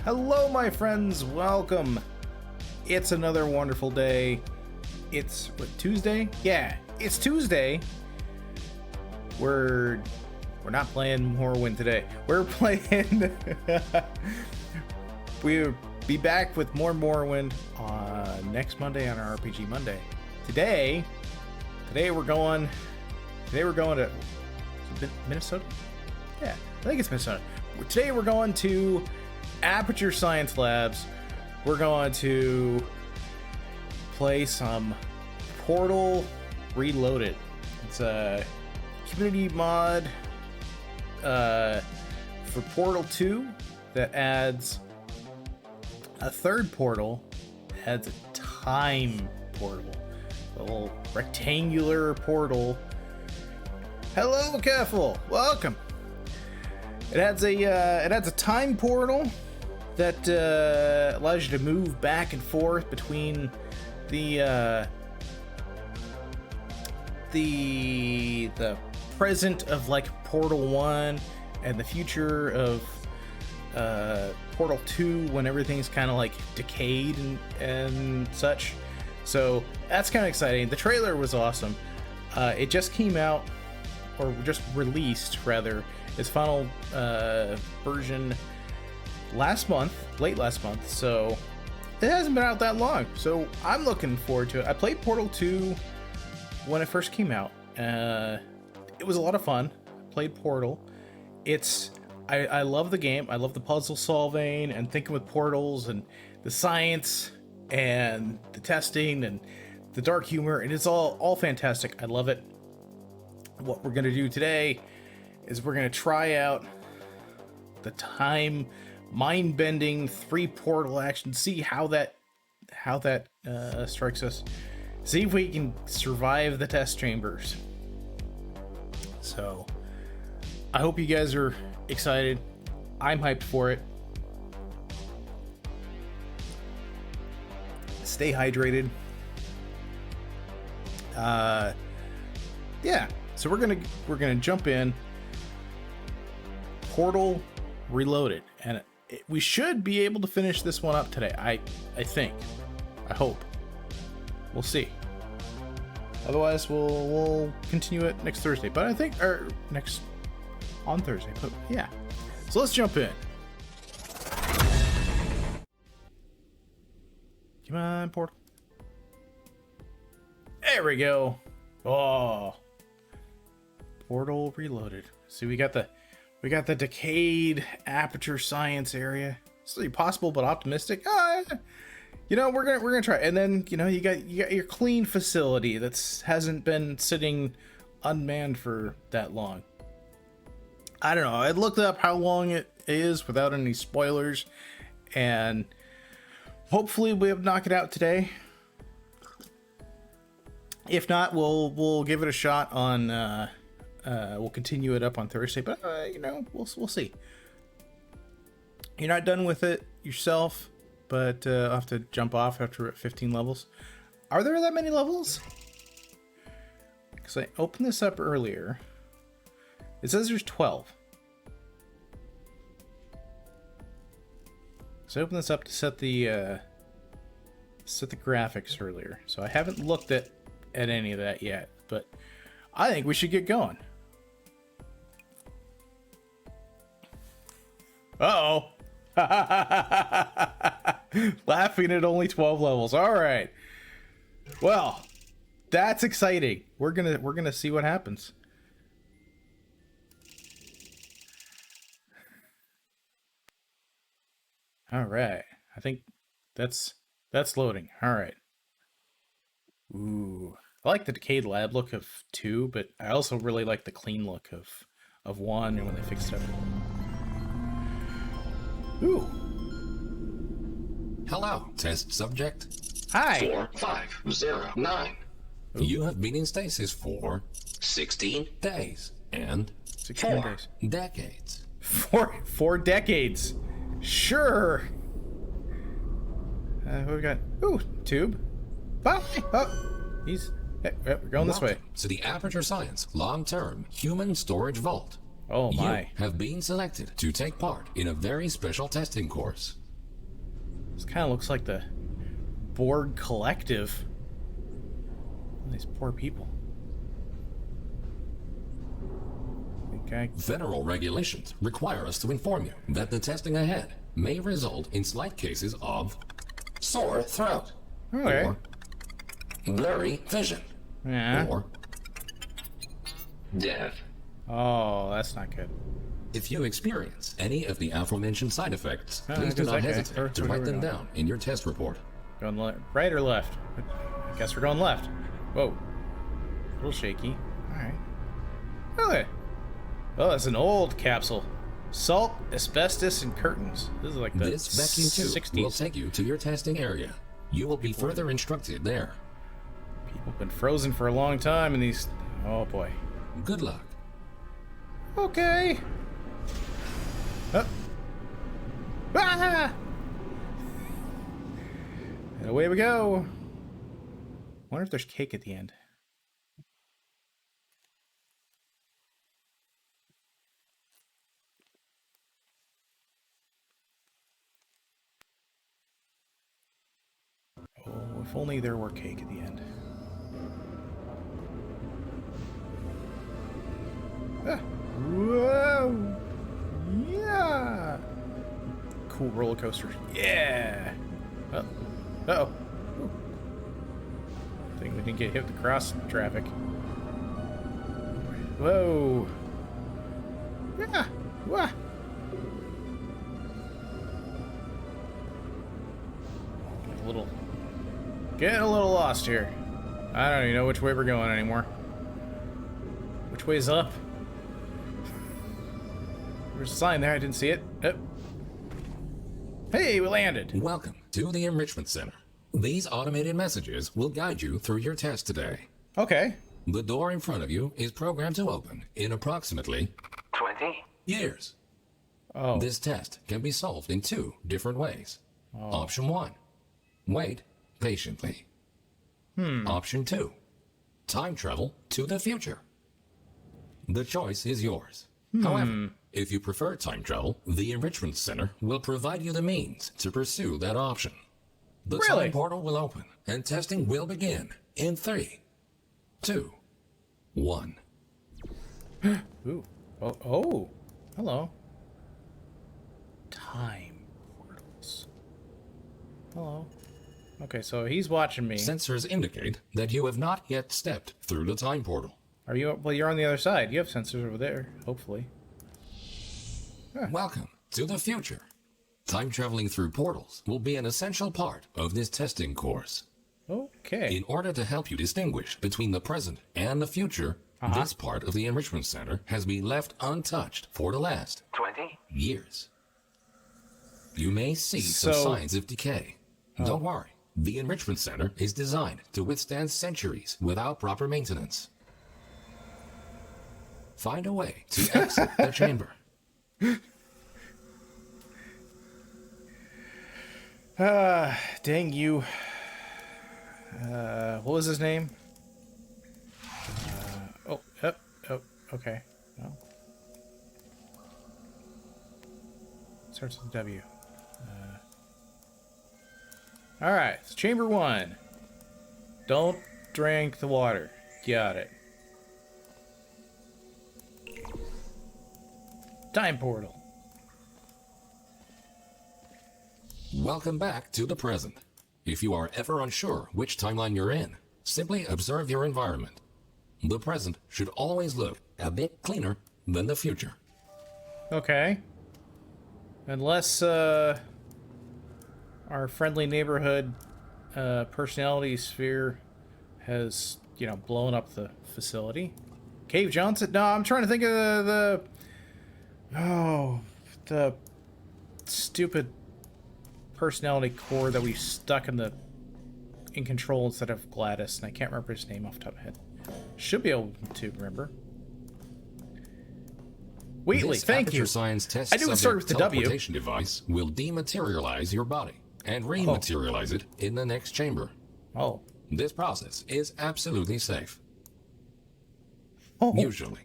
Hello, my friends. Welcome. It's another wonderful day. It's what, Tuesday? Yeah, it's Tuesday. We're not playing Morrowind today. We're playing. We'll be back with more Morrowind next Monday on our RPG Monday. Today we're going to Minnesota. Yeah, I think it's Minnesota. Today we're going to Aperture Science Labs. We're going to play some Portal Reloaded. It's a community mod for Portal 2 that adds a third portal, adds a time portal, a little rectangular portal. Hello, Careful. Welcome. It adds a time portal that allows you to move back and forth between the present of like Portal 1 and the future of Portal 2 when everything's kind of like decayed and such. So that's kind of exciting. The trailer was awesome. It just came out, or just released rather, its final version late last month, so it hasn't been out that long, so I'm looking forward to it. I played Portal 2 when it first came out. It was a lot of fun. Played Portal. I love the game. I love the puzzle solving and thinking with portals and the science and the testing and the dark humor, and it's all fantastic. I love it. What we're gonna do today is we're gonna try out the time mind-bending 3 portal action, see how that strikes us, see if we can survive the test chambers. So I hope you guys are excited. I'm hyped for it. Stay hydrated. Yeah, so we're gonna jump in. Portal Reloaded, and we should be able to finish this one up today. I think. I hope. We'll see. Otherwise, we'll continue it next Thursday. But I think, or on Thursday. But yeah. So let's jump in. Come on, Portal. There we go. Oh. Portal Reloaded. See, we got the decayed Aperture Science area. Still possible, but optimistic. We're gonna try. And then you got your clean facility that's hasn't been sitting unmanned for that long. I don't know. I looked up how long it is without any spoilers, and hopefully we'll knock it out today. If not, we'll give it a shot on. We'll continue it up on Thursday, but we'll see. You're not done with it yourself, but I'll have to jump off after we're at 15 levels. Are there that many levels? Because I opened this up earlier. It says there's 12. So I opened this up to set the graphics earlier. So I haven't looked at any of that yet, but I think we should get going. Uh-oh. Laughing at only 12 levels. All right. Well, that's exciting. We're gonna see what happens. All right. I think that's loading. All right. Ooh. I like the decayed lab look of 2, but I also really like the clean look of 1 and when they fixed it. Ooh. Hello, test subject. Hi. 4509. Ooh. You have been in stasis for 16 days and 16 days. Decades. 4 decades. Sure. What we got? Ooh, tube. Bye. Oh, we're going this way. To the Aperture Science long-term human storage vault. Oh my. You have been selected to take part in a very special testing course. This kind of looks like the Borg Collective. These poor people. Okay. Federal regulations require us to inform you that the testing ahead may result in slight cases of sore throat, Okay. or blurry vision, Yeah. or death. Oh, that's not good. If you experience any of the aforementioned side effects, please do guess not okay. hesitate to Where write we them going? down in your test report. Going right or left? I guess we're going left. Whoa. A little shaky. Alright. Okay. Oh, that's an old capsule. Salt, asbestos, and curtains. This is like the This vacuum tube 60s. will take you to your testing area. You will be further instructed there. People have been frozen for a long time in these... Oh, boy. Good luck. Okay. Oh. Ah! And away we go. Wonder if there's cake at the end. Oh, if only there were cake at the end. Ah. Whoa! Yeah! Cool roller coaster. Yeah! Oh. Uh-oh. Ooh. I think we didn't get hit with the cross traffic. Whoa! Yeah! Wah! Getting a little lost here. I don't even know which way we're going anymore. Which way's up? There's a sign there, I didn't see it. Oh. Hey, we landed. Welcome to the Enrichment Center. These automated messages will guide you through your test today. Okay. The door in front of you is programmed to open in approximately 20 years. Oh. This test can be solved in 2 different ways. Option 1, wait patiently. Option 2, time travel to the future. The choice is yours. However, if you prefer time travel, the Enrichment Center will provide you the means to pursue that option. The Really? time portal will open and testing will begin in 3, 2, 1. Ooh. Oh, oh. Hello. Time portals. Hello. Okay, so he's watching me. Sensors indicate that you have not yet stepped through the time portal. Are you? Well, you're on the other side. You have sensors over there, hopefully. Welcome to the future. Time traveling through portals will be an essential part of this testing course. Okay. In order to help you distinguish between the present and the future, this part of the Enrichment Center has been left untouched for the last 20 years. You may see some So- signs of decay. Don't worry. The Enrichment Center is designed to withstand centuries without proper maintenance. Find a way to exit the chamber. Dang you. What was his name? Oh, okay. Well. Starts with a W. Alright, it's chamber 1. Don't drink the water. Got it. Time portal. Welcome back to the present. If you are ever unsure which timeline you're in, simply observe your environment. The present should always look a bit cleaner than the future. Okay. Unless, our friendly neighborhood personality sphere has, you know, blown up the facility. Cave Johnson? No, I'm trying to think of the stupid personality core that we stuck in control instead of Gladys, and I can't remember his name off the top of my head. Should be able to remember. Wheatley, This thank Aperture you. Science test I knew it started with the W. teleportation device will dematerialize your body and rematerialize it in the next chamber. Oh. This process is absolutely safe. Oh. Usually.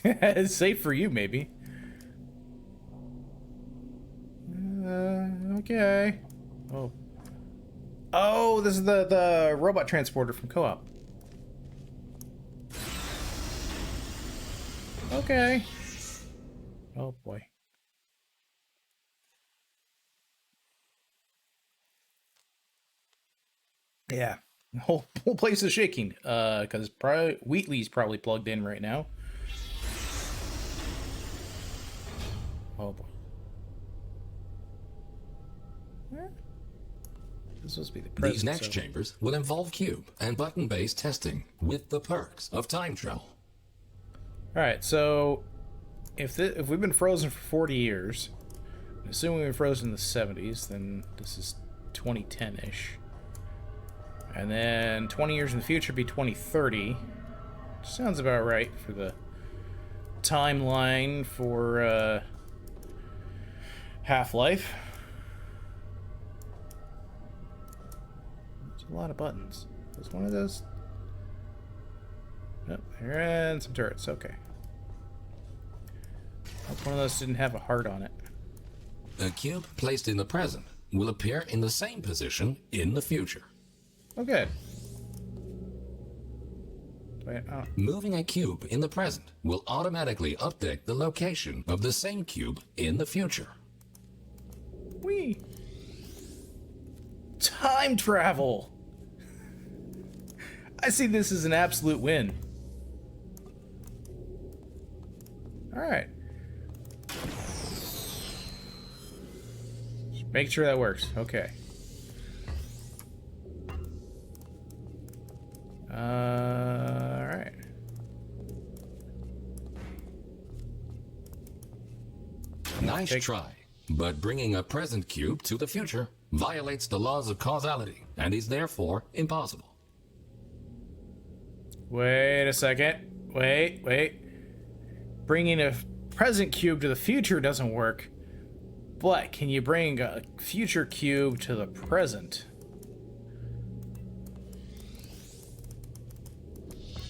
It's safe for you, maybe. Okay. Oh. Oh, this is the robot transporter from Co-op. Okay. Oh boy. Yeah. The whole place is shaking. Because Wheatley's probably plugged in right now. Oh boy. This is supposed to be the present. These next chambers will involve cube and button-based testing with the perks of time travel. All right, so if we've been frozen for 40 years, assuming we've been frozen in the 70s, then this is 2010-ish. And then 20 years in the future be 2030. Sounds about right for the timeline for Half-Life. There's a lot of buttons. Was one of those? Nope, and some turrets. Okay. Hope one of those didn't have a heart on it. A cube placed in the present will appear in the same position in the future. Oh, good. Wait, oh. Moving a cube in the present will automatically update the location of the same cube in the future. Whee! Time travel! I see this as an absolute win. Alright. Make sure that works. Okay. Alright. Nice try, but bringing a present cube to the future violates the laws of causality and is therefore impossible. Wait a second. Wait. Bringing a present cube to the future doesn't work. But can you bring a future cube to the present?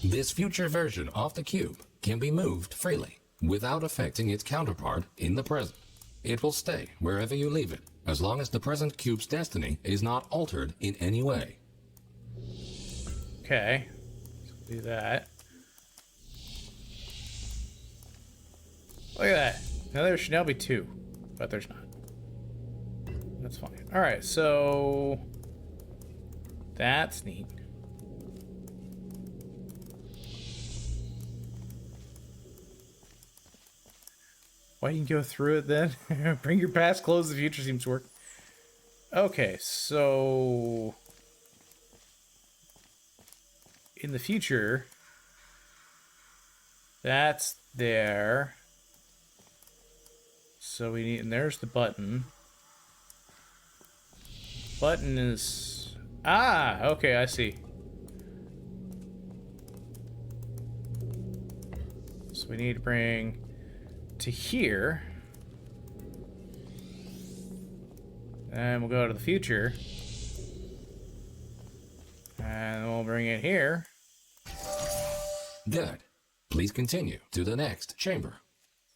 This future version of the cube can be moved freely without affecting its counterpart in the present. It will stay wherever you leave it, as long as the present cube's destiny is not altered in any way. Okay. Let's do that. Look at that. Now there should now be two, but there's not. That's fine. Alright, so that's neat. Why didn't you go through it then? Bring your past, close the future seems to work. Okay, so in the future, that's there. So we need, and there's the button. Button is, okay, I see. So we need to bring to here. And we'll go to the future. And we'll bring it here. Good. Please continue to the next chamber.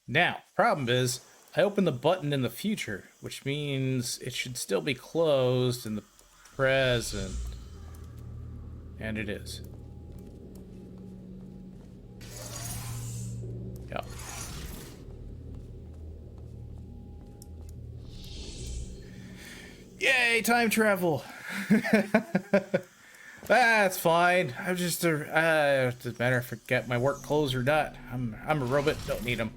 Now, problem is, I opened the button in the future, which means it should still be closed in the present. And it is. Yeah. Yay, time travel! That's fine. I'm just it doesn't matter if I get my work clothes or not. I'm a robot, don't need them.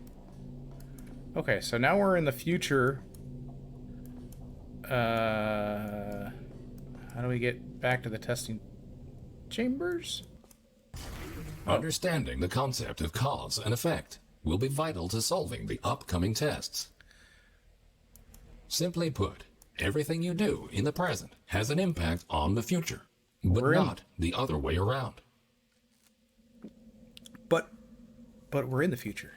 Okay, so now we're in the future. How do we get back to the testing chambers? Understanding the concept of cause and effect will be vital to solving the upcoming tests. Simply put, everything you do in the present has an impact on the future, but not the other way around. But we're in the future.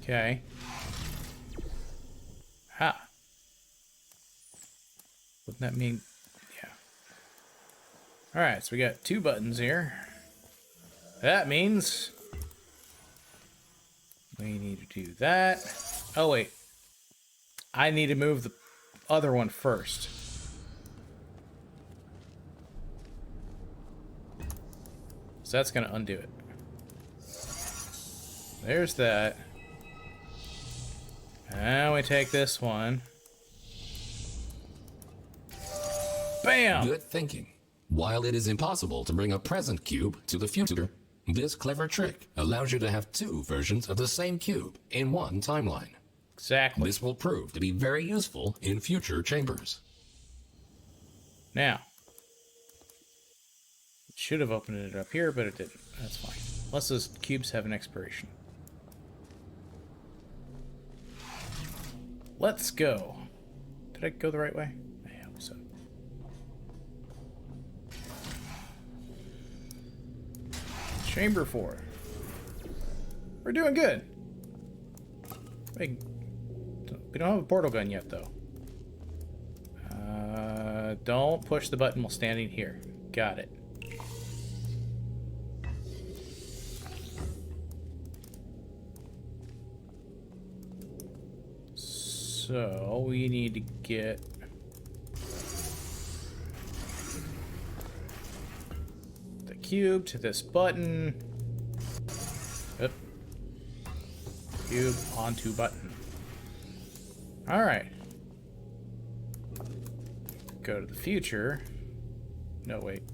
Okay. Ha. Wouldn't that mean... Yeah. Alright, so we got two buttons here. That means... We need to do that. Oh, wait. I need to move the other one first. So that's going to undo it. There's that. And we take this one. Bam! Good thinking. While it is impossible to bring a present cube to the future, this clever trick allows you to have two versions of the same cube in one timeline. Exactly. This will prove to be very useful in future chambers. Now, it should have opened it up here, but it didn't. That's fine. Unless those cubes have an expiration. Let's go. Did I go the right way? I hope so. Chamber 4. We're doing good. We don't have a portal gun yet, though. Don't push the button while standing here. Got it. So, we need to get... the cube to this button. Oop. Cube onto button. Alright. Go to the future. No, wait.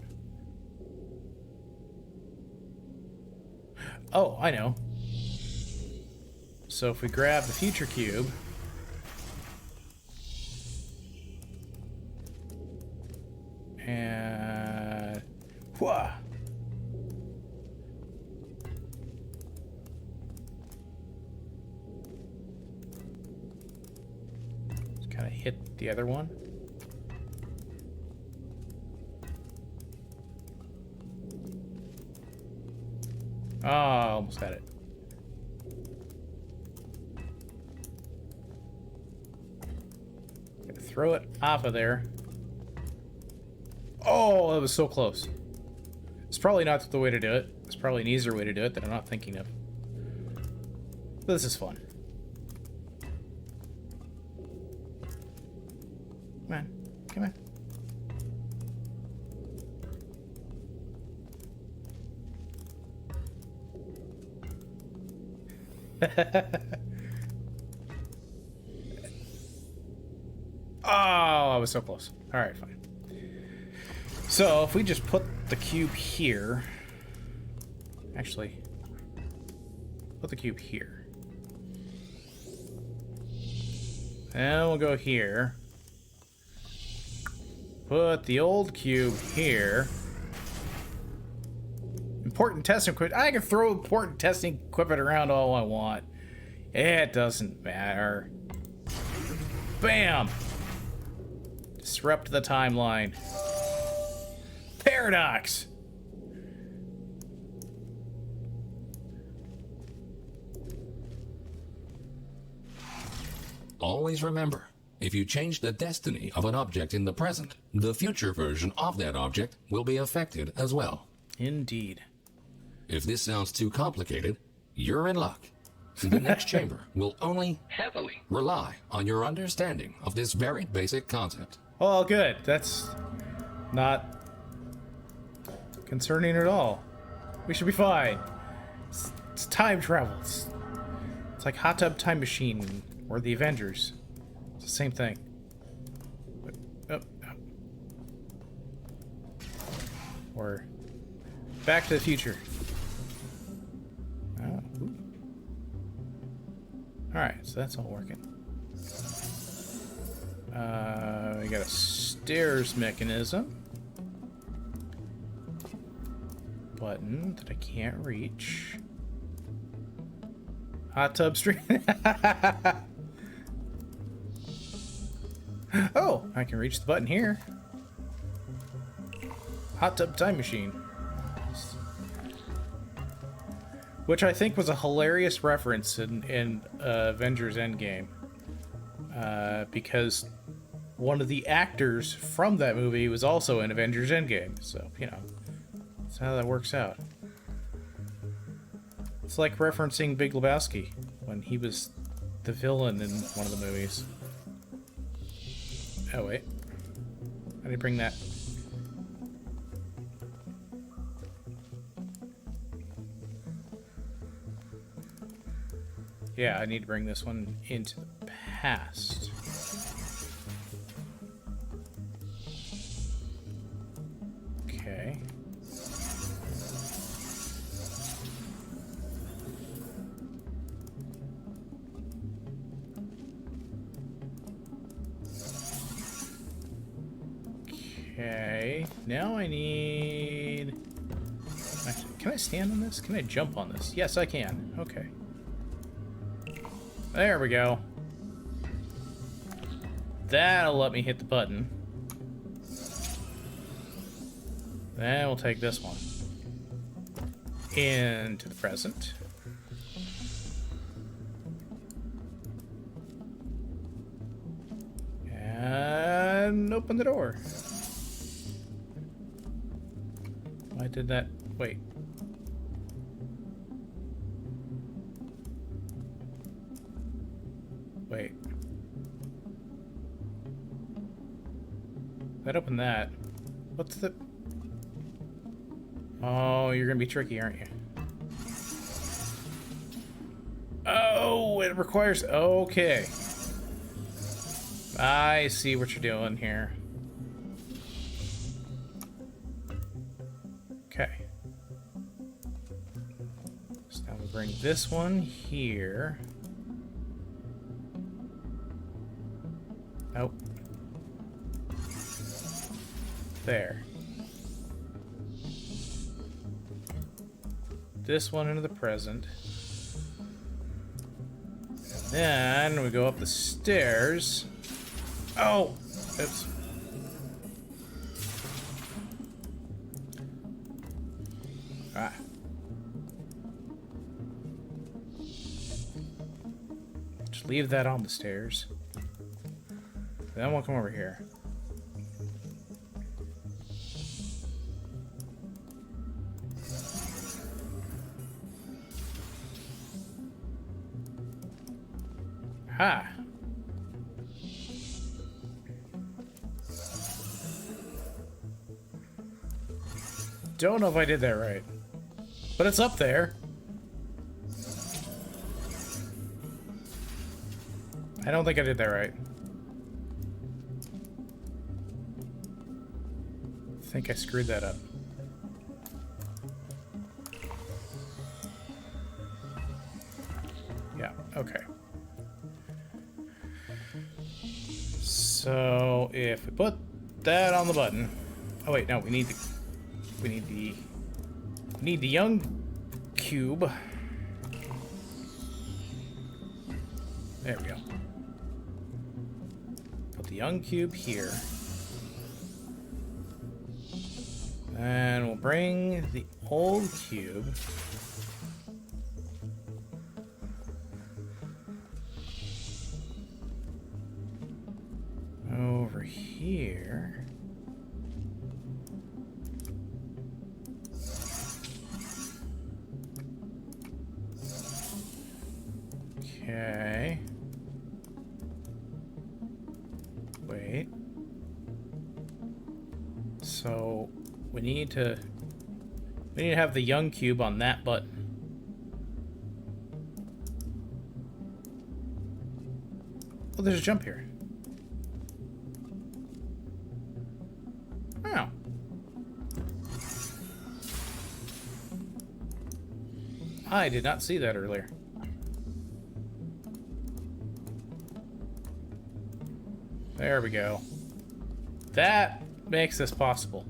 Oh, I know. So if we grab the future cube... and... whoa! Just kind of hit the other one. Oh, almost had it. Gotta throw it off of there. Oh, that was so close. It's probably not the way to do it. It's probably an easier way to do it that I'm not thinking of. But this is fun. Come on. Come on. Oh, I was so close. Alright, fine. So, if we just put the cube here... actually, put the cube here. And we'll go here. Put the old cube here. Important testing equipment. I can throw important testing equipment around all I want. It doesn't matter. Bam! Disrupt the timeline. Paradox! Always remember, if you change the destiny of an object in the present, the future version of that object will be affected as well. Indeed. If this sounds too complicated, you're in luck. The next chamber will only heavily rely on your understanding of this very basic concept. Oh, good. That's not concerning at all. We should be fine. It's time travel. It's like Hot Tub Time Machine or the Avengers. It's the same thing. Oh. Or Back to the Future. Oh. Alright, so that's all working. We got a stairs mechanism. Button that I can't reach. Hot tub stream. Oh, I can reach the button here. Hot tub time machine. Which I think was a hilarious reference in Avengers Endgame. Because one of the actors from that movie was also in Avengers Endgame. So, you know, that's how that works out. It's like referencing Big Lebowski when he was the villain in one of the movies. Oh, wait. I didn't bring that. Yeah, I need to bring this one into the past. Okay. Okay, now I need... Actually, can I stand on this? Can I jump on this? Yes, I can. Okay. There we go. That'll let me hit the button. Then we'll take this one into the present. And open the door. Why did that? Wait. Wait. That opened that. What's the... Oh, you're gonna be tricky, aren't you? Oh, it requires... Okay. I see what you're doing here. Okay. So now we'll bring this one here. Nope. There. This one into the present. And then we go up the stairs. Oh! Oops. Ah. Just leave that on the stairs. Then we'll come over here. Ha! Don't know if I did that right. But it's up there. I don't think I did that right. I think I screwed that up. Yeah, okay. So if we put that on the button. Oh wait, no, we need the young cube. There we go. Put the young cube here. And we'll bring the old cube over here. Okay. Wait. So we need to have the young cube on that button. Oh, there's a jump here. Oh. I did not see that earlier. There we go. That makes this possible.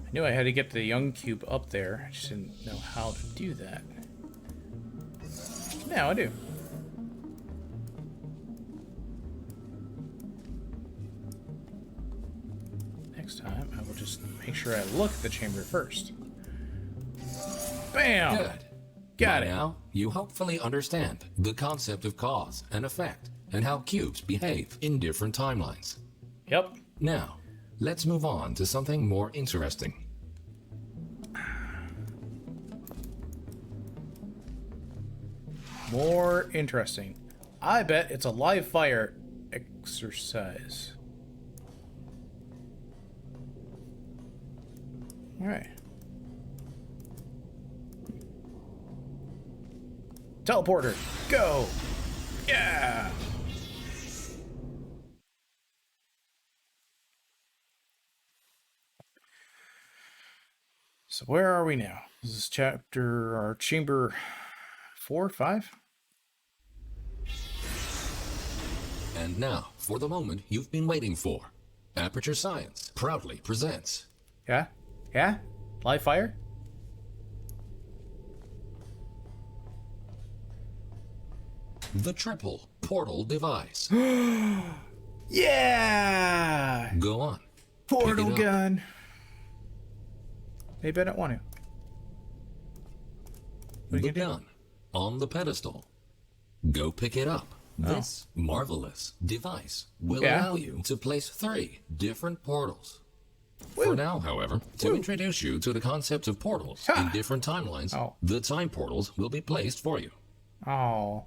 I knew I had to get the young cube up there. I just didn't know how to do that. Now I do. Next time, I will just make sure I look at the chamber first. Bam! Good. Got By it. now, you hopefully understand the concept of cause and effect and how cubes behave in different timelines. Yep. Now, let's move on to something more interesting. More interesting. I bet it's a live fire exercise. Alright. Teleporter, go! Yeah! So where are we now? This is chapter, or chamber 4, 5? And now, for the moment you've been waiting for. Aperture Science proudly presents... Yeah? Yeah? Live fire? the triple portal device. Yeah! Go on. Portal Pick it up. gun. Maybe I don't want to. What are The you gonna gun on the pedestal. Go pick it up. This marvelous device will Yeah. allow you to place 3 different portals. Woo. For now, however, to introduce you to the concept of portals Ha. in different timelines, Oh. the time portals will be placed for you. do? Oh.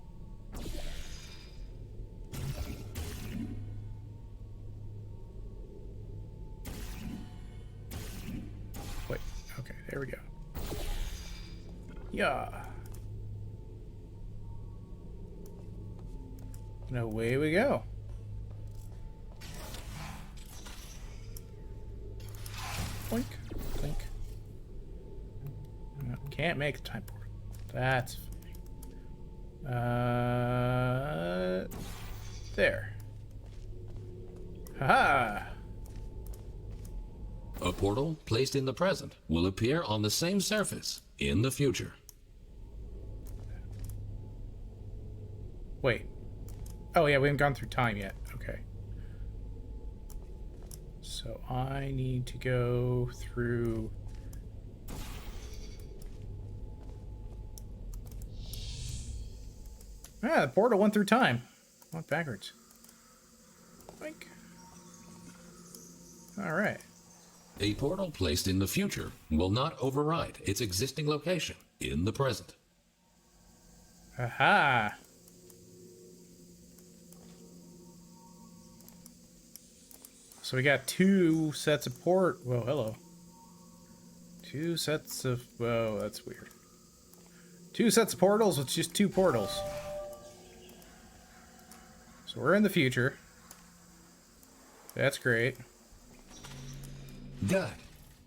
Wait. Okay, there we go. Yeah. And away we go. Blink, blink. No, can't make the time portal. That's funny. There. Haha. A portal placed in the present will appear on the same surface in the future. Wait. Oh yeah, we haven't gone through time yet. Okay. So I need to go through... Ah, the portal went through time. Went backwards. Like. Alright. A portal placed in the future will not override its existing location in the present. Aha! So we got 2 sets of port... Whoa, hello. 2 sets of... Whoa, that's weird. 2 sets of portals with just 2 portals. So we're in the future. That's great. Good.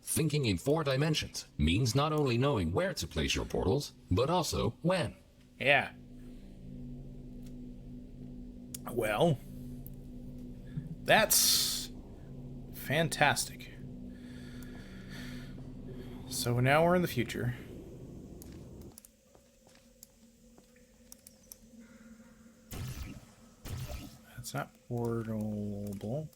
Thinking in 4 dimensions means not only knowing where to place your portals, but also when. Yeah. Well, that's fantastic. So now we're in the future. That's not portable.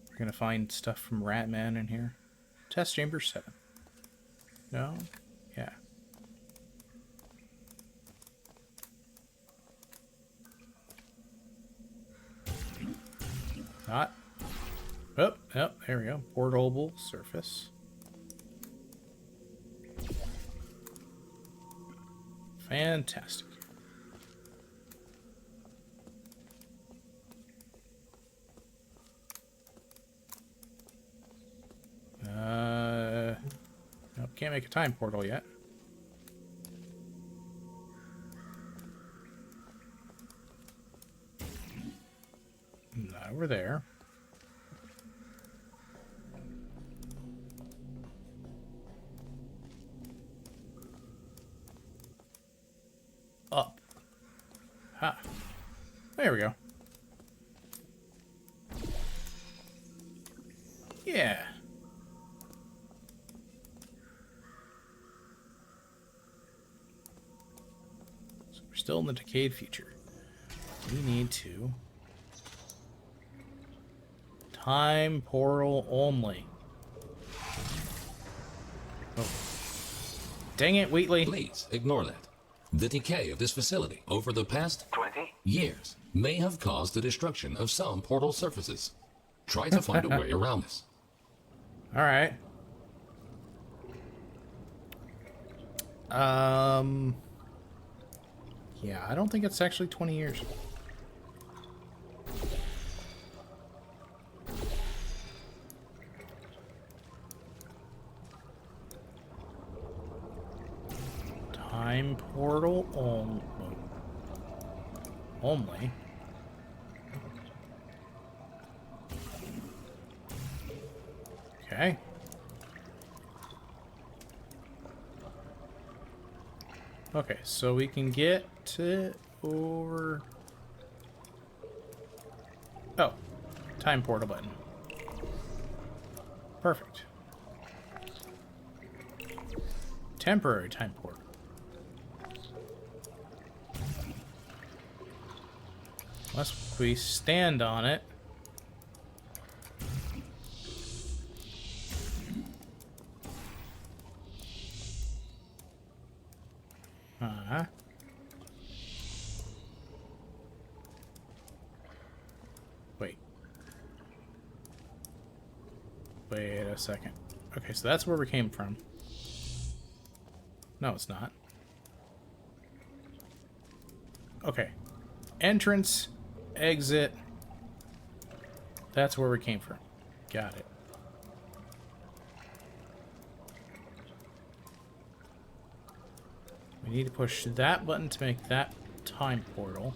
We're gonna find stuff from Ratman in here. Test chamber 7. No? Yeah. Not. Oh, oh, there we go. Portable surface. Fantastic. Nope, can't make a time portal yet. Not over there. Up. Ha. There we go. Yeah. So we're still in the decayed future. We need to... Time portal only. Oh. Dang it, Wheatley. Please ignore that. The decay of this facility over the past 20? years may have caused the destruction of some portal surfaces. Try to find a way around this. All right. Yeah, I don't think it's actually 20 years. Time portal only. Okay. Okay, so we can get to over... Oh, time portal button. Perfect. Temporary time portal. Unless we stand on it. Uh-huh. Wait. Wait a second. Okay, so that's where we came from. No, it's not. Okay. Entrance, exit. That's where we came from. Got it. We need to push that button to make that time portal.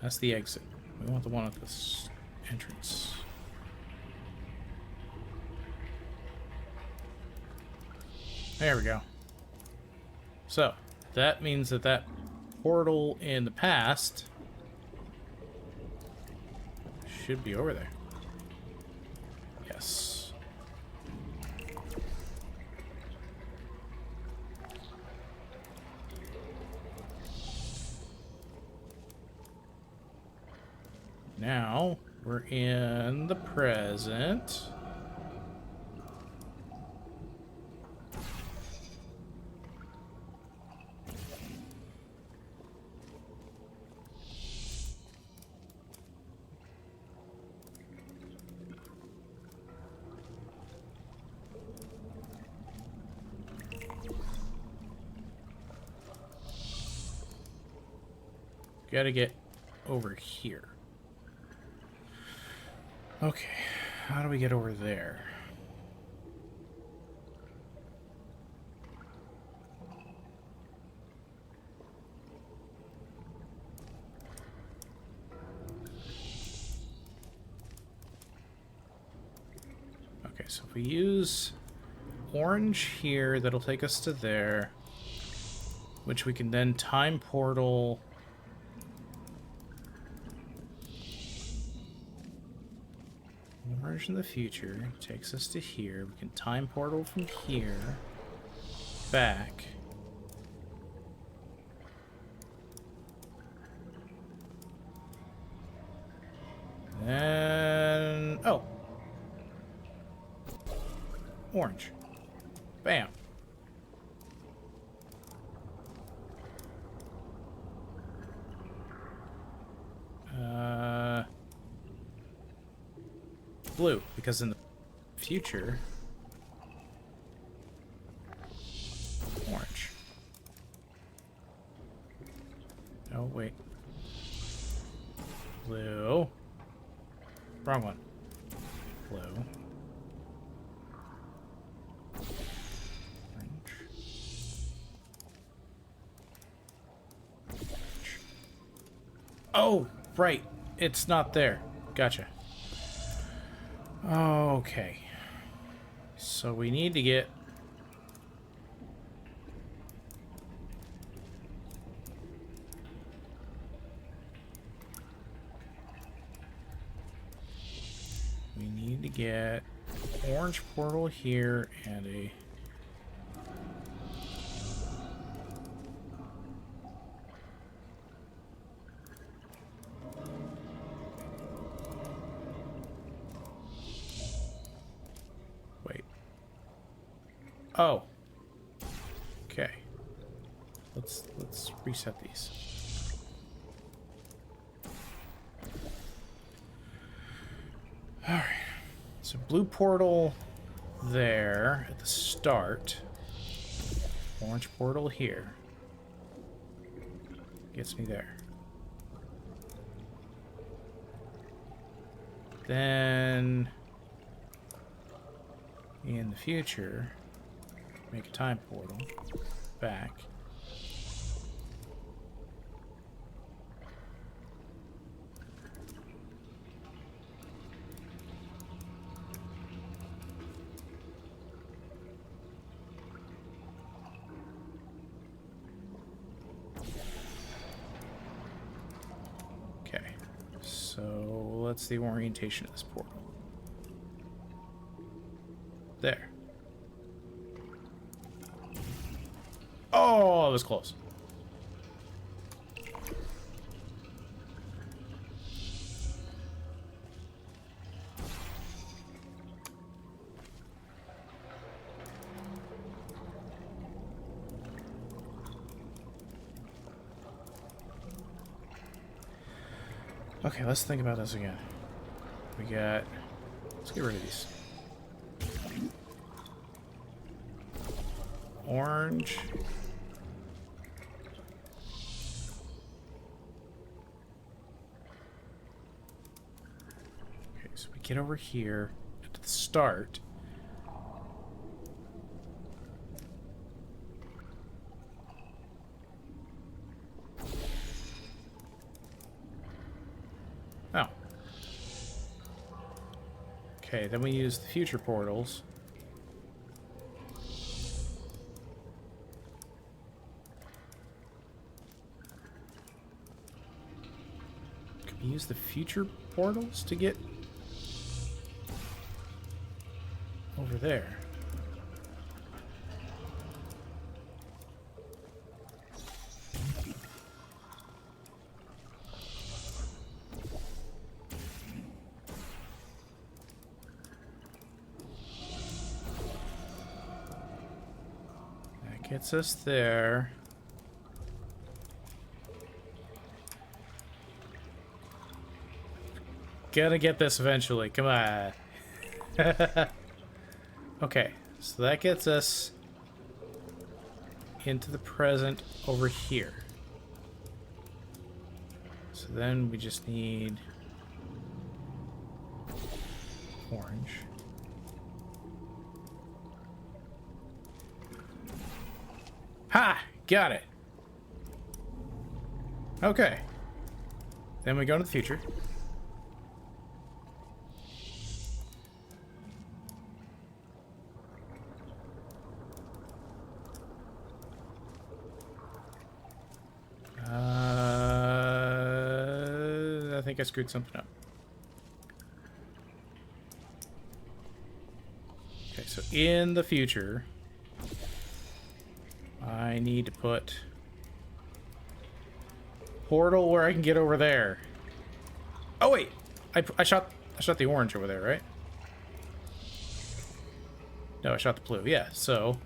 That's the exit. We want the one at this entrance. There we go. So, that means that that portal in the past should be over there. Yes. Now, we're in the present. Gotta get over here. Okay, how do we get over there? Okay, so if we use orange here, that'll take us to there, which we can then time portal. Orange in the future takes us to here. We can time portal from here back. Then oh, orange. Bam. Blue, because in the future, orange. Oh, wait. Blue. Wrong one. Blue. Orange. Oh, right. It's not there. Gotcha. Okay. So we need to get... We need to get orange portal here and a... Wait. Oh. Okay. Let's reset these. All right. So blue portal there at the start. Orange portal here. Gets me there. Then in the future, make a time portal back. Okay, so what's the orientation of this portal? There. Oh, that was close. Okay, let's think about this again. We got... Let's get rid of these. Orange. Okay, so we get over here at the start. Oh. Okay, then we use the future portals. Can we use the future portals to get over there? Gets us there. Gotta get this eventually. Come on. Okay, so that gets us into the present over here. So then we just need orange. Ha! Got it. Okay. Then we go to the future. I think I screwed something up. Okay, so in the future, I need to put portal where I can get over there. Oh wait, I shot the orange over there, right? No, I shot the blue. Yeah, so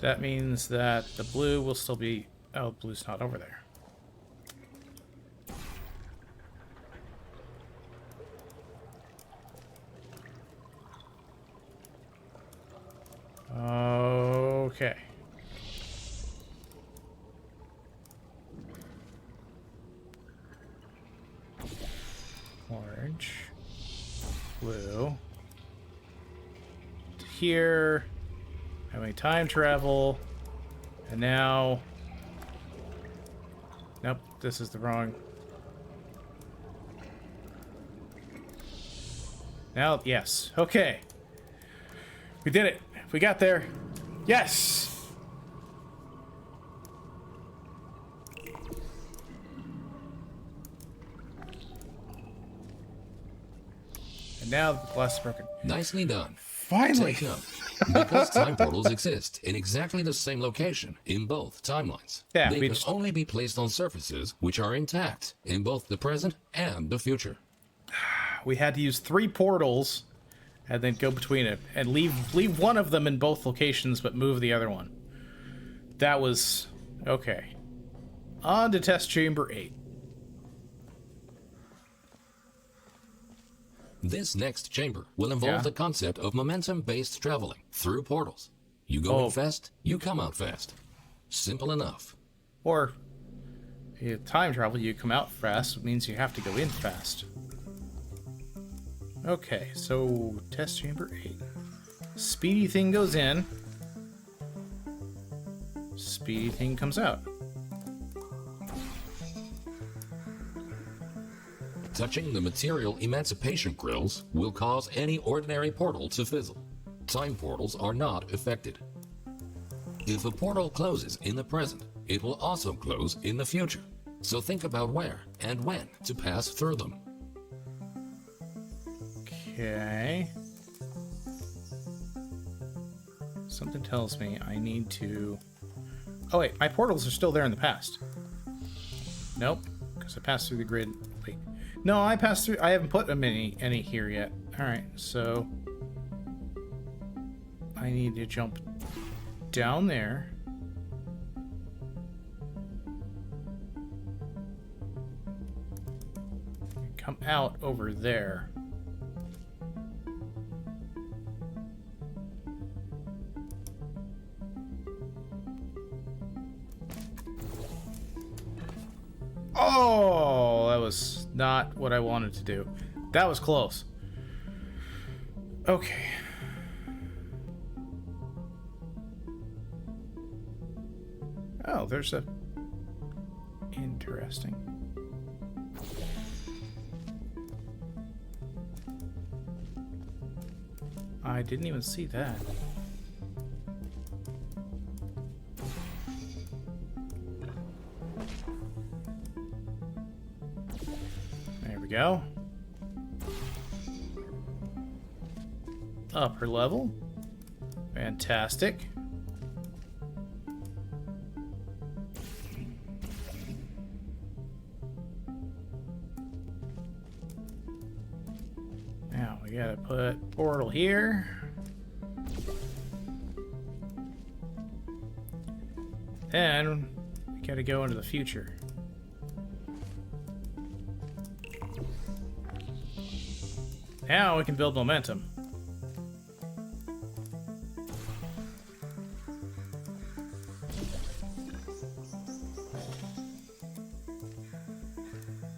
that means that the blue will still be. Oh, the blue's not over there. Okay. Orange, blue, here, having time travel, and now, nope, this is the wrong. Now, yes, okay, we did it, we got there, yes! Now the glass is broken. Nicely done. Finally! Take note. Because time portals exist in exactly the same location in both timelines, Yeah, they can only be placed on surfaces which are intact in both the present and the future. We had to use 3 portals and then go between it and leave one of them in both locations, but move the other one. That was okay. On to test chamber 8. This next chamber will involve the concept of momentum-based traveling through portals. You go in fast, you come out fast. Simple enough. Or time travel, you come out fast, means you have to go in fast. Okay, so test chamber 8. Speedy thing goes in. Speedy thing comes out. Touching the material emancipation grills will cause any ordinary portal to fizzle. Time portals are not affected. If a portal closes in the present, it will also close in the future. So think about where and when to pass through them. Okay. Something tells me I need to... Oh wait, my portals are still there in the past. Nope, because I passed through the grid. Wait. No, I passed through... I haven't put them any here yet. Alright, so... I need to jump down there. Come out over there. Oh, that was not what I wanted to do. That was close. Okay. Oh, there's a... Interesting. I didn't even see that. There we go. Upper level. Fantastic. Now we gotta put portal here. And we gotta go into the future. Now we can build momentum.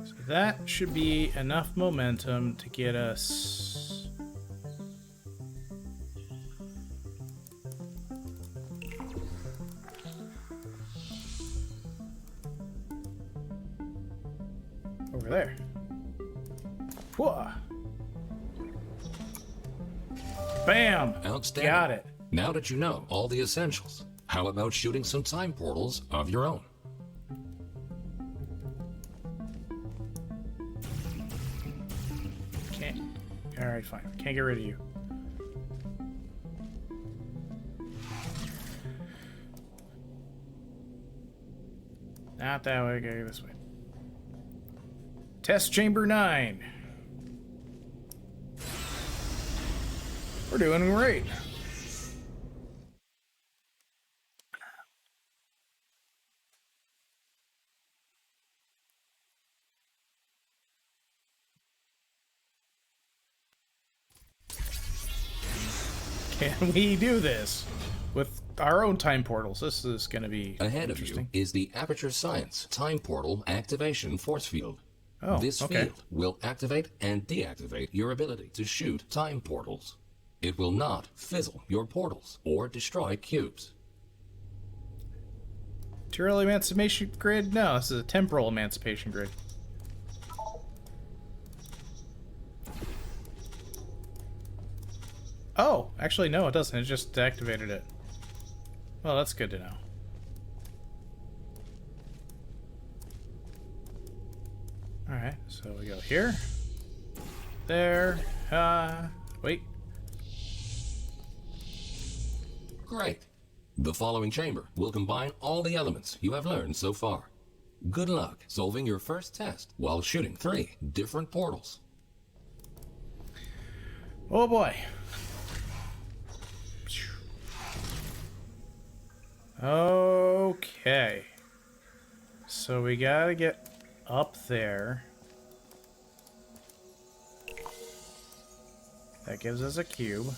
So that should be enough momentum to get us... over there. Whoa. Bam! Outstanding. Got it. Now that you know all the essentials, how about shooting some time portals of your own? Can't. Alright, fine. Can't get rid of you. Not that way, go this way. Test chamber 9. We're doing great. Can we do this with our own time portals? This is going to be Ahead of you is the Aperture Science Time Portal Activation Force Field. Oh, this okay. field will activate and deactivate your ability to shoot time portals. It will not fizzle your portals or destroy cubes. Material emancipation grid? No, this is a temporal emancipation grid. Oh, actually no, it doesn't. It just deactivated it. Well, that's good to know. Alright, so we go here. There. Wait. Great. The following chamber will combine all the elements you have learned so far. Good luck solving your first test while shooting 3 different portals. Oh boy. Okay. So we gotta get up there. That gives us a cube.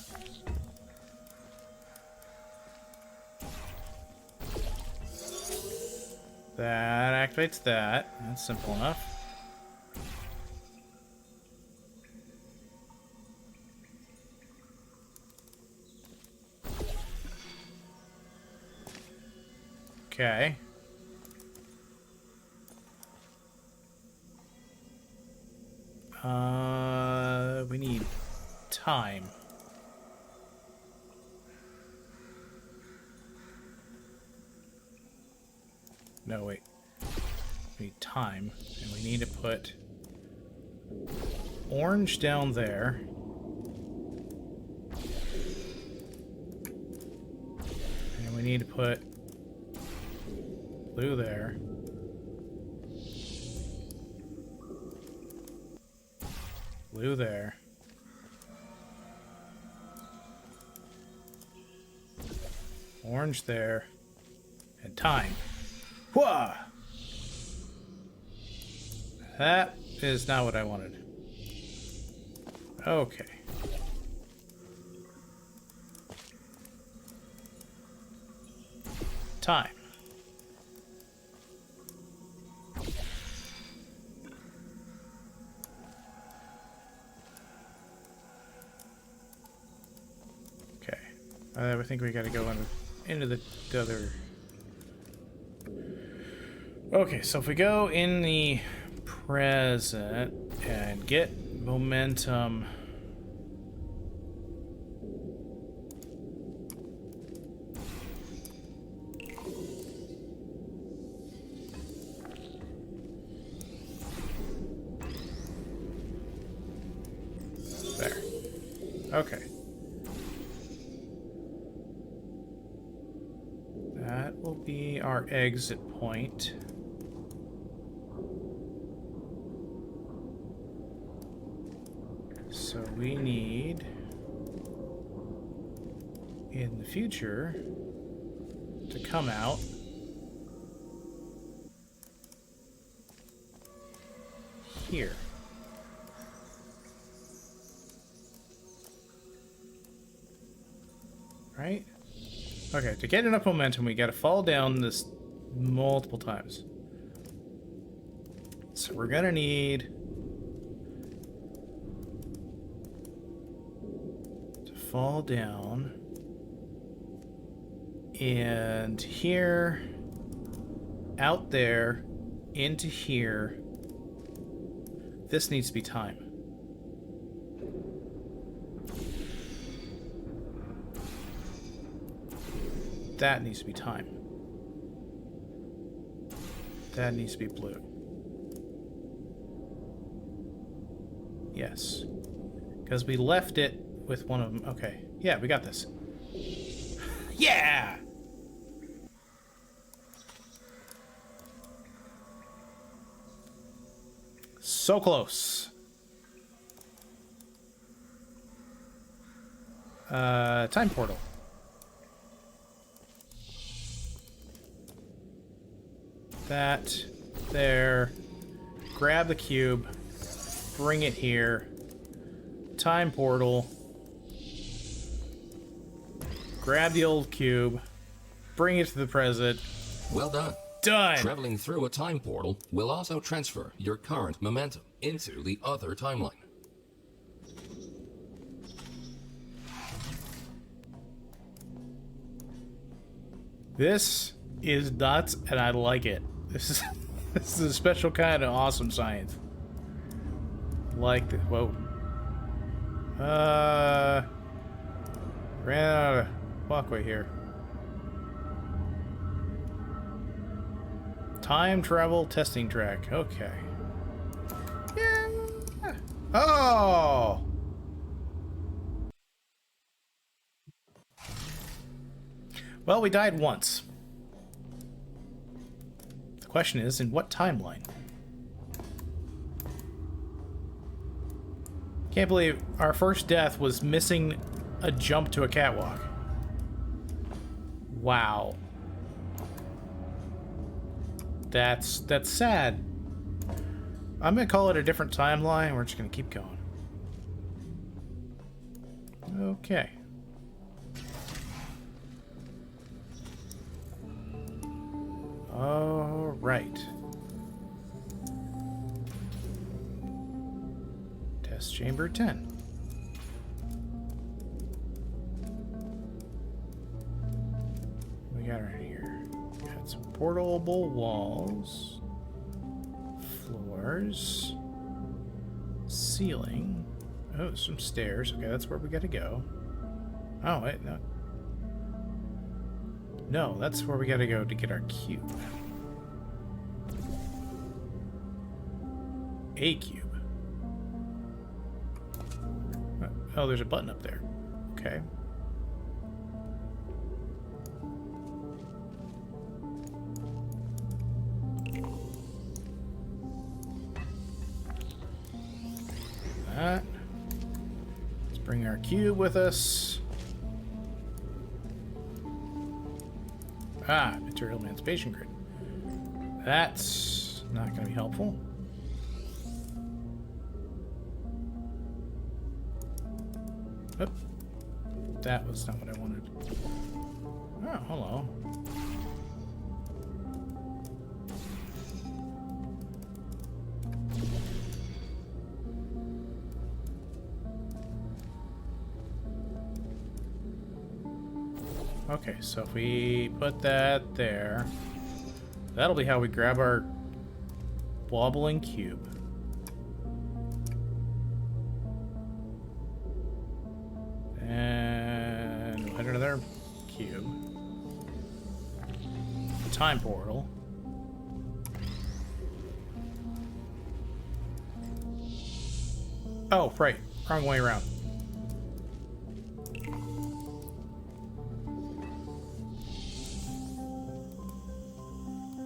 That activates that. That's simple enough. Okay. We need time. No, wait. We need time, and we need to put orange down there. And we need to put blue there. Blue there. Orange there. And time. Whoa! That is not what I wanted. Okay. Time. Okay. I think we gotta go into the other... Okay, so if we go in the present and get momentum... There. Okay. That will be our exit point. So we need, in the future, to come out here. Right? Okay, to get enough momentum, we gotta fall down this multiple times. So we're gonna need to fall down and here, out there, into here. This needs to be time. That needs to be time. That needs to be blue. Yes. Because we left it with one of them. Okay. Yeah, we got this. Yeah! So close. Time portal. That, there, grab the cube, bring it here, time portal, grab the old cube, bring it to the present. Well done. Done! Traveling through a time portal will also transfer your current momentum into the other timeline. This is nuts, and I like it. This is a special kind of awesome science. Like the whoa. Ran out of walkway here. Time travel testing track. Okay. Yeah. Oh. Well, we died once. The question is, in what timeline? Can't believe our first death was missing a jump to a catwalk. Wow. That's sad. I'm gonna call it a different timeline. We're just gonna keep going. Okay. All right. Test chamber 10. We got right here. Got some portable walls, floors, ceiling. Oh, some stairs. Okay, that's where we gotta go. Oh, wait, no. No, that's where we gotta go to get our cube. A cube. Oh, there's a button up there. Okay. That. Let's bring our cube with us. Ah, material emancipation grid. That's not going to be helpful. Oh, that was not what I wanted. Oh, hello. Okay, so if we put that there, that'll be how we grab our wobbling cube. And we'll hit another cube. Time portal. Oh, right. Wrong way around.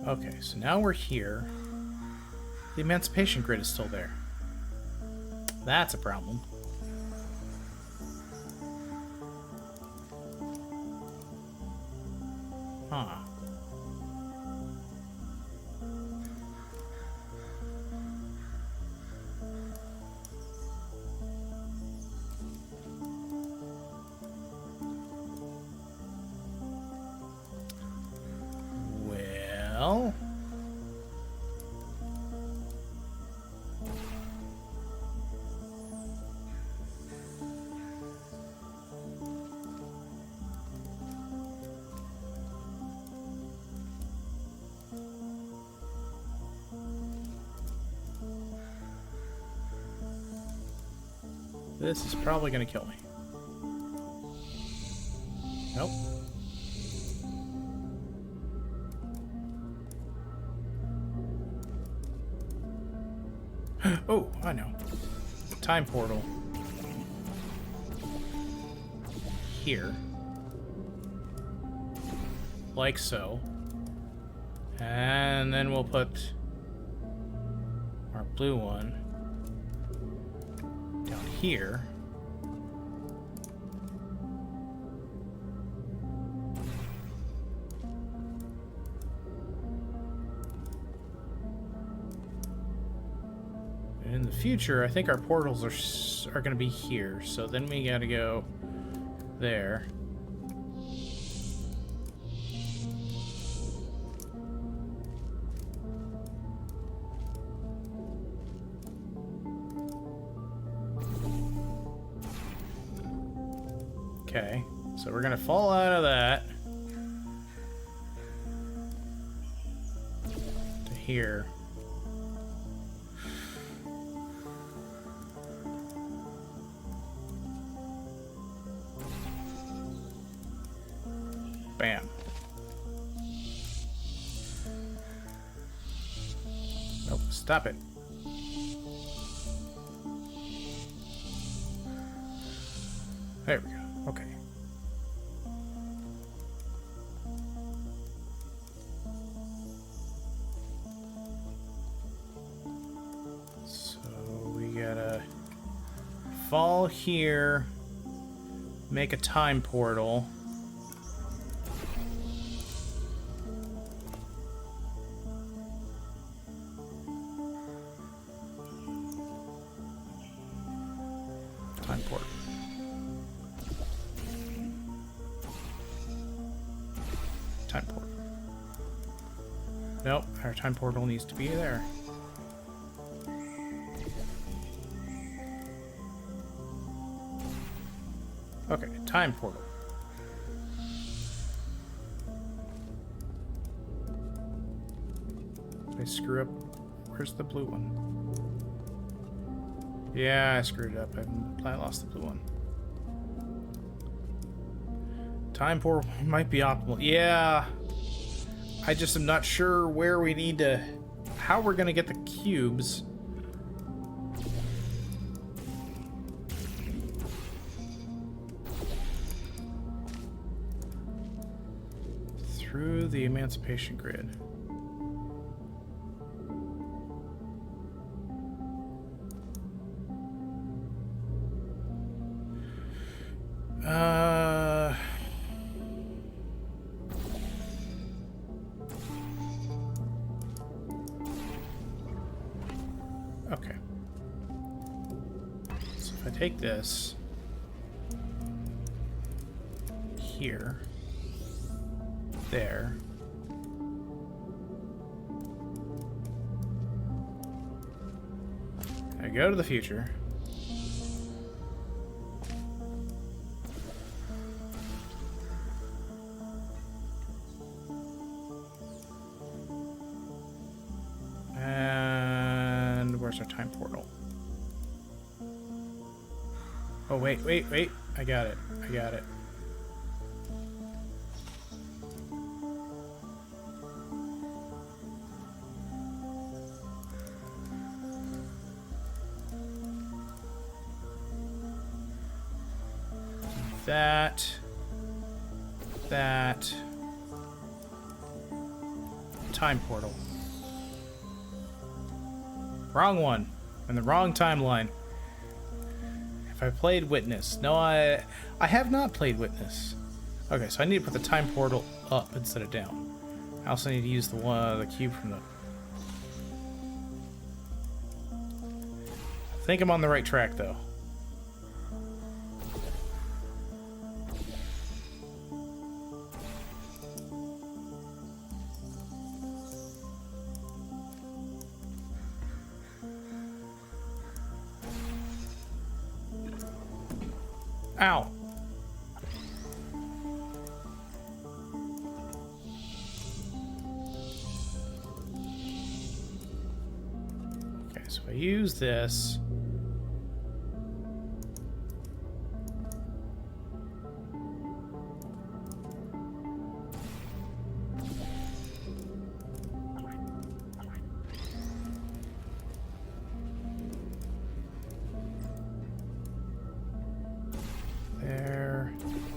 Okay, so now we're here. The emancipation grid is still there. That's a problem. Huh. Well... this is probably going to kill me. Nope. Oh, I know. Time portal. Here. Like so. And then we'll put our blue one down here. And in the future, I think our portals are going to be here. So then we got to go there. Okay, so we're gonna fall out of that to here. Bam. Nope, stop it. There we go. Okay. So we gotta fall here, make a time portal. Time portal. Time portal. Nope, our time portal needs to be there. Okay, time portal. Did I screw up? Where's the blue one? Yeah, I screwed it up. I lost the blue one. Time portal might be optimal. Yeah. I just am not sure where we need to... how we're going to get the cubes. Through the emancipation grid. Okay. So if I take this here, there, I go to the future. Where's our time portal? Oh, wait. I got it. That. Time portal. Wrong one. In the wrong timeline. If I played Witness. No, I have not played Witness. Okay, so I need to put the time portal up instead of down. I also need to use the cube from the... I think I'm on the right track, though. Ow. Okay, so I use this.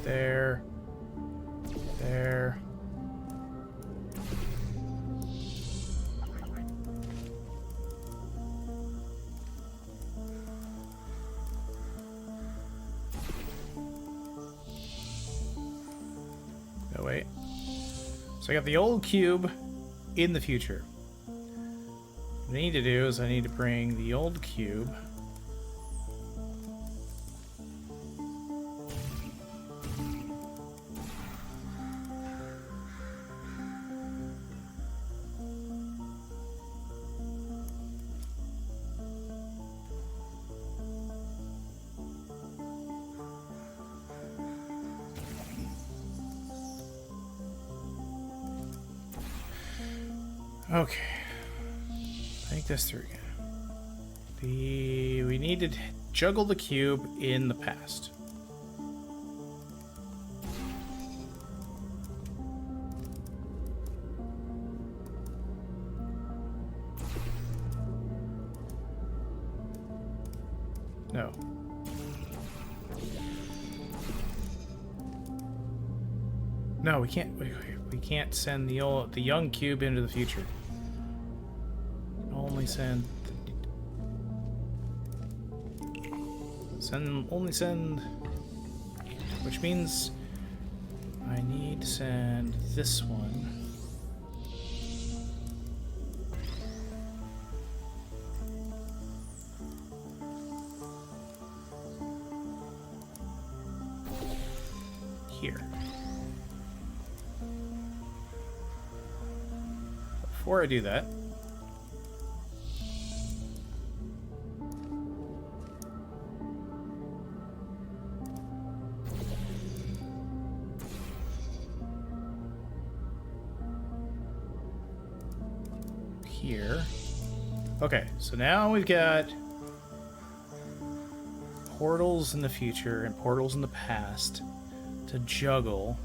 There. No, wait. So I got the old cube in the future. What I need to do is I need to bring the old cube okay. Think this through again. We need to juggle the cube in the past. No. No, we can't. We can't send the young cube into the future. Only send. only send, which means I need to send this one. Here. Before I do that, here. Okay, so now we've got portals in the future and portals in the past to juggle.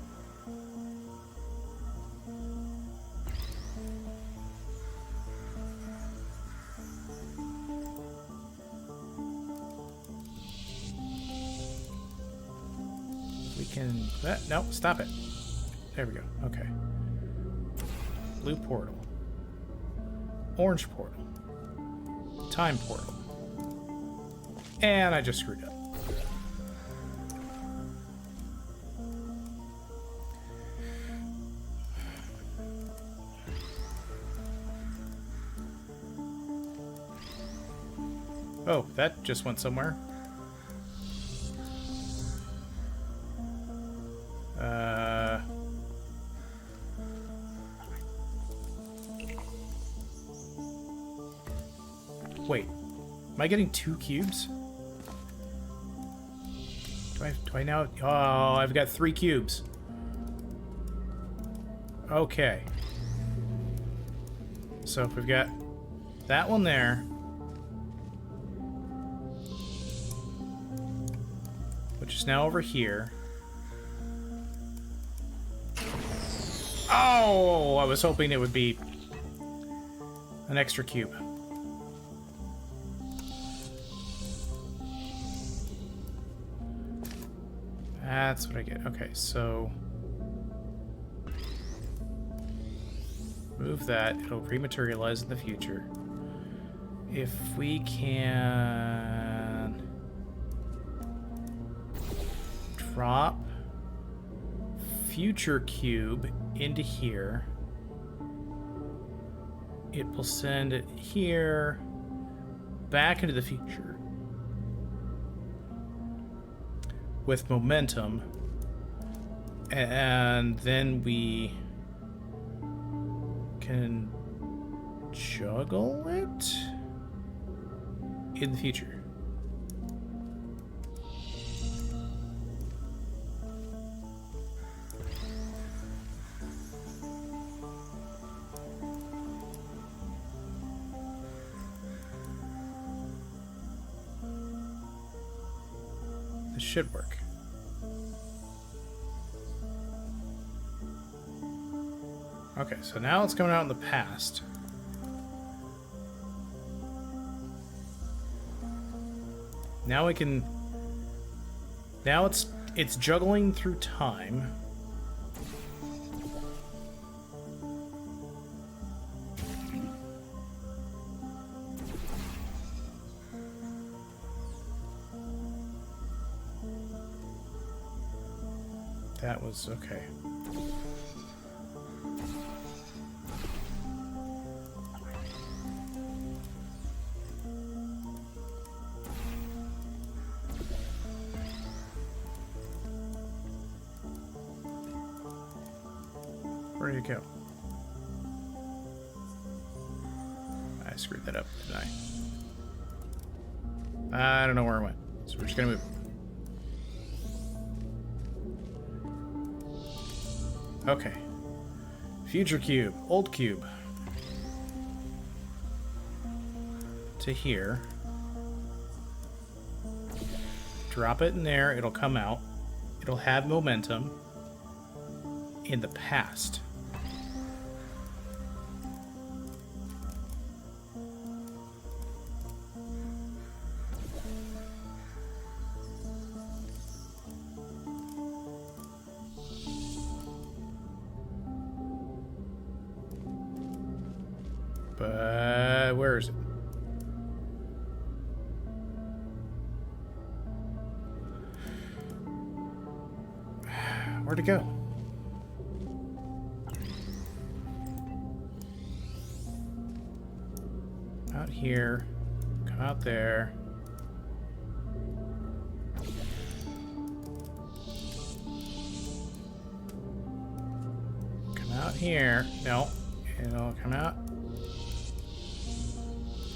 We can... no, stop it. There we go. Okay. Blue portal. Orange portal. Time portal. And I just screwed up. Oh, that just went somewhere. Wait, am I getting 2 cubes? Do I now? Oh, I've got 3 cubes. Okay. So if we've got that one there, which is now over here. Oh, I was hoping it would be an extra cube. That's what I get. Okay, so move that. It'll rematerialize in the future. If we can drop future cube into here, it will send it here back into the future with momentum, and then we can juggle it in the future. This should work. Okay, so now it's coming out in the past. Now we can... Now it's juggling through time. That was okay. Where did it go? I screwed that up, didn't I? I don't know where it went, so we're just gonna move it. Okay. Future cube, old cube. To here. Drop it in there, it'll come out. It'll have momentum in the past. But where is it? Where'd it go? Out here. Come out there. Come out here. No. It'll come out.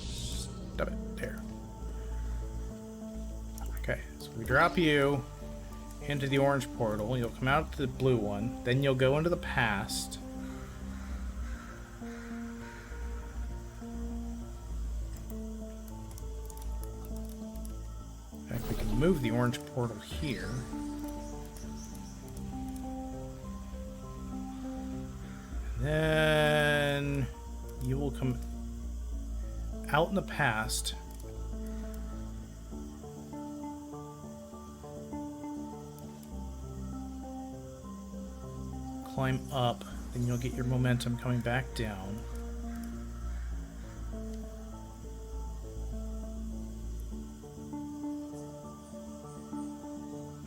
Stop it. There. Okay, so we drop you into the orange portal. You'll come out to the blue one. Then you'll go into the past. In fact, we can move the orange portal here. And then you will come out in the past. Climb up, then you'll get your momentum coming back down.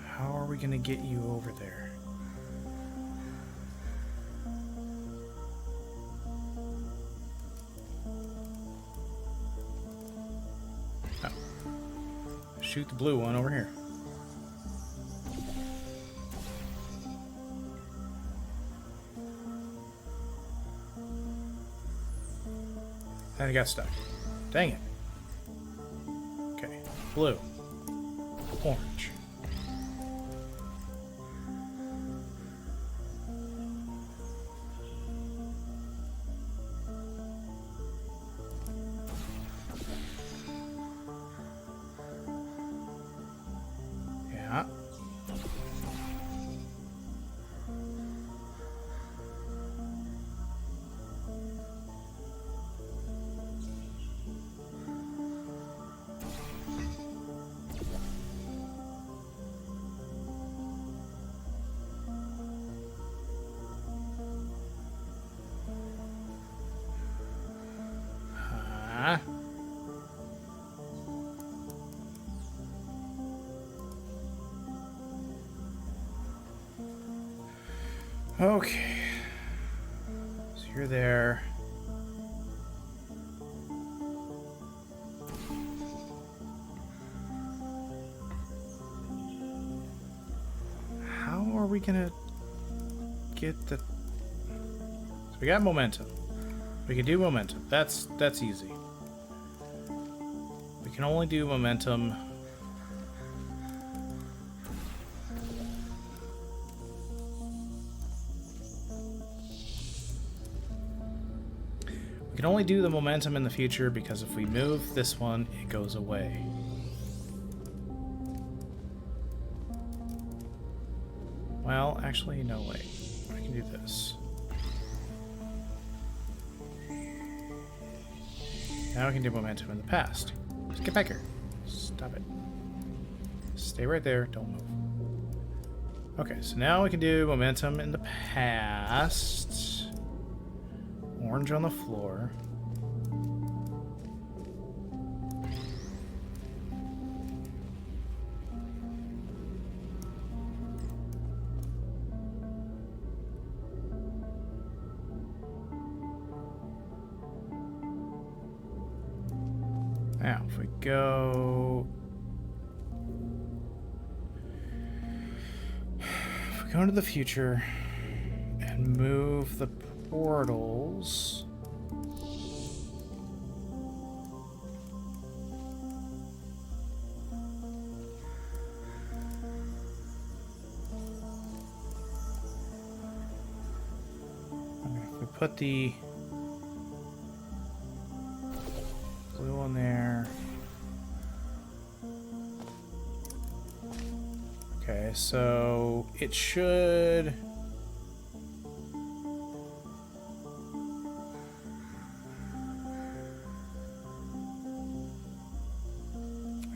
How are we going to get you over there? Oh. Shoot the blue one over here. And it got stuck. Dang it. Okay. Blue. Orange. Yeah. Okay. So you're there. How are we gonna get the... So we got momentum. We can do momentum. That's easy. We can only do momentum. We can only do the momentum in the future because if we move this one, it goes away. Well, actually, no, wait. I can do this. Now we can do momentum in the past. Just get back here. Stop it. Stay right there. Don't move. Okay, so now we can do momentum in the past. Orange on the floor. Now, if we go... If we go into the future and move the portals... If we put the blue one there. Okay, so it should...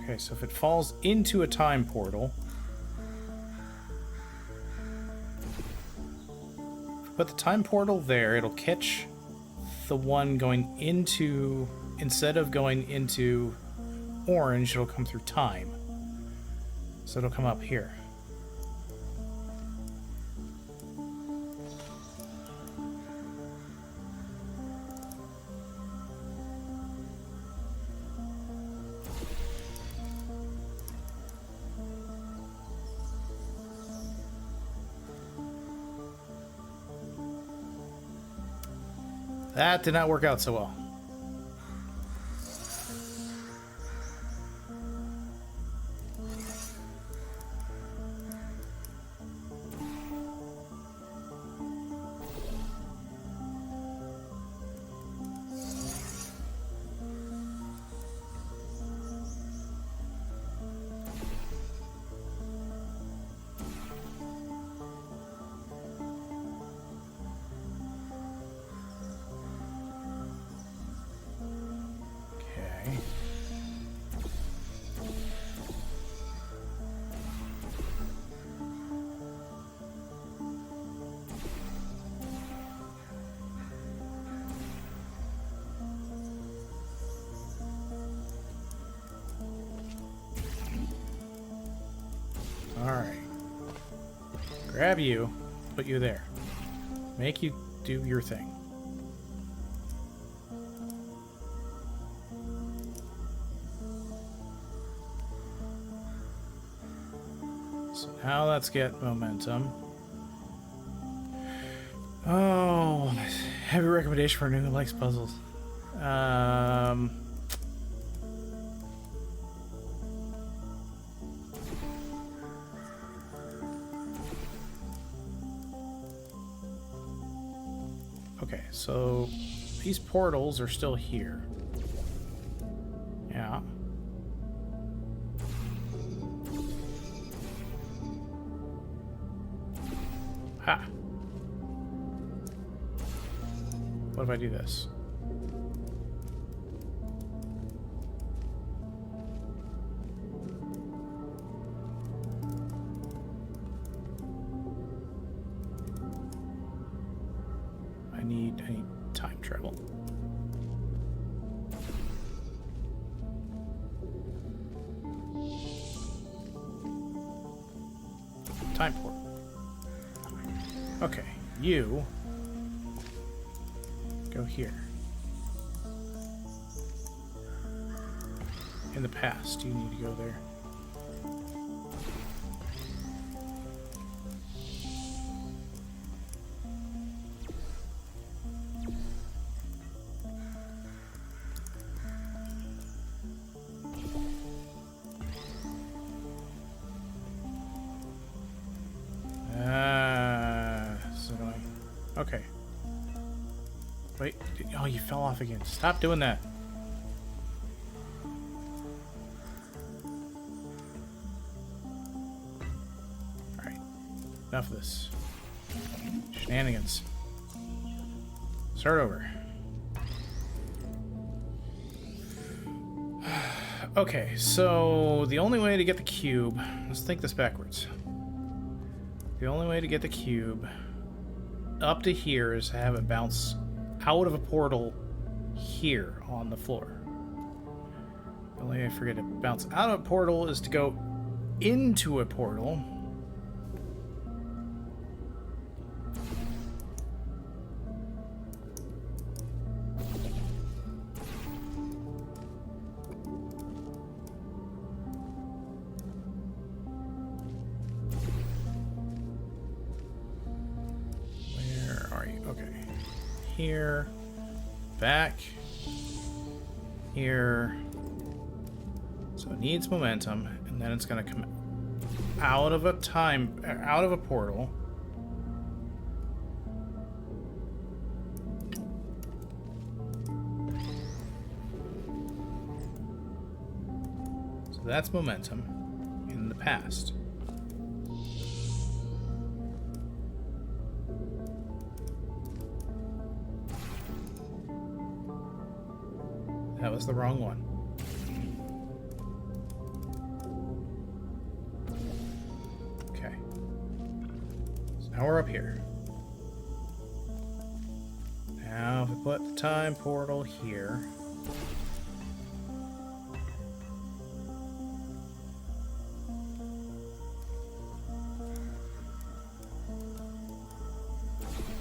Okay, so if it falls into a time portal... If we put the time portal there, it'll catch the one going into... Instead of going into orange, it'll come through time. So it'll come up here. That did not work out so well. Alright. Grab you, put you there. Make you do your thing. So now let's get momentum. Oh, have a recommendation for anyone who likes puzzles. Okay, so these portals are still here. Yeah. Ha! What if I do this? I need time travel. Time port. Okay, you go here. In the past, you need to go there. This is annoying. Okay. Wait. Oh, you fell off again. Stop doing that. Alright. Enough of this. Shenanigans. Start over. Okay, so the only way to get the cube... Let's think this backwards. The only way to get the cube up to here is to have it bounce out of a portal here on the floor. The only way I forget to bounce out of a portal is to go into a portal. Here, back, here. So it needs momentum, and then it's going to come out of a portal. So that's momentum in the past. That was the wrong one. Okay. So now we're up here. Now if we put the time portal here.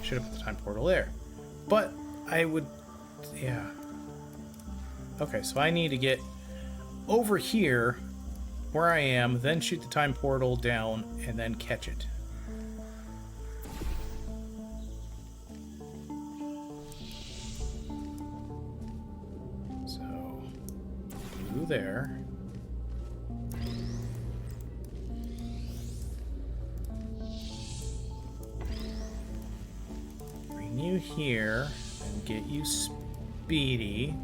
Should have put the time portal there. But I would... yeah. Okay, so I need to get over here where I am, then shoot the time portal down, and then catch it. you there. Bring you here and get you speedy.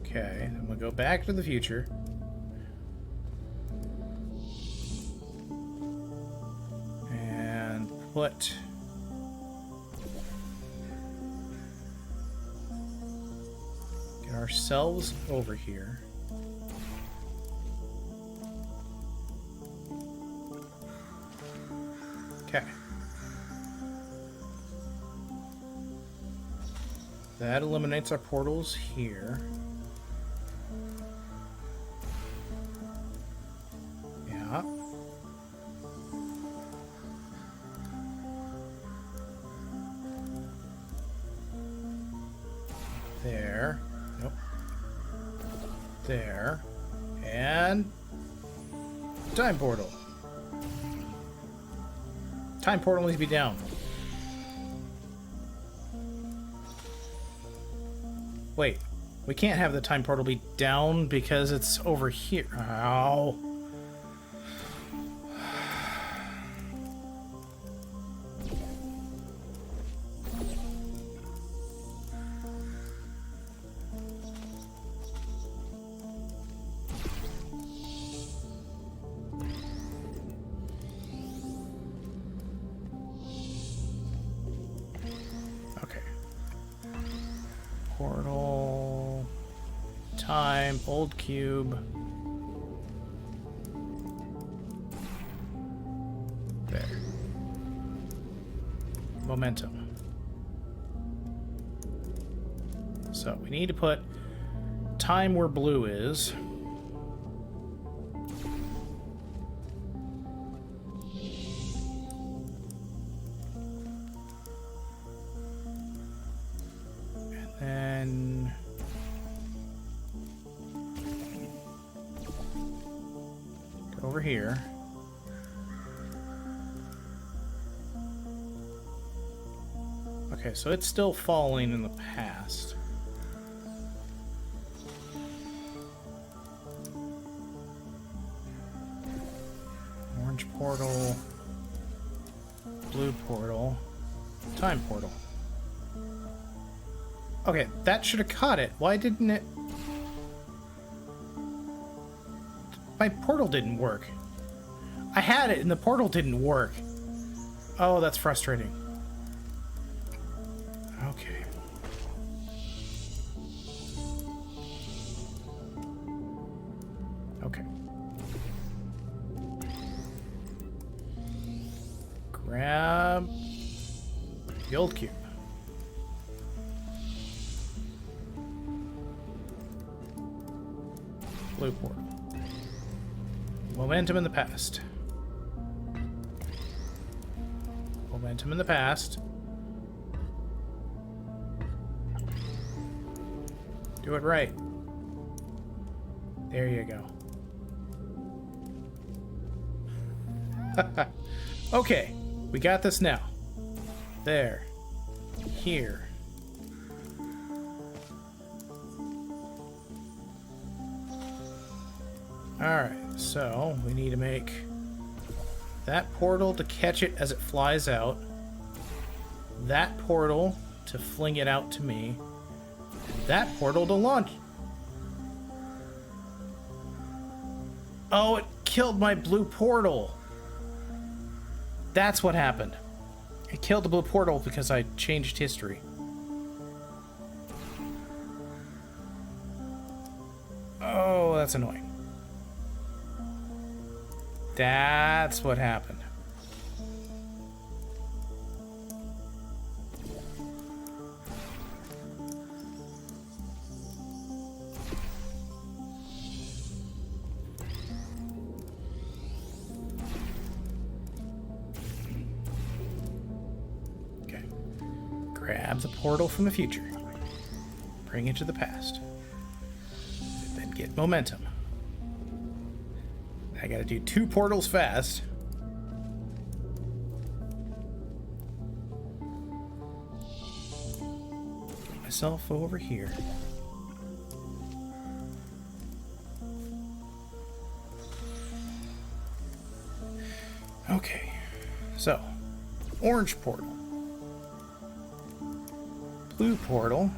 Okay, I'm gonna go back to the future. And put... get ourselves over here. Okay. That eliminates our portals here. Yeah. There. Nope. There. And... time portal. Time portal needs to be down. Wait. We can't have the time portal be down because it's over here. Ow. Okay. Portal. Time. Old cube. There. Momentum. So we need to put time where blue is. And then go over here. Okay, so it's still falling in the past. Orange portal, blue portal, time portal. Okay, that should have caught it. Why didn't it? My portal didn't work. I had it and the portal didn't work. Oh, that's frustrating. Okay. Okay. Grab the old cube. Blue portal. Momentum in the past. Momentum in the past. Do it right. There you go. Okay, we got this now. There. Here. Alright, so we need to make that portal to catch it as it flies out, that portal to fling it out to me, and that portal to launch. Oh, it killed my blue portal. That's what happened. It killed the blue portal because I changed history. Oh, that's annoying. That's what happened. Okay. Grab the portal from the future. Bring it to the past. Then get momentum. I gotta do 2 portals fast. myself over here. Okay, so orange portal, blue portal,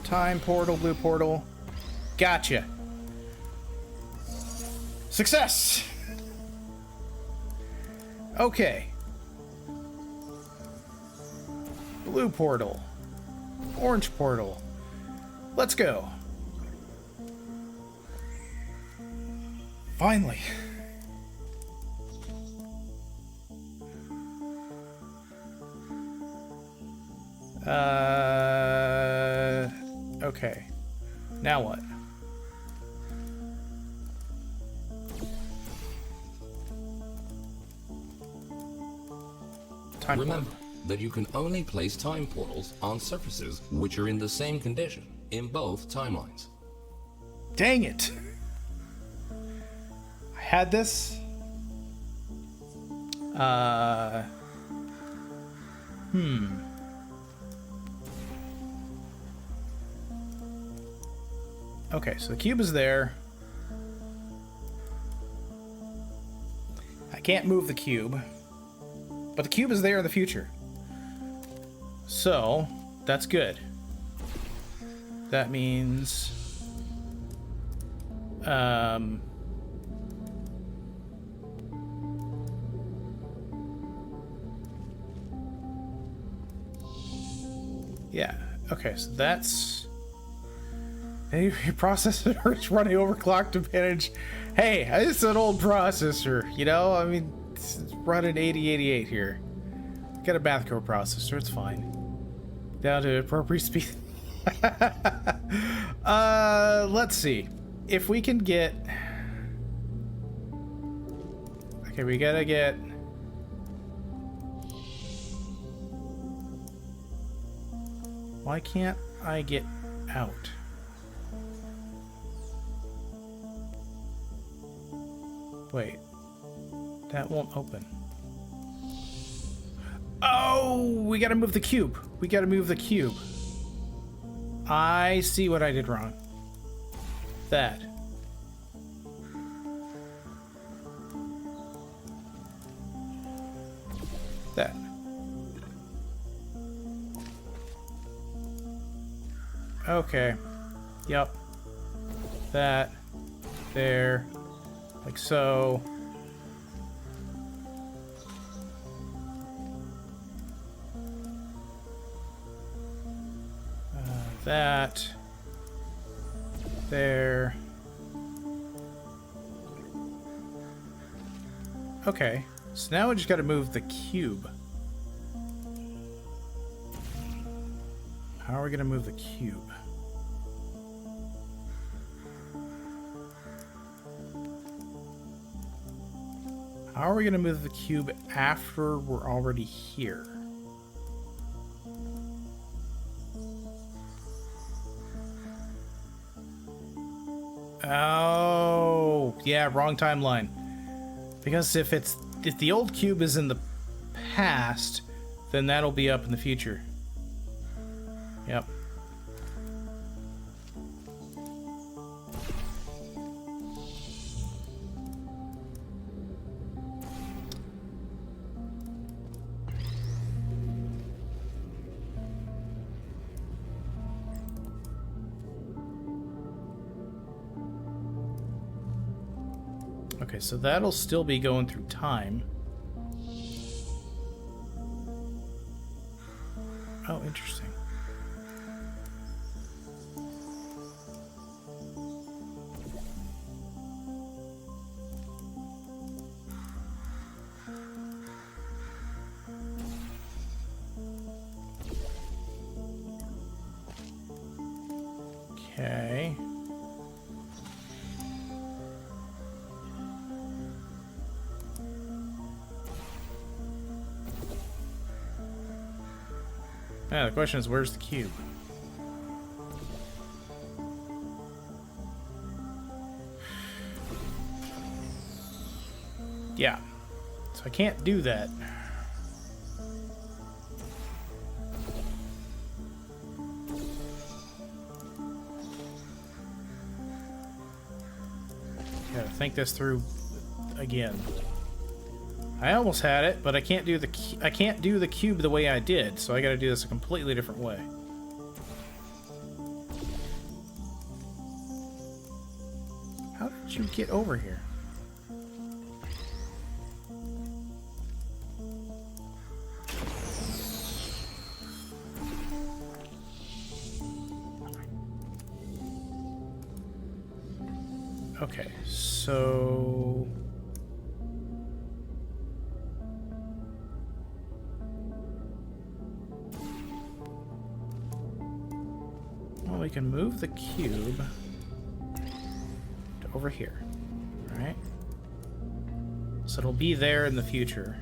time portal, blue portal. Gotcha. Success. Okay. Blue portal, orange portal. Let's go. Finally. Okay. Now what? Time Remember that you can only place time portals on surfaces which are in the same condition in both timelines. Dang it! I had this. Okay, so the cube is there. I can't move the cube. But the cube is there in the future. So, that's good. That means... yeah, okay, so that's... Hey, your processor is running overclocked to manage... Hey, it's an old processor, you know? I mean, it's running 8088 here. Got a math core processor, it's fine. Down to appropriate speed. Let's see. If we can get... Okay, we gotta get... Why can't I get out? Wait. That won't open. Oh, we gotta move the cube. We gotta move the cube. I see what I did wrong. That. That. Okay. Yep. That. There. Like so. That. There. Okay. So now we just gotta move the cube. How are we gonna move the cube? How are we gonna move the cube after we're already here? Oh, yeah, wrong timeline. Because if the old cube is in the past, then that'll be up in the future. Yep. Okay, so that'll still be going through time. Oh, interesting. Okay. Yeah, the question is, where's the cube? Yeah. So I can't do that. think this through again. I almost had it, but I can't do the cube the way I did, so I got to do this a completely different way. How did you get over here? Okay, so... well, we can move the cube to over here, right? So it'll be there in the future.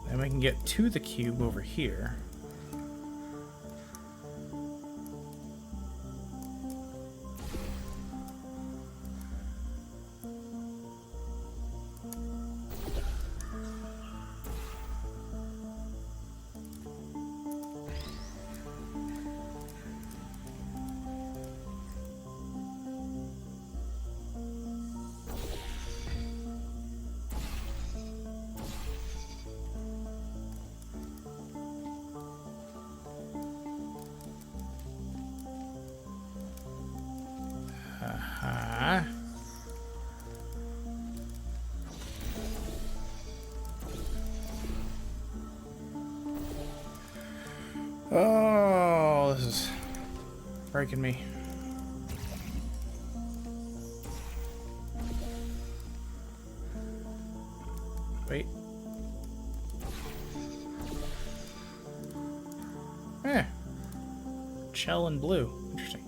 Then we can get to the cube over here. Oh, this is breaking me. Wait. Shell and blue. Interesting.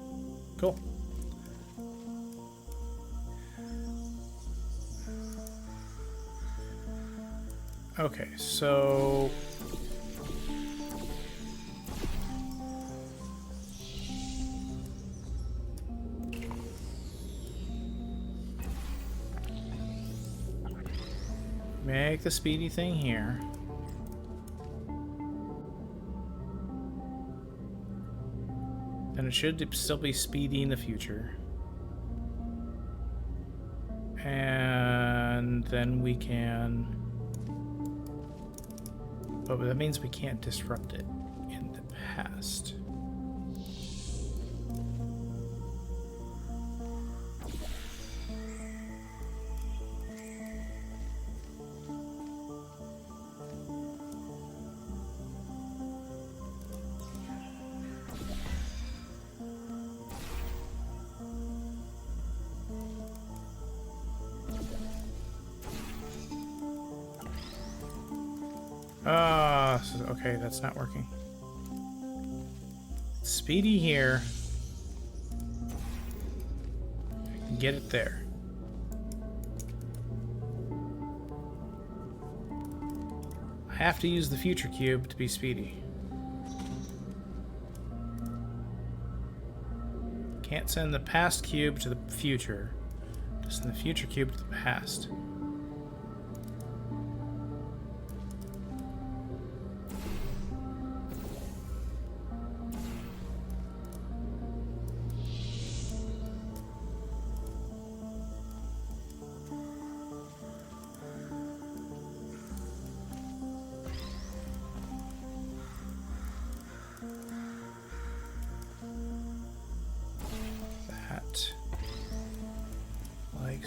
Cool. Okay, so... make the speedy thing here. And it should still be speedy in the future. And then we can... but that means we can't disrupt it in the past. Okay, that's not working. Speedy here. Get it there. I have to use the future cube to be speedy. Can't send the past cube to the future. Just send the future cube to the past.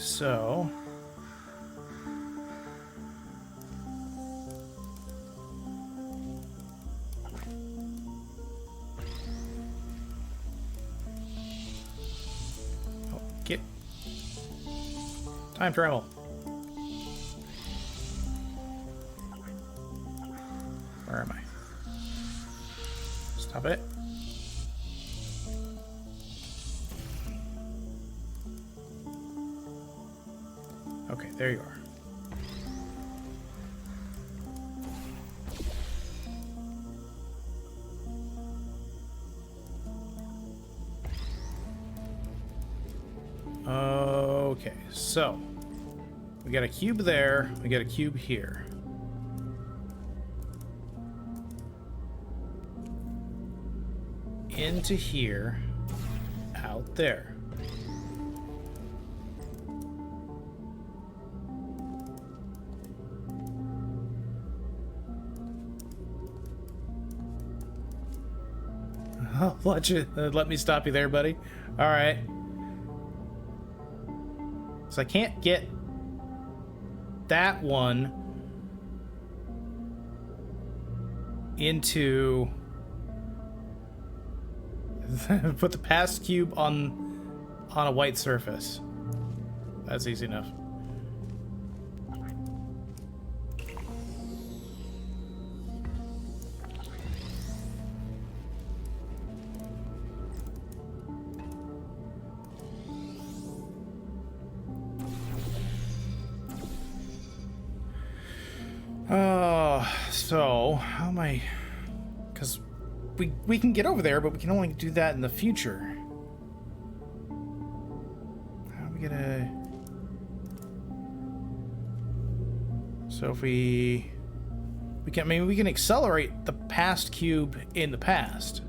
So, oh, get time travel. Where am I? Stop it. Okay, there you are. Okay, so We got a cube there. We got a cube here. Into here. Out there. Oh, let me stop you there, buddy. All right. So I can't get that one into put the past cube on a white surface. That's easy enough. So how am I? Because we can get over there, but we can only do that in the future. How are we gonna? So if we can, I mean, we can accelerate the past cube in the past.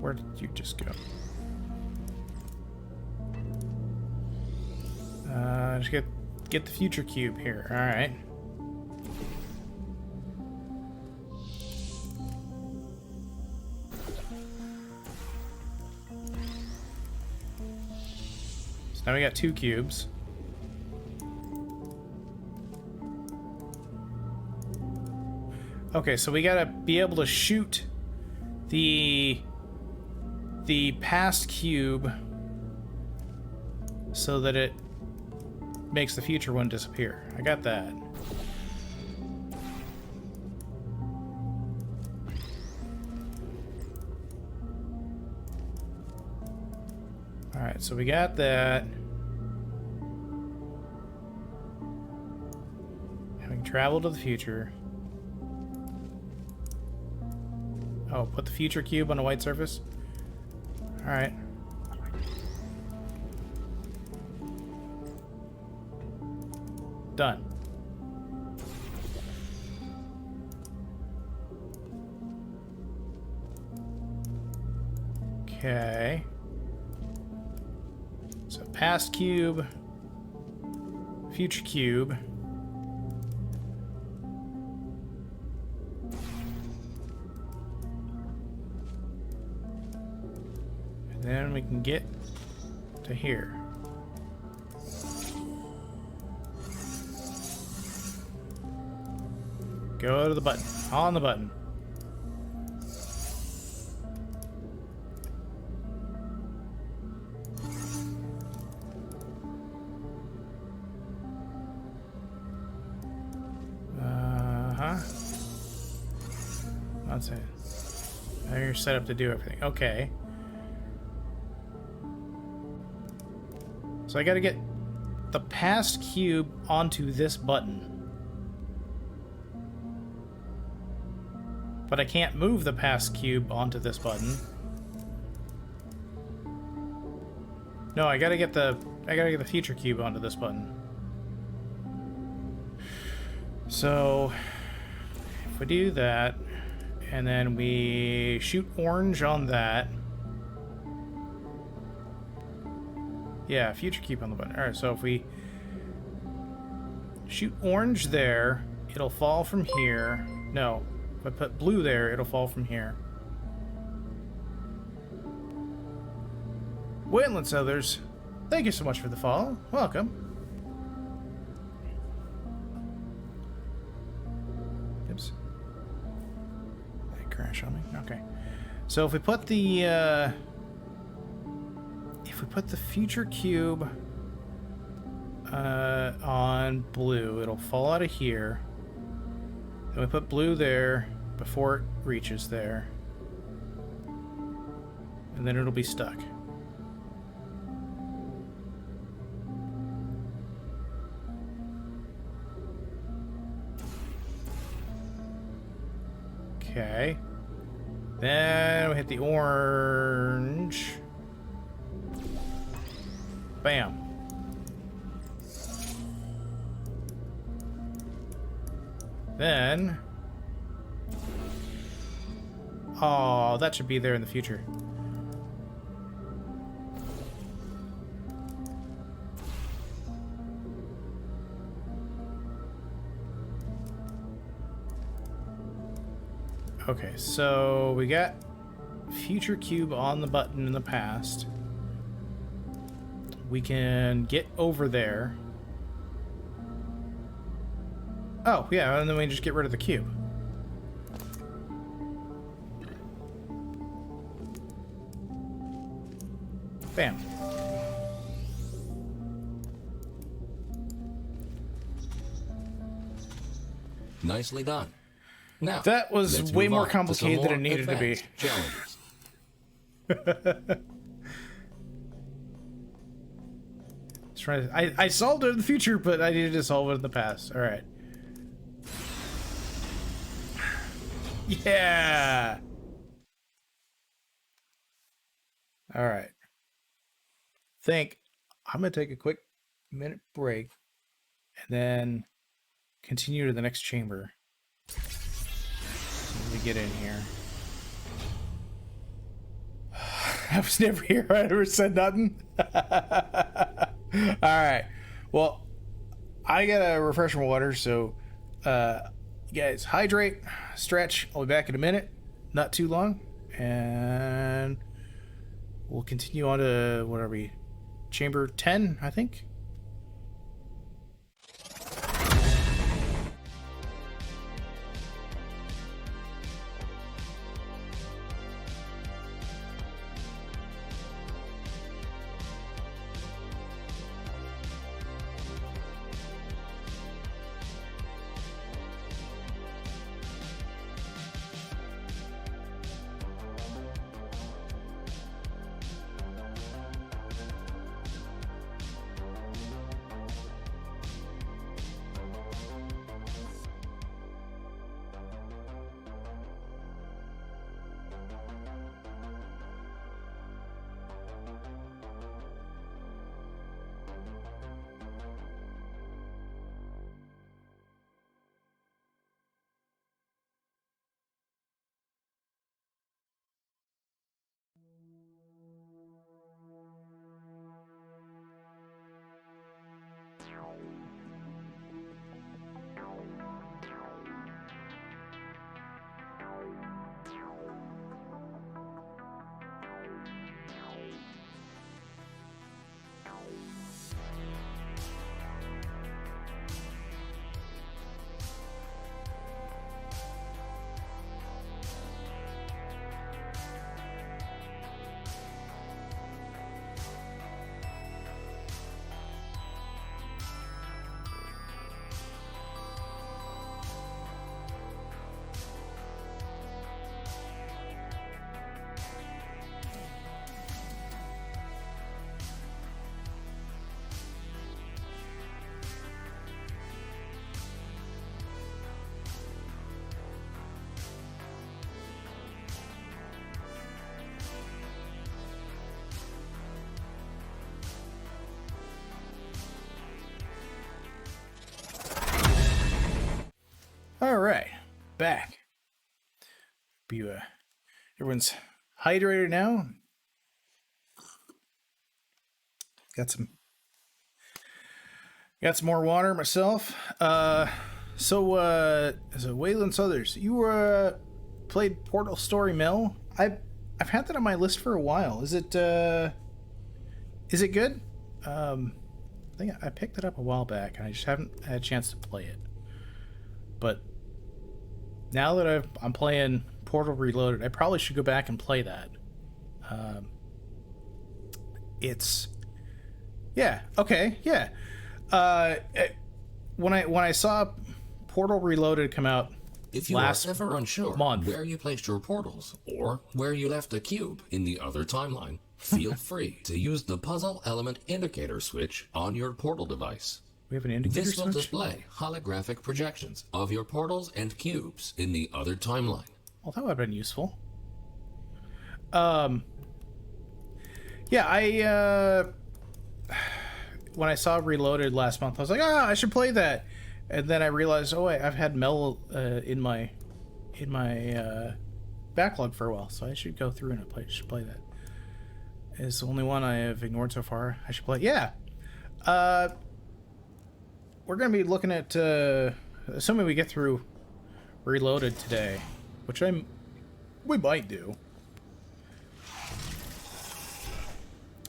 Where did you just go? Just get the future cube here. All right. So now we got 2 cubes. Okay, so we gotta be able to shoot the past cube so that it makes the future one disappear. I got that. Alright, so we got that. And we can travel to the future. Oh, put the future cube on a white surface? Alright. Done. Okay. So past cube, future cube. And then we can get to here. Go to the button. On the button. That's it. Now you're set up to do everything. Okay. So I gotta get the past cube onto this button. But I can't move the past cube onto this button. No, I gotta get the future cube onto this button. So if we do that, and then we shoot orange on that. Yeah, future cube on the button. Alright, so if we shoot orange there, it'll fall from here. No. If I put blue there, it'll fall from here. Wetlands Others, thank you so much for the follow. Welcome. Oops. Did it crash on me? Okay. So if we put the future cube on blue, it'll fall out of here. Then we put blue there before it reaches there. and then it'll be stuck. Okay. Then we hit the orange. Bam. Then... oh, that should be there in the future. Okay, so we got future cube on the button in the past. We can get over there. Oh, yeah, and then we just get rid of the cube. Bam. Nicely done. Now, that was way more complicated than it needed to be. Challenges. I solved it in the future, but I needed to solve it in the past. All right. Yeah. All right. I'm gonna take a quick minute break and then continue to the next chamber. Let me get in here. I was never here. I never said nothing. All right. Well, I gotta refresh my water, so you guys hydrate, stretch. I'll be back in a minute, not too long, and we'll continue on to what are we? Chamber 10, I think. All right, back. Everyone's hydrated now. Got some more water myself. So Wayland Southers, you played Portal Story Mill. I've had that on my list for a while. Is it good? I think I picked it up a while back, and I just haven't had a chance to play it. But now that I'm playing Portal Reloaded, I probably should go back and play that. When I saw Portal Reloaded come out If you last are ever unsure month. where you placed your portals or where you left a cube in the other timeline, feel free to use the puzzle element indicator switch on your portal device. We have an indicator This will switch? display holographic projections of your portals and cubes in the other timeline. Well, that would have been useful. Yeah, when I saw Reloaded last month, I was like, I should play that. And then I realized, oh wait, I've had Mel in my backlog for a while, so I should go through and play that. It's the only one I have ignored so far. I should play. Yeah. We're gonna be looking at assuming we get through Reloaded today, which we might do.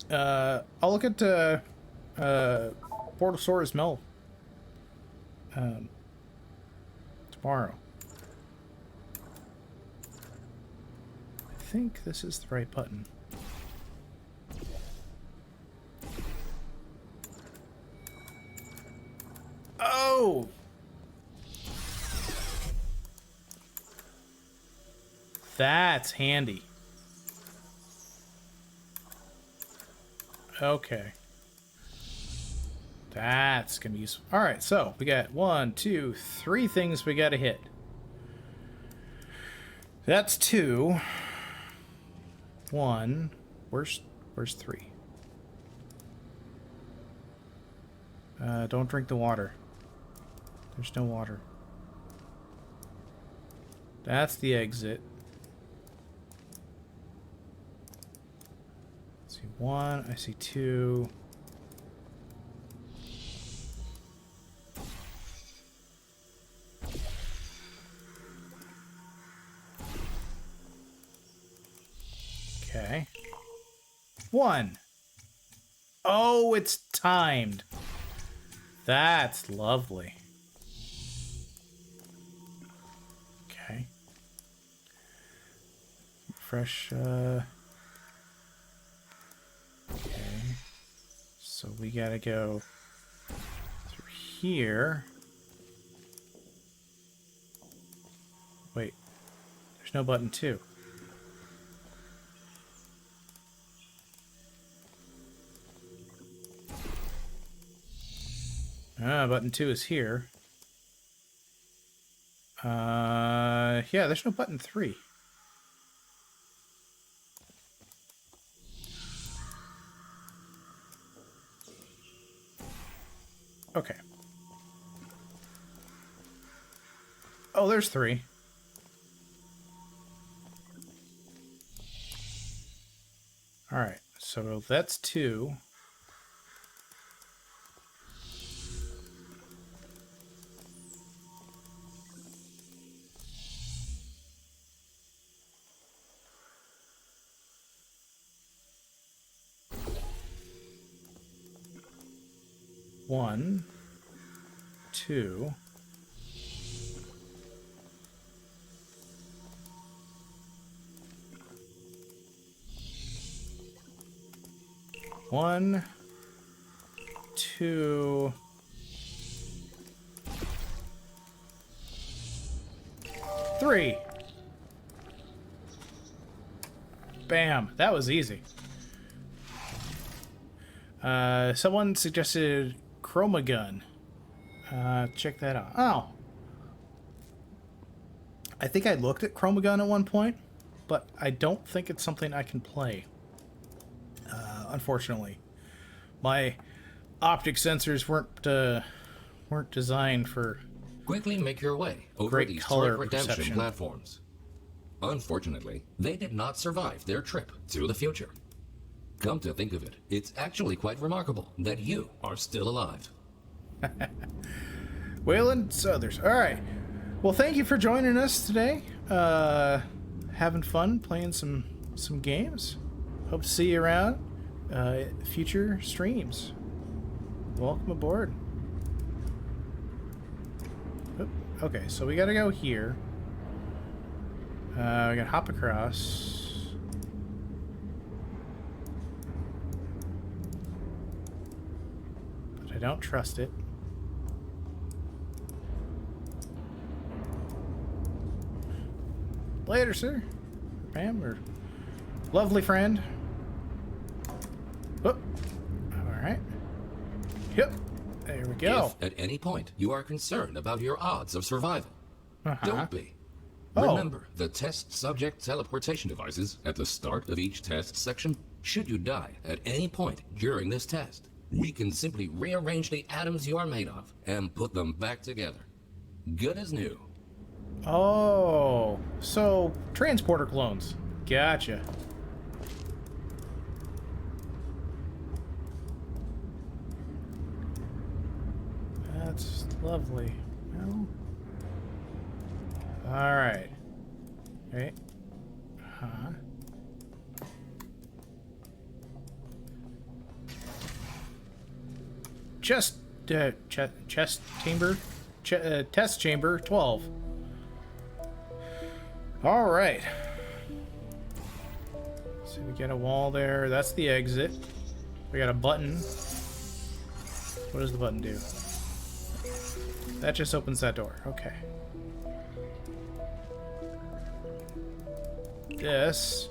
I'll look at Portal Sora's Mel tomorrow. I think this is the right button. Oh! That's handy. Okay. That's gonna be useful. Alright, so we got 1, 2, 3 things we gotta hit. That's 2. 1. Where's 3? Don't drink the water. There's no water. That's the exit. I see 1, I see 2. Okay. 1. Oh, it's timed. That's lovely. Okay. Fresh, okay. So we gotta go through here. Wait. There's no button 2. Button 2 is here. Yeah, there's no button 3. Okay. Oh, there's 3. Alright, so that's 2. One, 2. One, 2. 3. Bam. That was easy. Someone suggested Chroma Gun. Check that out. Oh. I think I looked at Chroma Gun at one point, but I don't think it's something I can play. Unfortunately. My optic sensors weren't designed for Quickly make your way over great these color torque redemption perception. platforms. Unfortunately, they did not survive their trip to the future. Come to think of it, it's actually quite remarkable that you are still alive. Wayland Southers. All right. Well, thank you for joining us today. Having fun playing some games. Hope to see you around future streams. Welcome aboard. Oop, okay, so we gotta go here. We gotta hop across. But I don't trust it. Later, sir. Ma'am, or lovely friend. Oh, alright. Yep. There we go. If at any point you are concerned about your odds of survival, don't be. Oh. Remember the test subject teleportation devices at the start of each test section. Should you die at any point during this test, we can simply rearrange the atoms you are made of and put them back together. Good as new. Oh, so transporter clones. Gotcha. That's lovely. Well, all right. Right. Huh. Chest chamber, test chamber 12. All right. So we get a wall there. That's the exit. We got a button. What does the button do? That just opens that door. Okay. This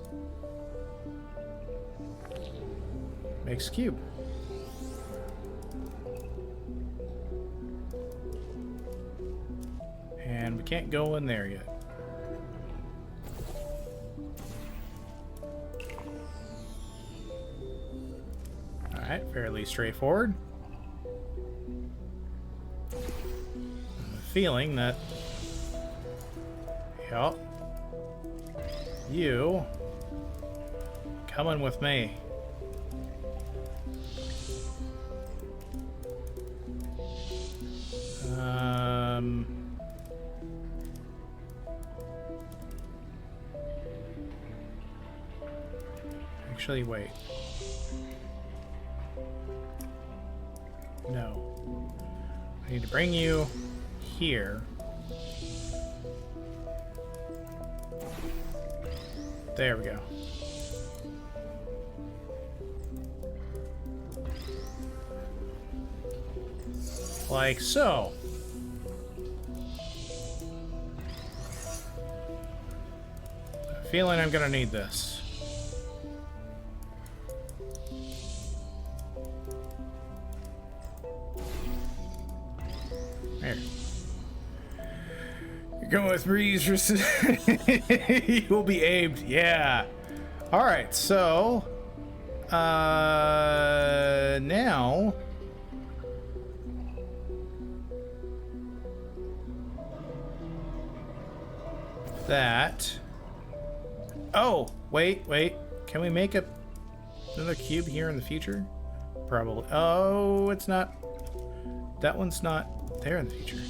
makes a cube. And we can't go in there yet. Alright, fairly straightforward. I have a feeling that... Yup. You... coming with me. Actually, wait. No. I need to bring you here. There we go. Like so. Feeling I'm gonna need this. Here. You're going with Breeze. You'll be Abe. Yeah. Alright, so now that. Oh, wait. Can we make another cube here in the future? Probably. Oh, it's not. That one's not there in the future.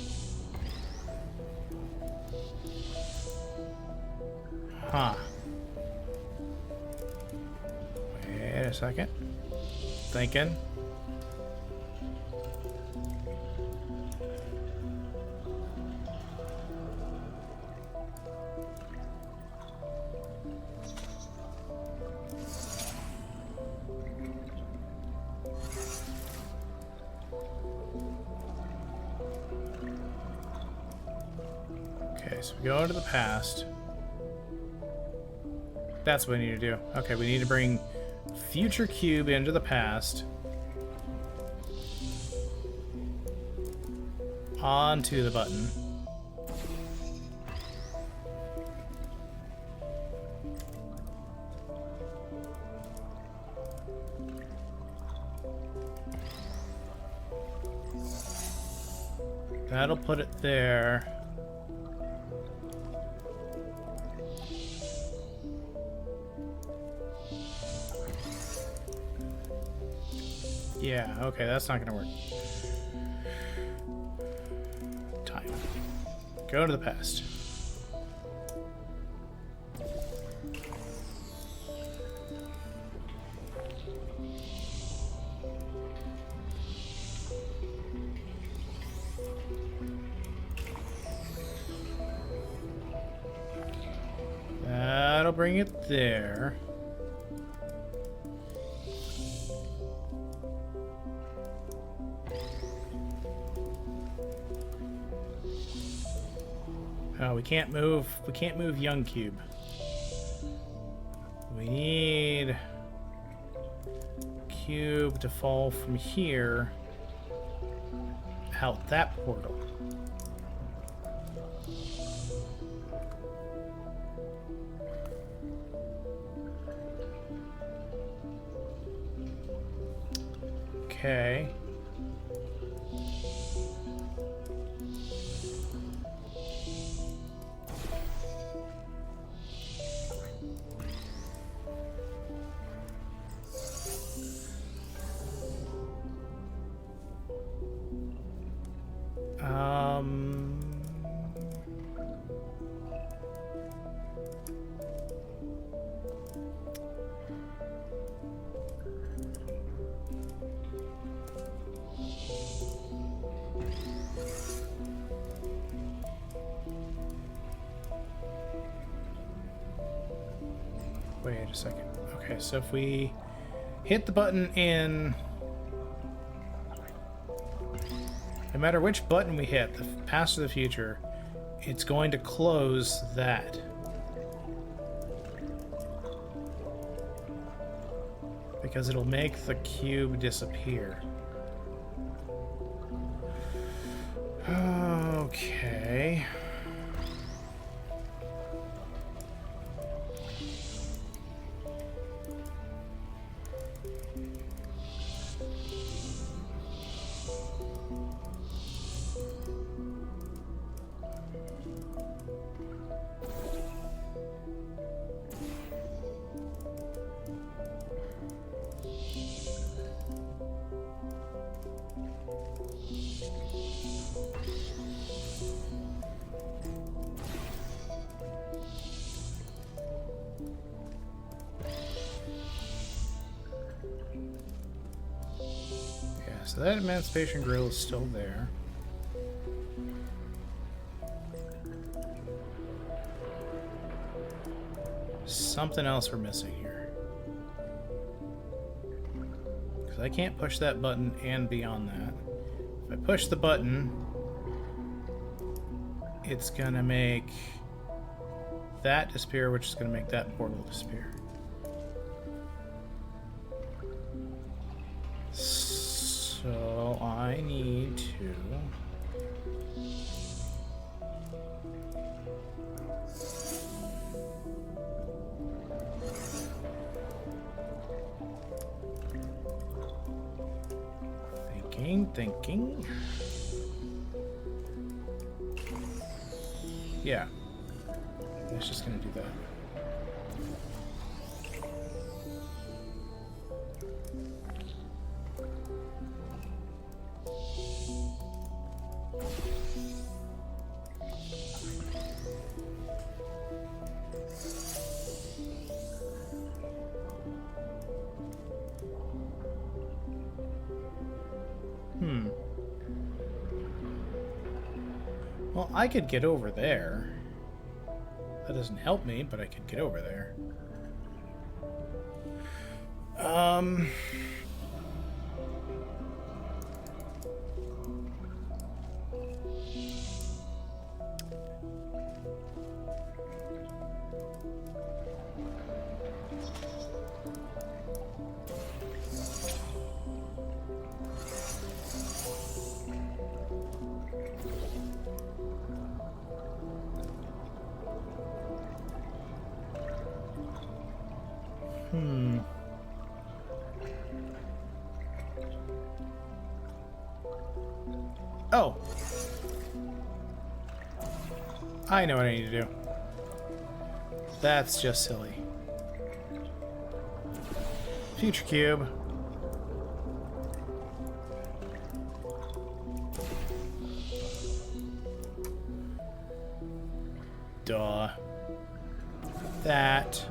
Huh. Wait a second. Thinking. Okay, so we go into the past. That's what we need to do. Okay, we need to bring future cube into the past. Onto the button. That'll put it there. Yeah, okay, that's not gonna work. Time. Go to the past. That'll bring it there. Oh, we can't move. We can't move young cube. We need cube to fall from here out that portal. Okay. Wait a second. Okay, so if we hit the button in... No matter which button we hit, the past or the future, it's going to close that. Because it'll make the cube disappear. Okay. So that emancipation grill is still there. Something else we're missing here. Because I can't push that button and beyond that. If I push the button, it's gonna make that disappear, which is gonna make that portal disappear. So I need to... Thinking. Yeah. It's just gonna do that. Well, I could get over there. That doesn't help me, but I could get over there. Oh. I know what I need to do. That's just silly. Future cube. Duh. That.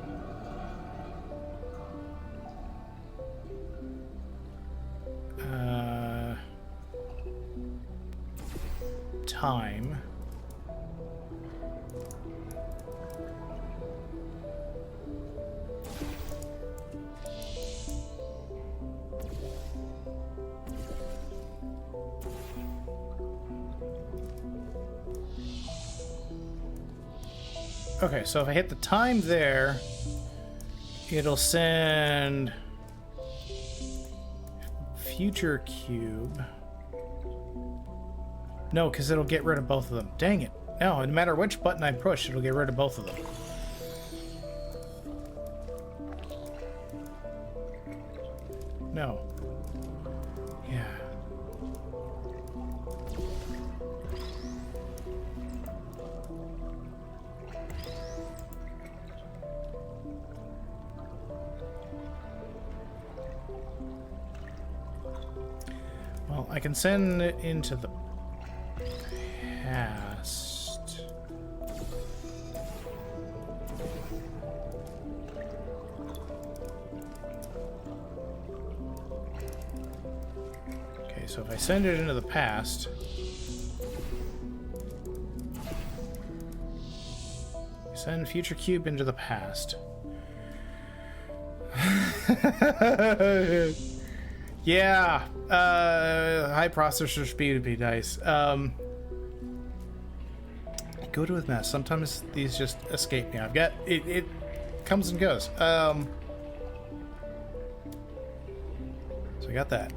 Time. Okay, so if I hit the time there, it'll send future cube. No, because it'll get rid of both of them. Dang it. No, no matter which button I push, it'll get rid of both of them. No. Yeah. Well, I can send it into the past. Okay, so if I send it into the past, send future cube into the past. Yeah, high processor speed would be nice. Go to with mess. Sometimes these just escape me. I've got it. It comes and goes. So I got that.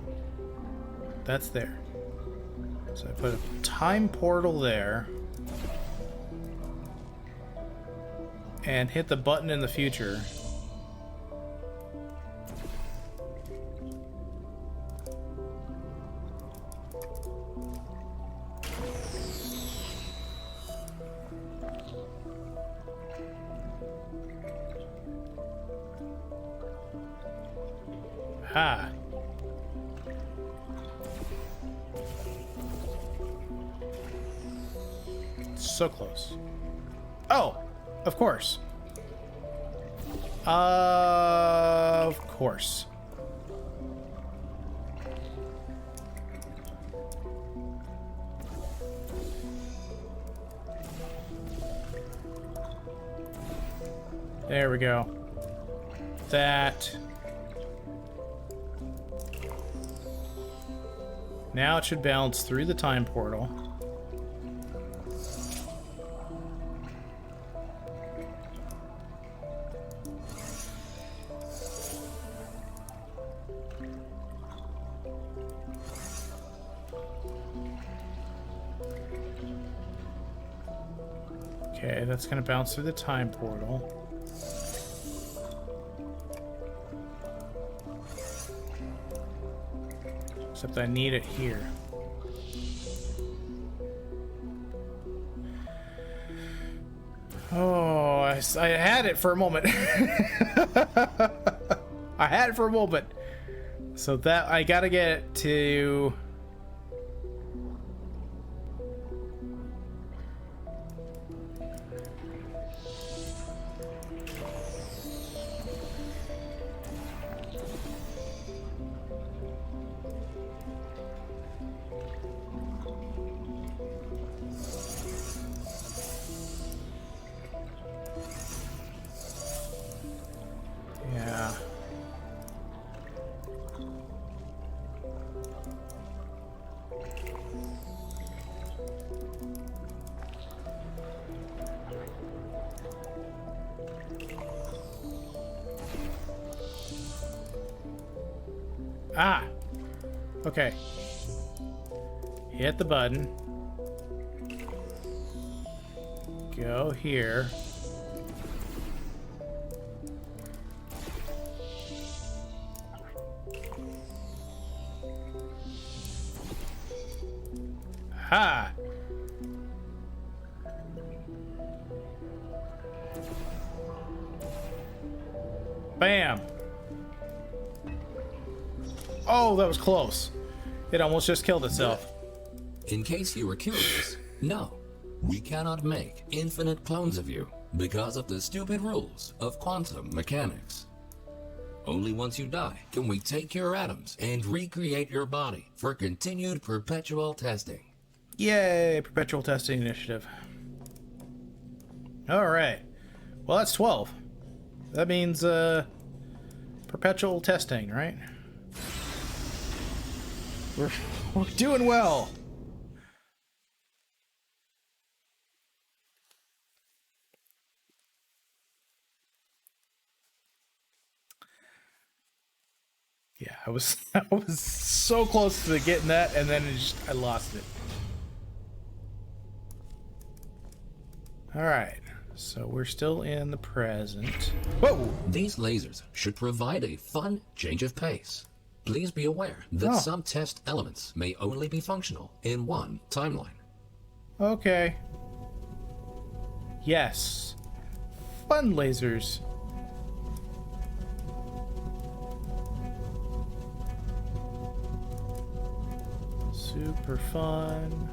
That's there. So I put a time portal there. And hit the button in the future. Ah. So close. Oh, of course. Of course. There we go. That. Now it should bounce through the time portal. Okay, that's gonna bounce through the time portal. Except I need it here. Oh, I had it for a moment. I had it for a moment. So that I gotta get it to... Yeah. Ah! Okay. Hit the button. Go here. Ha! Bam! Oh, that was close. It almost just killed itself. In case you were curious, no, we cannot make infinite clones of you because of the stupid rules of quantum mechanics. Only once you die can we take your atoms and recreate your body for continued perpetual testing. Yay, perpetual testing initiative. Alright. Well, that's 12. That means, perpetual testing, right? We're doing well. Yeah, I was I was so close to getting that, and then I lost it. All right, so we're still in the present. Whoa! These lasers should provide a fun change of pace. Please be aware that some test elements may only be functional in one timeline. Okay. Yes. Fun lasers. Super fun.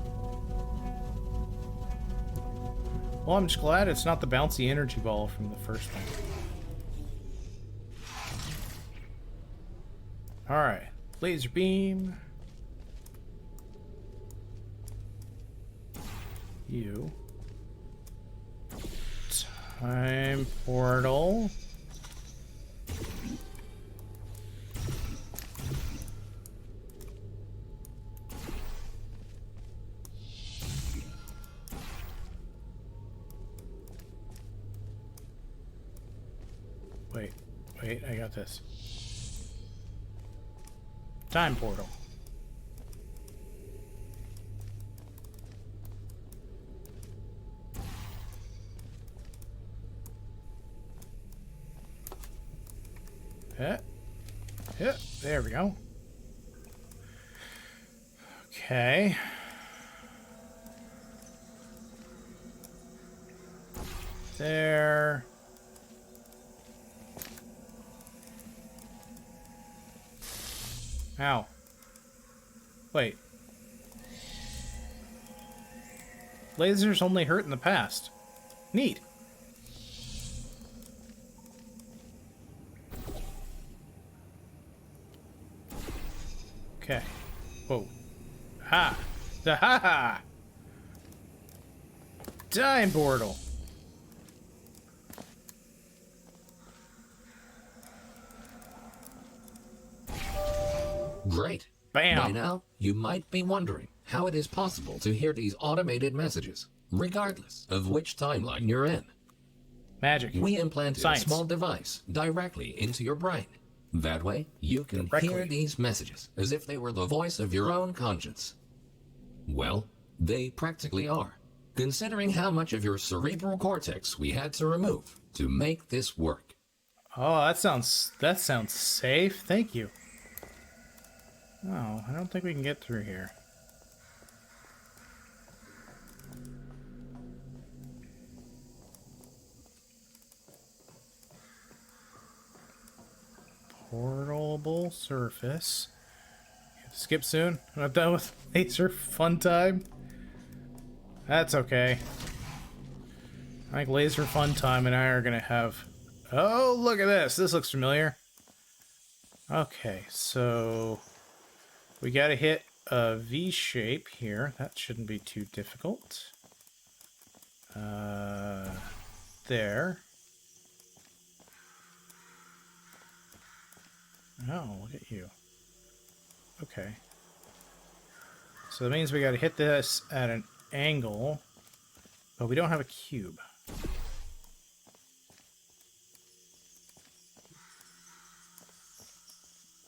Well, I'm just glad it's not the bouncy energy ball from the first one. Alright. Laser beam. You. Time portal. Wait, I got this. Time portal. Yeah, there we go. Okay. There. Ow. Wait. Lasers only hurt in the past. Neat. Okay. Whoa. Ha! Ha ha! Time portal. Great. Bam. By now, you might be wondering how it is possible to hear these automated messages, regardless of which timeline you're in. Magic. We implanted Science. a small device directly into your brain. That way, you can hear these messages as if they were the voice of your own conscience. Well, they practically are, considering how much of your cerebral cortex we had to remove to make this work. Oh, that sounds safe. Thank you. Oh, I don't think we can get through here. Portable surface. Skip soon. I'm not done with laser fun time. That's okay. I think laser fun time and I are gonna have... Oh, look at this. This looks familiar. Okay, so we gotta hit a V shape here. That shouldn't be too difficult. There. Oh, look at you. Okay. So that means we gotta hit this at an angle, but we don't have a cube.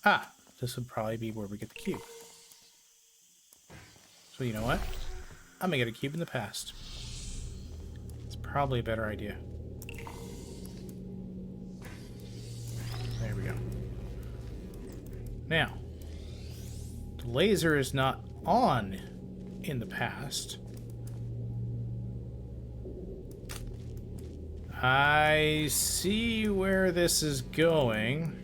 Ah, this would probably be where we get the cube. So you know what? I'm gonna get a cube in the past. It's probably a better idea. There we go. Now, the laser is not on in the past. I see where this is going.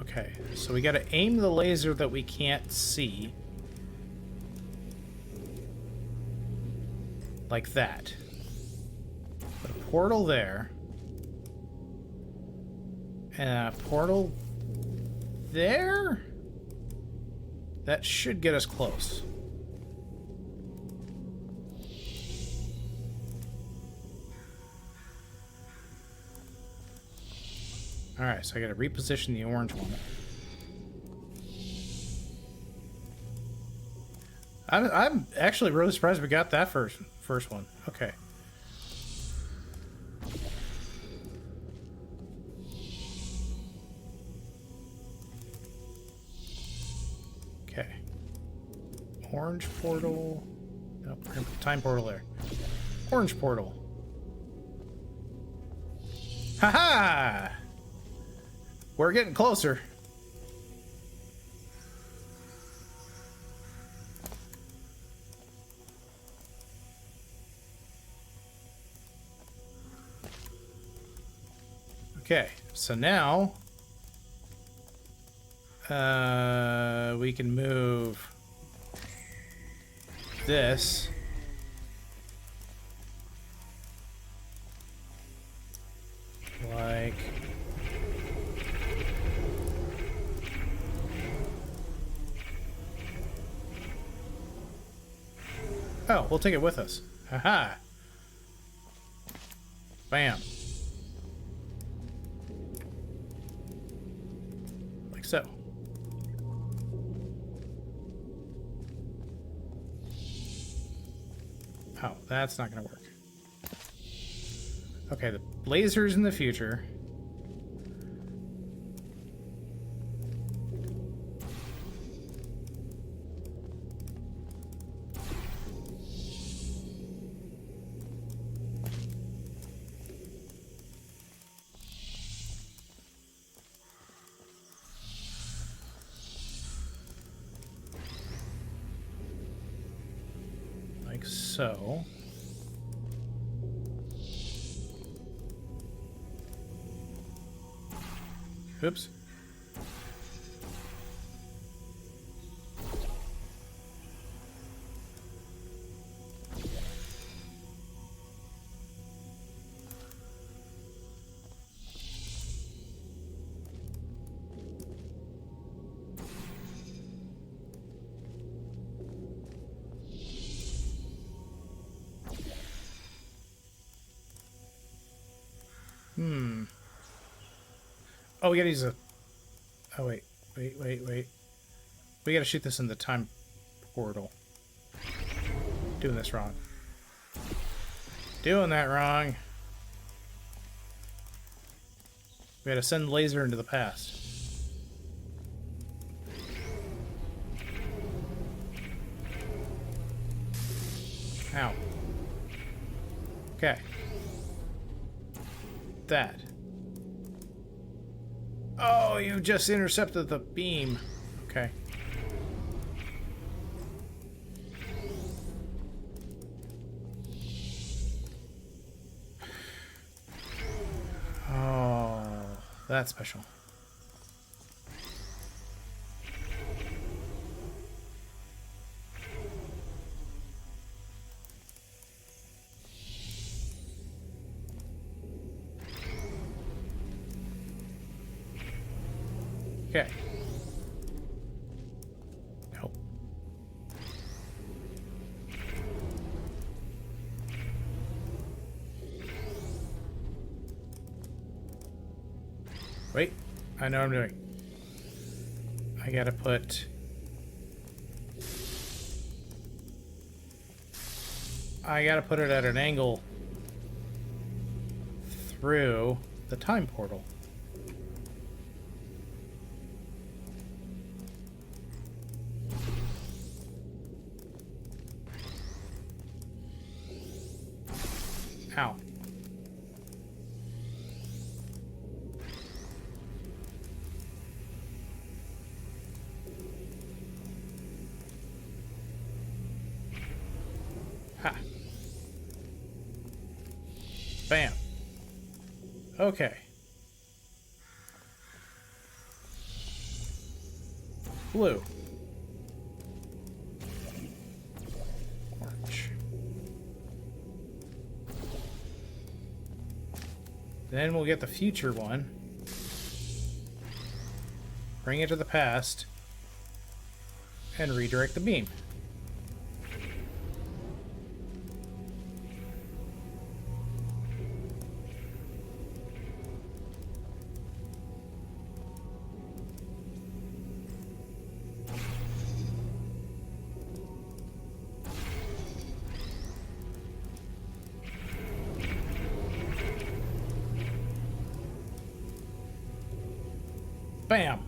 Okay, so we gotta aim the laser that we can't see. Like that. Put a portal there. And a portal there? That should get us close. Alright, so I gotta reposition the orange one. I'm actually really surprised we got that first one. Okay. Orange portal. Nope, we're gonna put the time portal there. Orange portal. Haha! We're getting closer. Okay, so now we can move this. Like oh, we'll take it with us. Haha. Bam. Like so. Oh, that's not gonna work. Okay, the lasers in the future. Like so. Oops. Oh, we gotta use a... Oh, wait. We gotta shoot this in the time portal. Doing this wrong. Doing that wrong. We gotta send laser into the past. Ow. Okay. That. Oh, you just intercepted the beam. Okay. Oh, that's special. Okay. Nope. Wait. I know what I'm doing. I gotta put... I gotta put it at an angle through the time portal. Ow. Ha. Bam. Okay. Blue. Orange. Then we'll get the future one. Bring it to the past. And redirect the beam. Bam!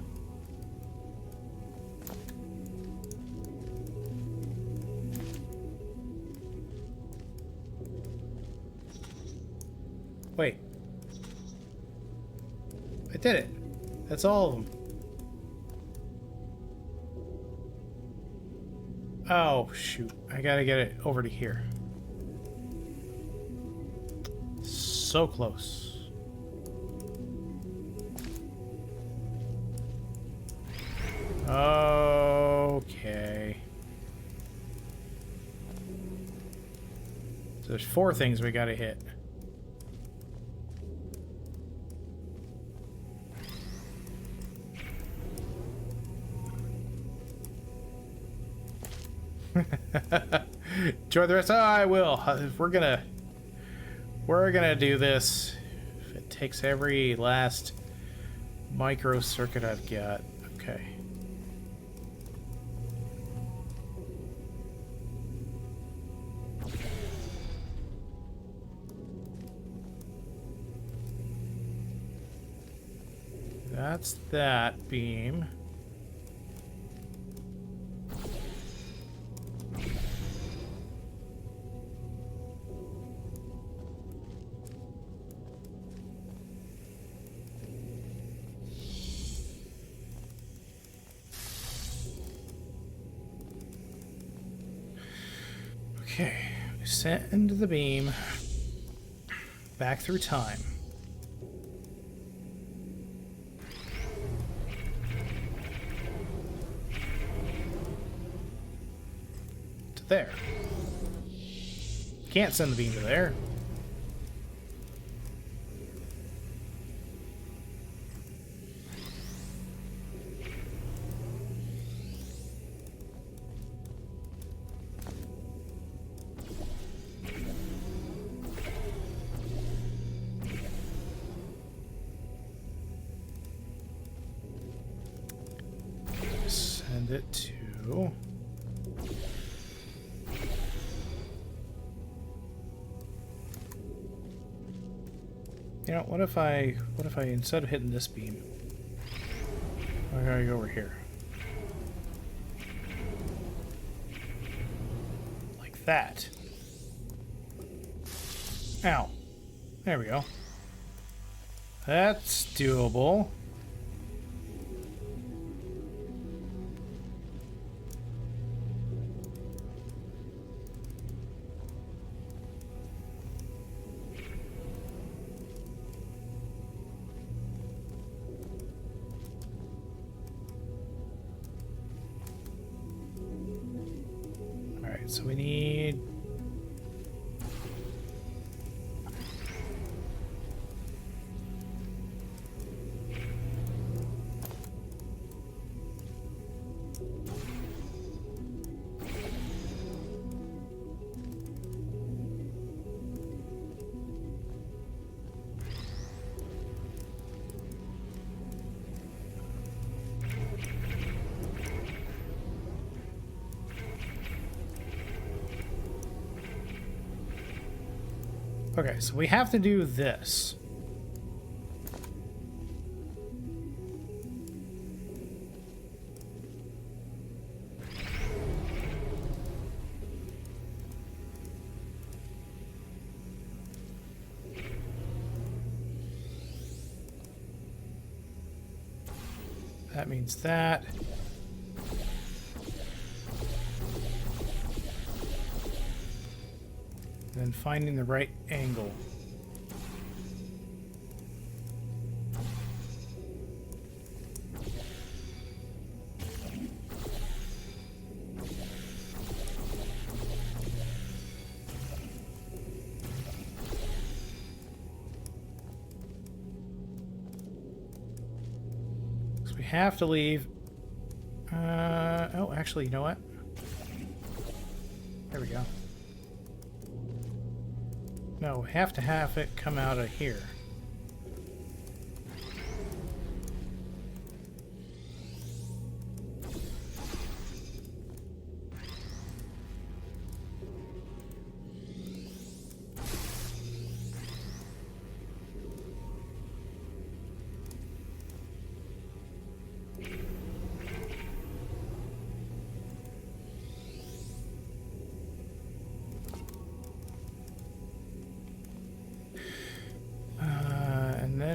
Wait. I did it. That's all of them. Oh, shoot. I gotta get it over to here. So close. Okay. So there's 4 things we gotta hit. Enjoy the rest. Oh, I will. We're gonna do this. If it takes every last micro circuit I've got. Okay. That's that beam. Okay, send the beam back through time. To there. Can't send the beam to there. Send it to... You know, what if I instead of hitting this beam, I gotta go over here. Like that. Ow. There we go. That's doable. So we need... Okay, so we have to do this. That means that. Then finding the right angle. So we have to leave. Oh, actually, you know what? There we go. No, we have to have it come out of here.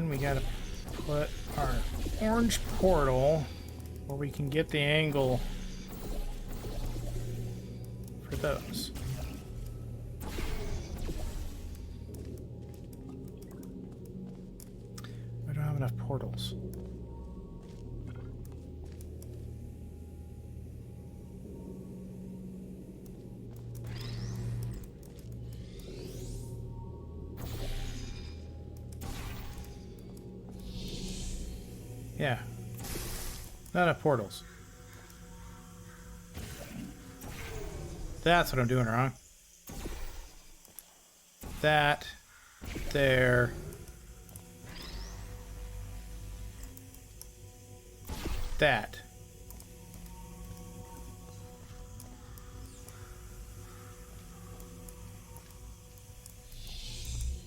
then we gotta put our orange portal where we can get the angle for those. I don't have enough portals. Yeah. Not enough portals. That's what I'm doing wrong. That. There. That.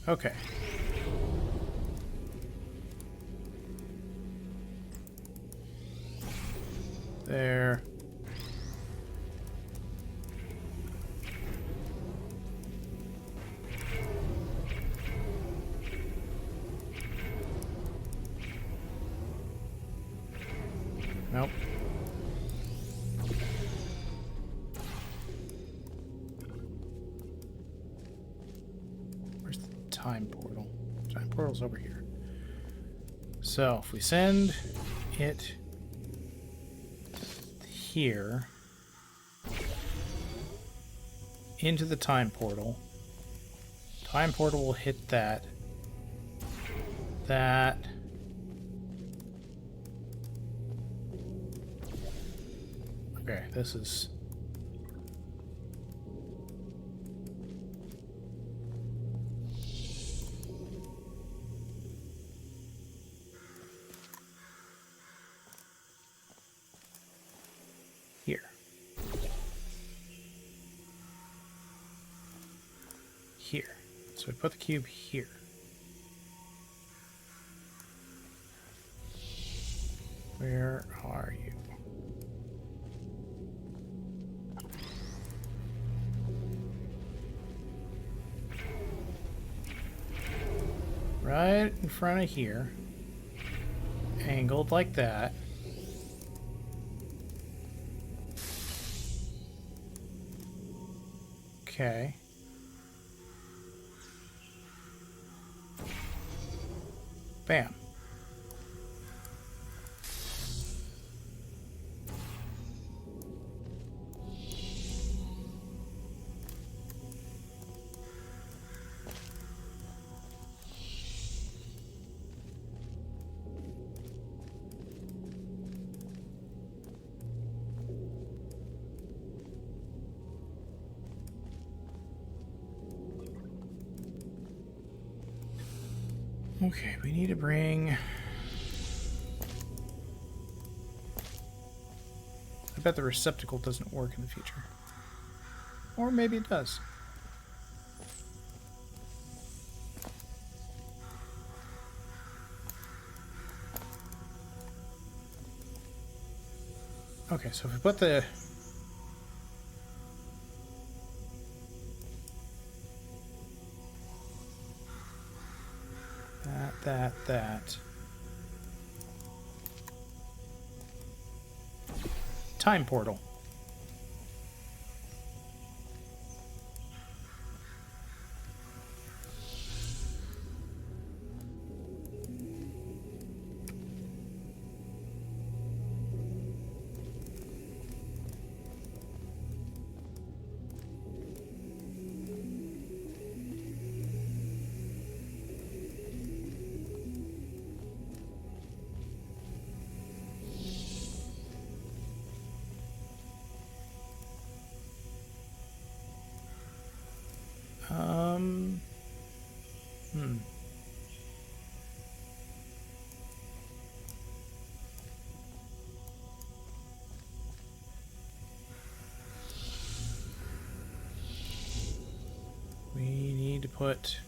Okay. There. Nope. Where's the time portal? Time portal's over here. So if we send it here into the time portal will hit that. Okay, this is here. Here. So we put the cube here. Where are you? Right in front of here. Angled like that. Okay. Bam. Okay, we need to bring... I bet the receptacle doesn't work in the future. Or maybe it does. Okay, so if we put the... that. Time portal. We need to put...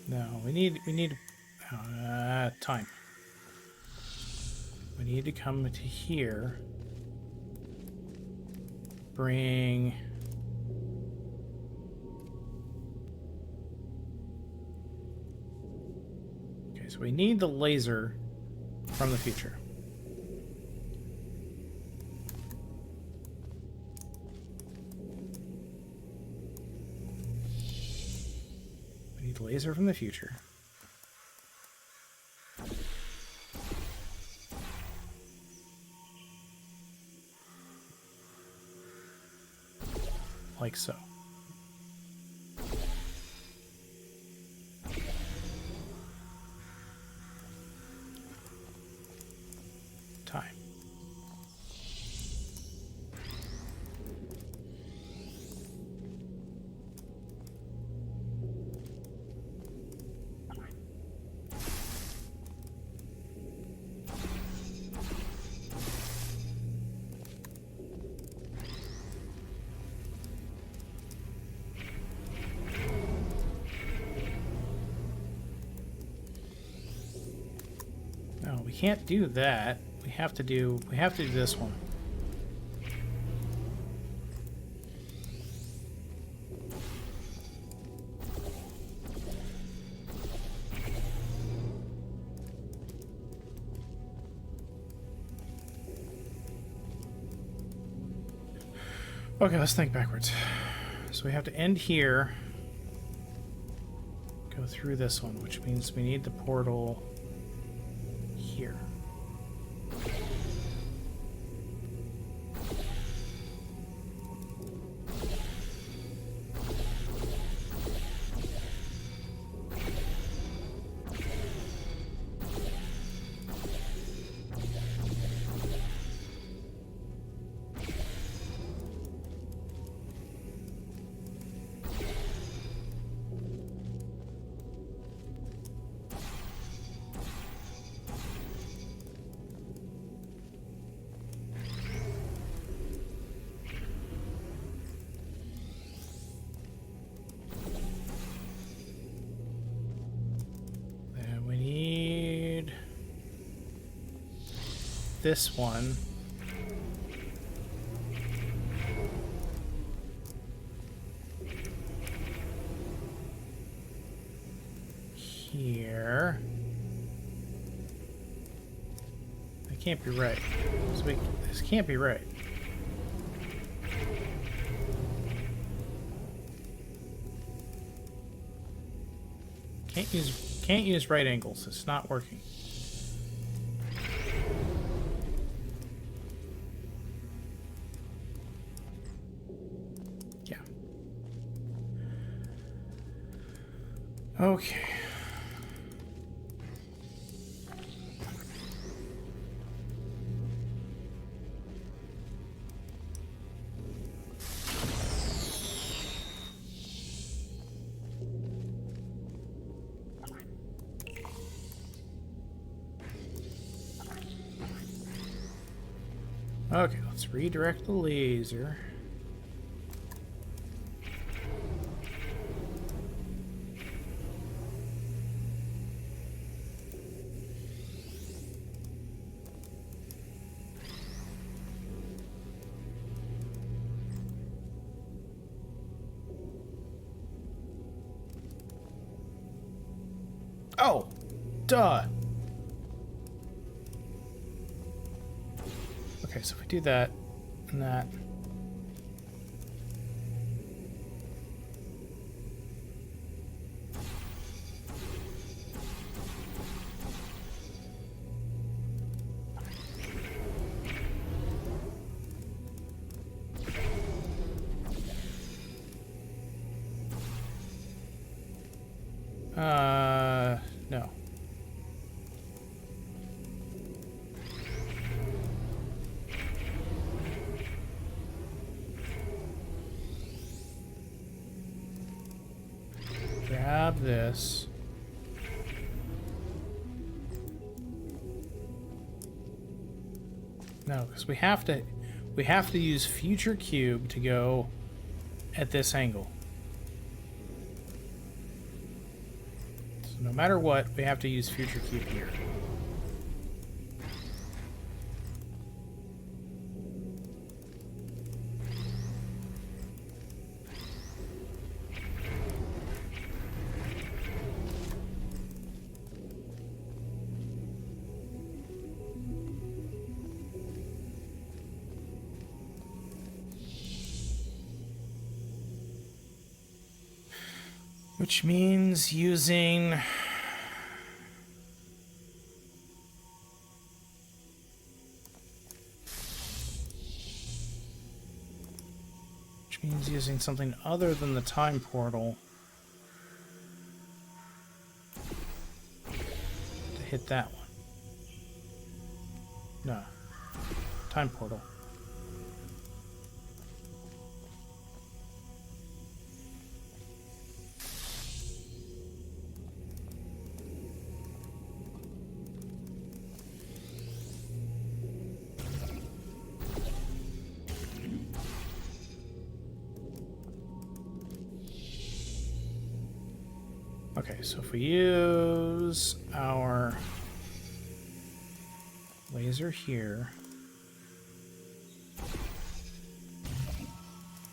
No, we need time. need to come to here. Bring... Okay, so we need the laser from the future. We need the laser from the future. Like so. Time. No, we can't do that. We have to do this one. Okay, let's think backwards. So we have to end here, go through this one, which means we need the portal here. This one. Here. That can't be right. This can't be right. Can't use right angles. It's not working. Okay. Okay, let's redirect the laser. Oh, duh. Okay, so if we do that and that. No. Grab this. No, because we have to use future cube to go at this angle. So no matter what, we have to use future cube here. Which means using... Which means using something other than the time portal to hit that one. No. Time portal. Okay, so if we use our laser here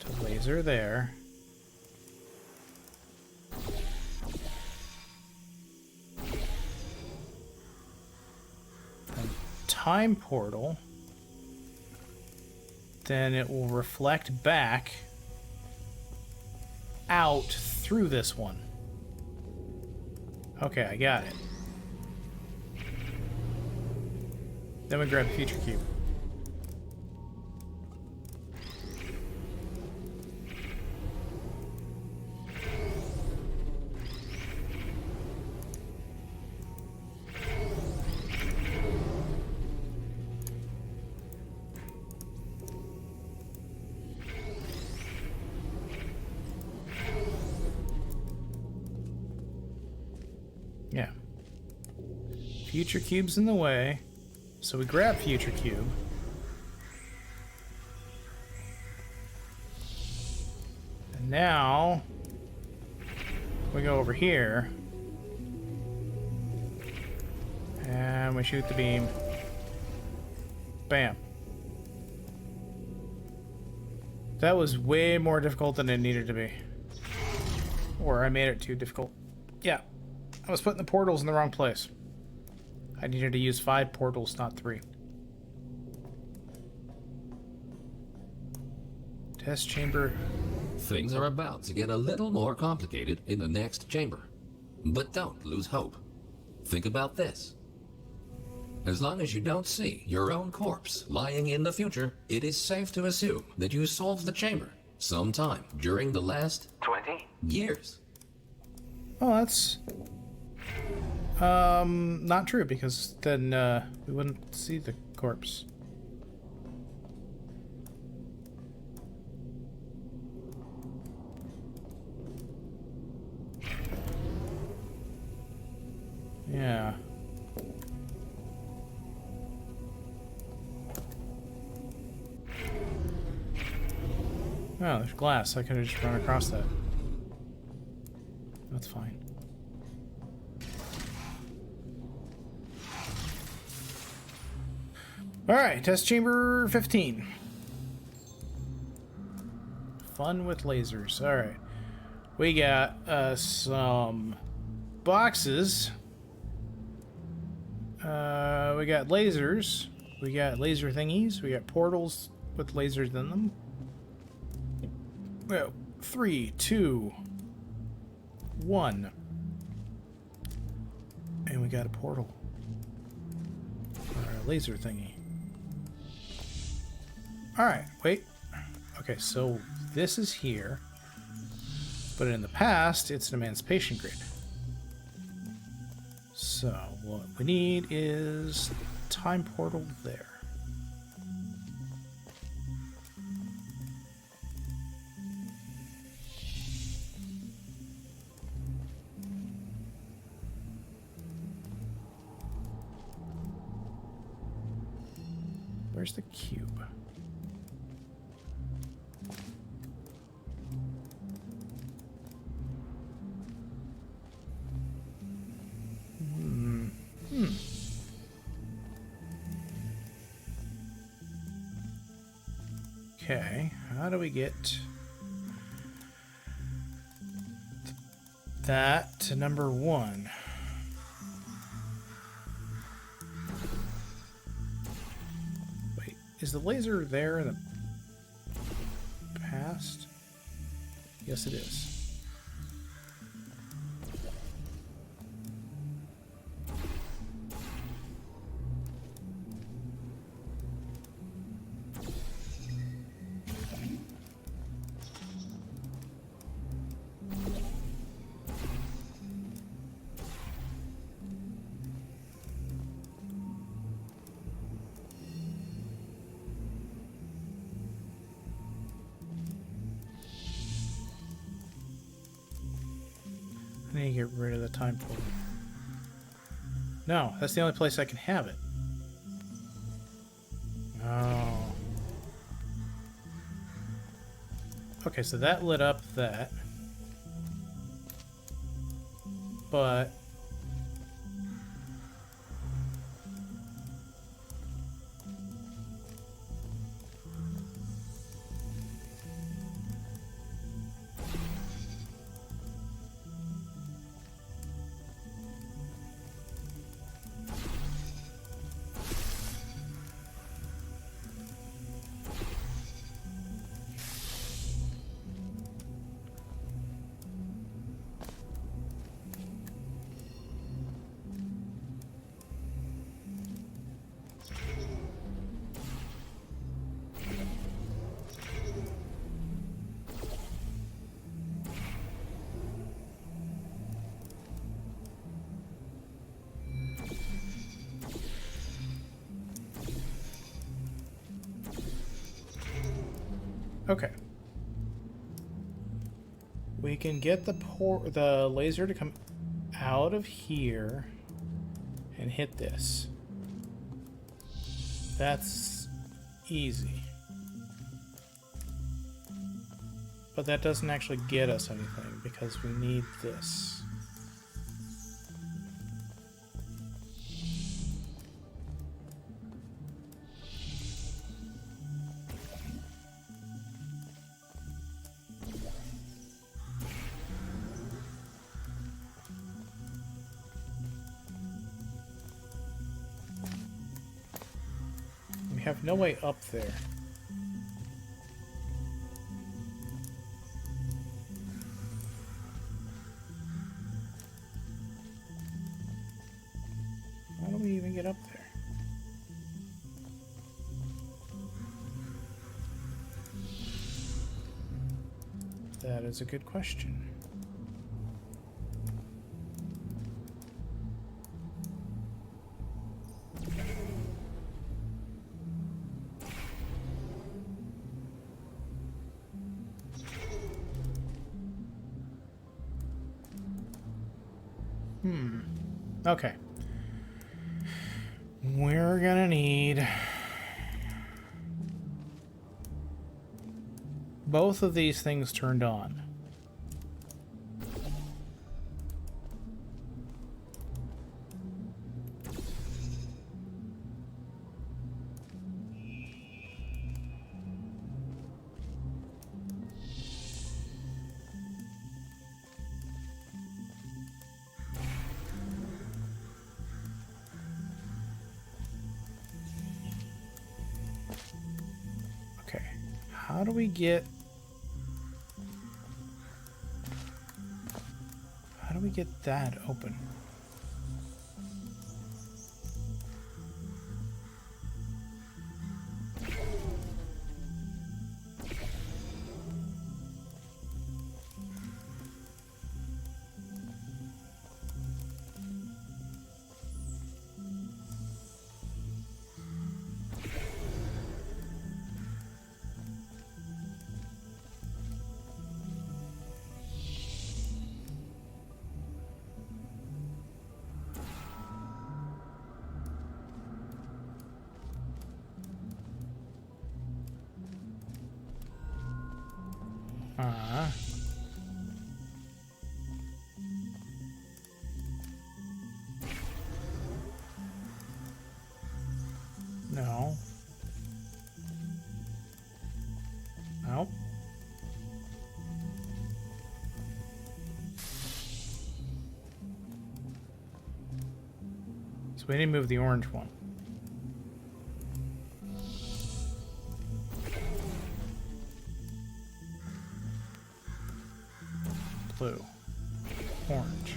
to laser there, and time portal, then it will reflect back out through this one. Okay, I got it. Then we grab the future cube. Yeah. Future cube's in the way, so we grab future cube. And now we go over here and we shoot the beam. Bam. That was way more difficult than it needed to be. Or I made it too difficult. Yeah. I was putting the portals in the wrong place. I needed to use 5 portals, not 3. Test chamber. Things are about to get a little more complicated in the next chamber. But don't lose hope. Think about this. As long as you don't see your own corpse lying in the future, it is safe to assume that you solved the chamber sometime during the last 20 years. Oh, that's... not true, because then, we wouldn't see the corpse. Yeah. Oh, there's glass. I could have just run across that. That's fine. Alright, test chamber 15. Fun with lasers. Alright. We got some boxes. We got lasers. We got laser thingies. We got portals with lasers in them. Well, 3, 2, 1. And we got a portal. Or a laser thingy. Alright, wait. Okay, so this is here. But in the past, it's an emancipation grid. So, what we need is time portal there. Where's the cube? Okay, how do we get that to number 1? Wait, is the laser there in the past? Yes, it is. I need to get rid of the time portal. No, that's the only place I can have it. Oh. Okay, so that lit up that. But... Okay. We can get the laser to come out of here and hit this. That's easy. But that doesn't actually get us anything because we need this. We have no way up there. How do we even get up there? That is a good question. Okay. We're gonna need both of these things turned on. Okay. How do we get... How do we get that open? No. Nope. So we need to move the orange one. Blue. Orange.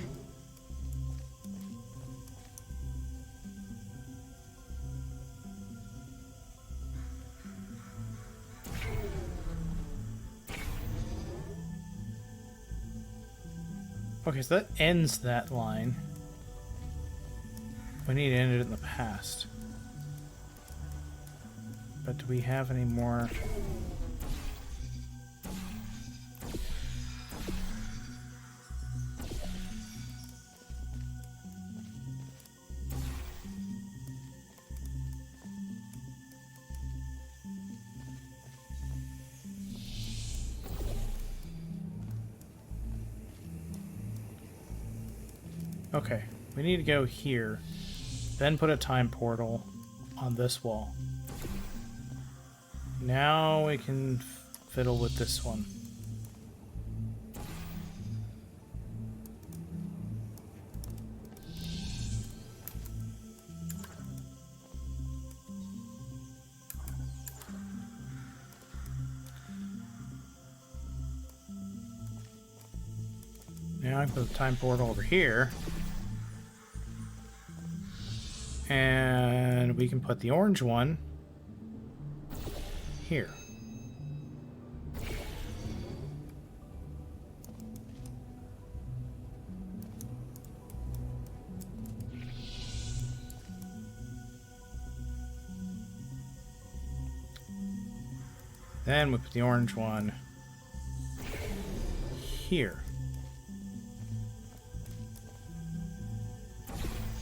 Okay, so that ends that line. We need to end it in the past. But do we have any more? Okay, we need to go here, then put a time portal on this wall. Now we can fiddle with this one. Now I can put the time portal over here. And we can put the orange one here. Then we put the orange one here.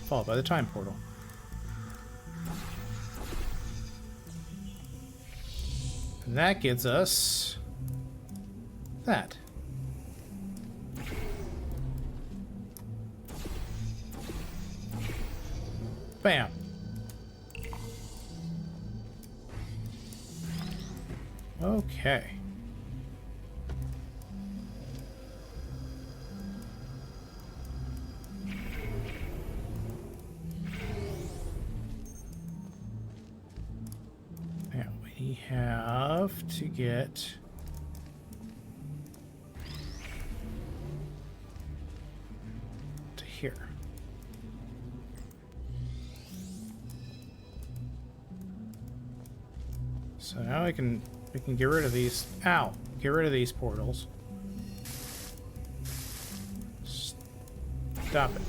Followed by the time portal. And that gives us that. Bam. Okay. Now we have to get to here. So now we can get rid of these. Ow! Get rid of these portals. Stop it.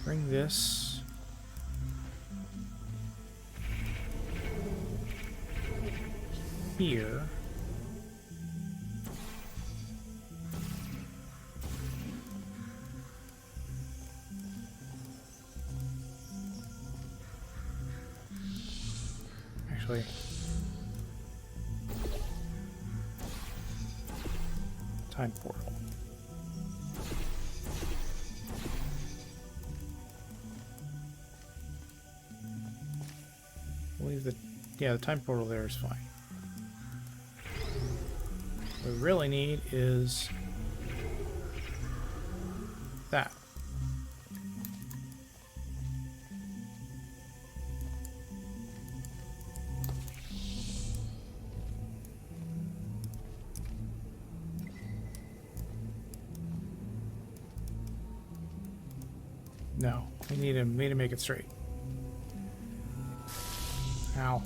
Bring this here. Actually, time portal. Leave the, yeah, the time portal there is fine. What we really need is that. No, we need to make it straight. Ow.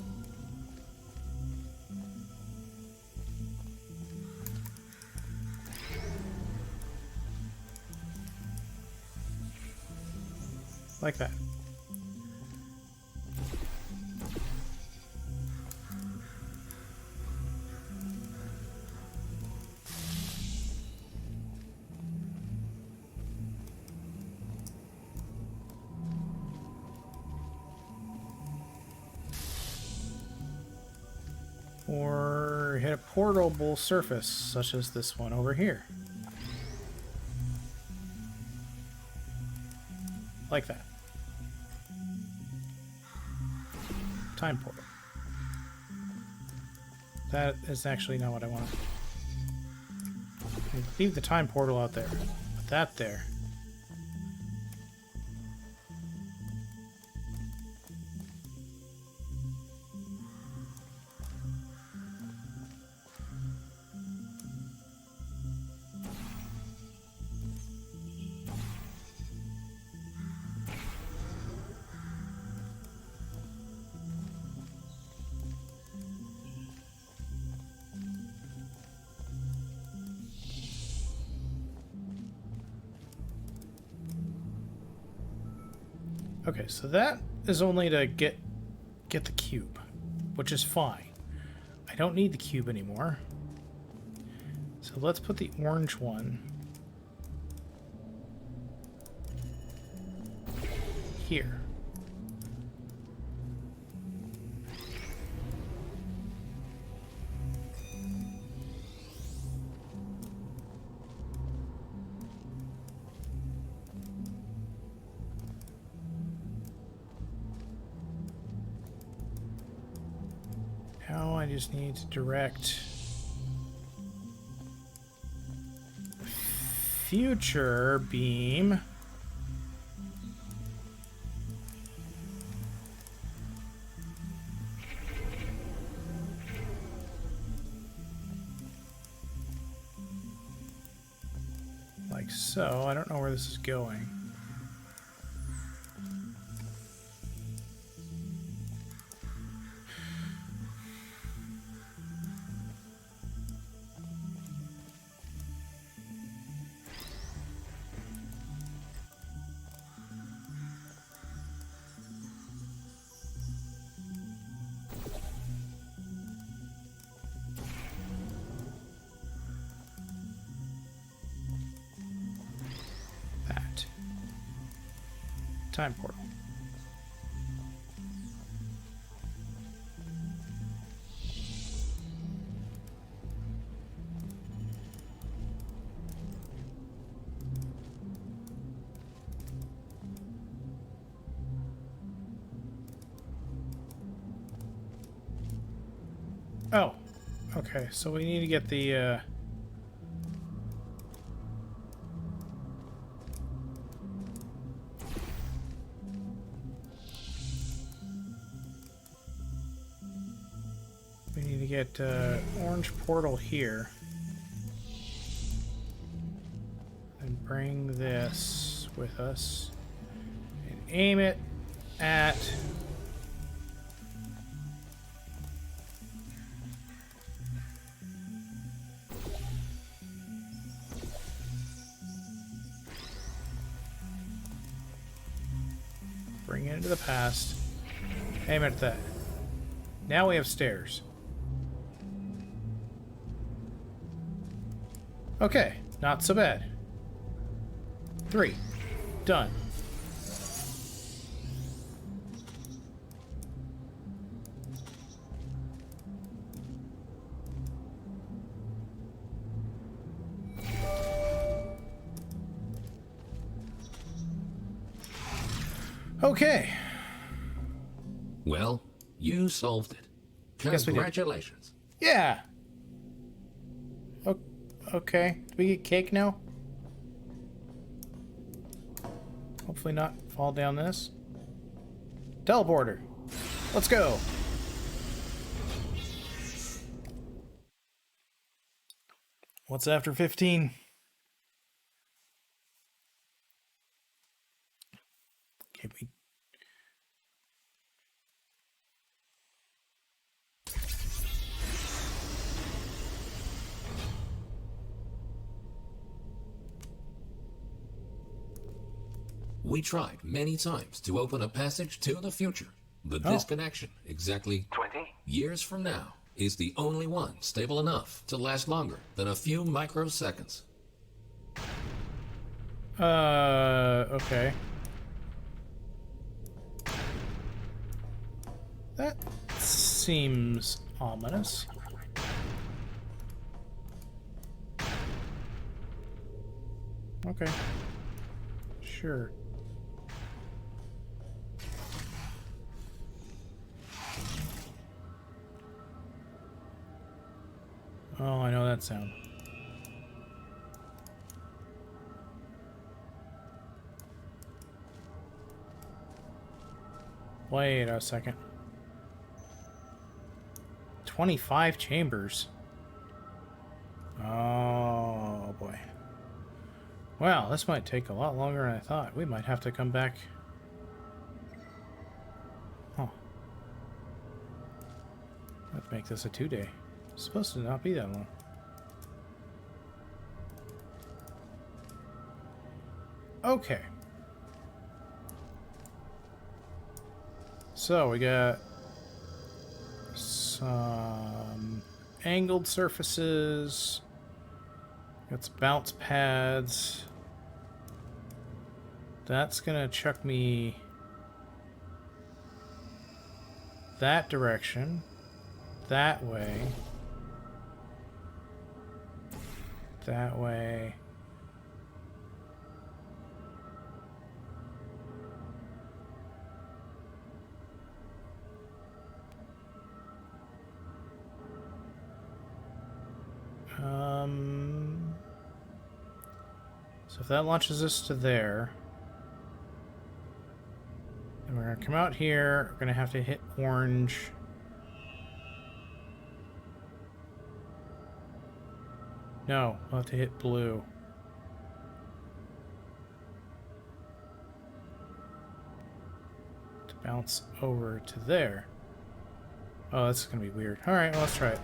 Like that. Or hit a portable surface, such as this one over here. Like that. Time portal. That is actually not what I want. Leave the time portal out there. Put that there. Okay, so that is only to get the cube, which is fine. I don't need the cube anymore. So let's put the orange one here. Now I just need to direct future beam like so. I don't know where this is going. Time portal. Oh, okay. So we need to get the get orange portal here and bring this with us and aim it at bring it into the past, aim it at that. Now we have stairs. Okay, not so bad. 3. Done. Okay. Well, you solved it. Yes, we did. Congratulations. Yeah. Okay. Do we get cake now? Hopefully not fall down this. Teleporter. Let's go. What's after 15? Okay, We tried many times to open a passage to the future, but this connection, exactly 20 years from now, is the only one stable enough to last longer than a few microseconds. Okay. That seems ominous. Okay. Sure. Oh, I know that sound. Wait a second. 25 chambers. Oh, boy. Well, this might take a lot longer than I thought. We might have to come back. Huh. Let's make this a 2-day. It's supposed to not be that long. Okay. So we got some angled surfaces. Got some bounce pads. That's gonna chuck me that direction. That way. That way. So if that launches us to there, then we're gonna come out here. We're gonna have to hit orange. No, we'll have to hit blue. To bounce over to there. Oh, that's gonna be weird. Alright, well, let's try it.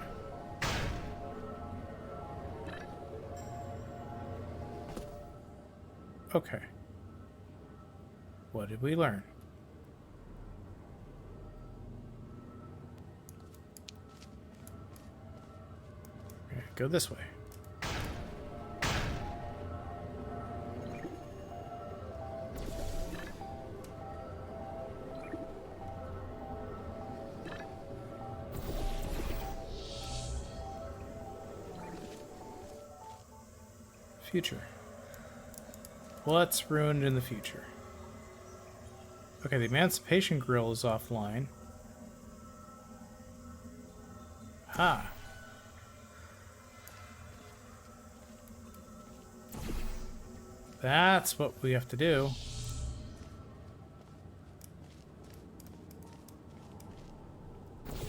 Okay. What did we learn? Okay, go this way. Future. What's ruined in the future? Okay, the Emancipation Grill is offline. Ha! That's what we have to do.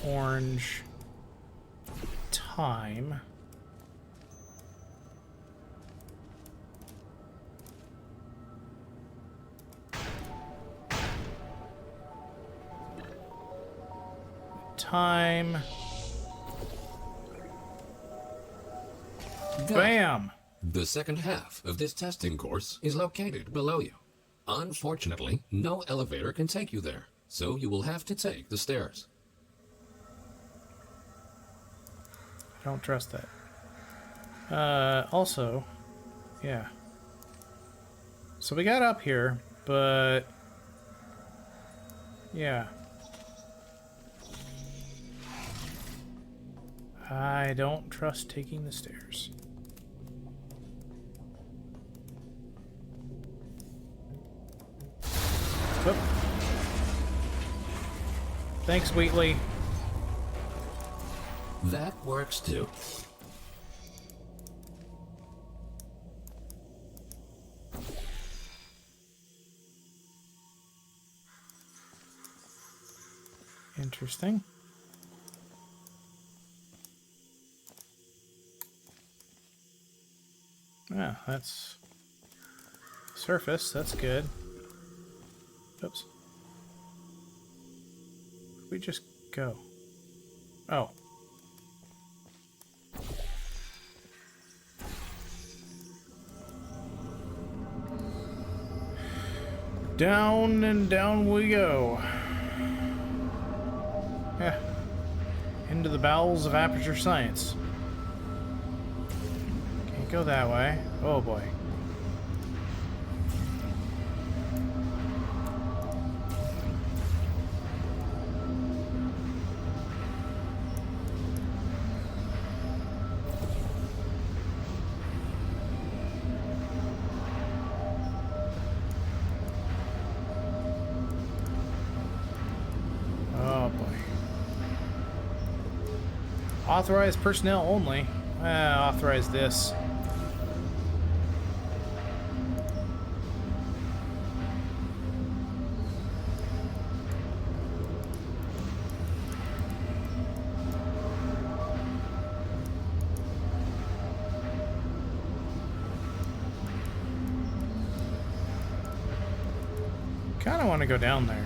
Orange. Time. Time. Bam! The second half of this testing course is located below you. Unfortunately, no elevator can take you there, so you will have to take the stairs. I don't trust that. Also, yeah. So we got up here, but yeah. I don't trust taking the stairs. Whoop. Thanks, Wheatley. That works too. Interesting. Ah, that's surface. That's good. Oops. We just go. Oh. Down and down we go. Yeah. Into the bowels of Aperture Science. Can't go that way. Oh boy. Oh boy. Authorized personnel only. Authorize this. Kind of want to go down there.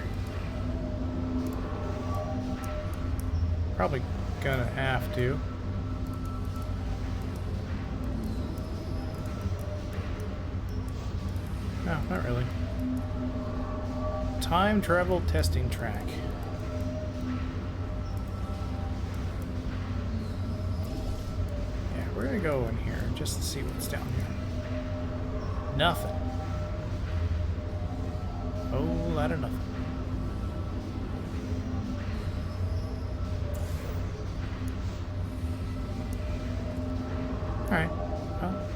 Probably gonna have to. No, not really. Time travel testing track. Yeah, we're gonna go in here just to see what's down here. Nothing. Whole lot of nothing.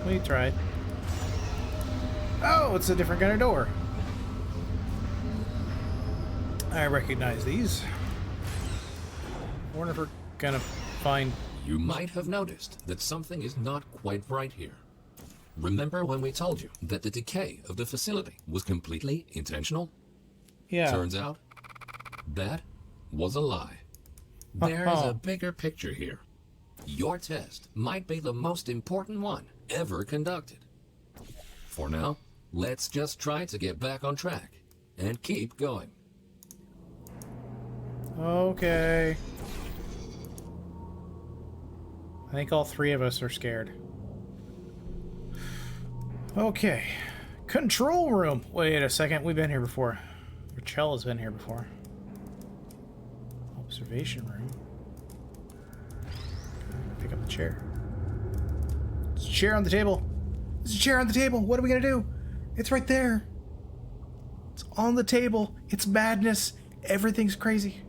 We tried. Oh, it's a different kind of door. I recognize these. I wonder if we're gonna find... You might have noticed that something is not quite right here. Remember when we told you that the decay of the facility was completely intentional? Yeah. Turns out, that was a lie. There's a bigger picture here. Your test might be the most important one ever conducted. For now, let's just try to get back on track and keep going. Okay. I think all three of us are scared. Okay. Control room. Wait a second. We've been here before. Rachella's been here before. Observation room. Pick up the chair. There's a chair on the table. There's a chair on the table. What are we gonna do? It's right there. It's on the table. It's madness. Everything's crazy.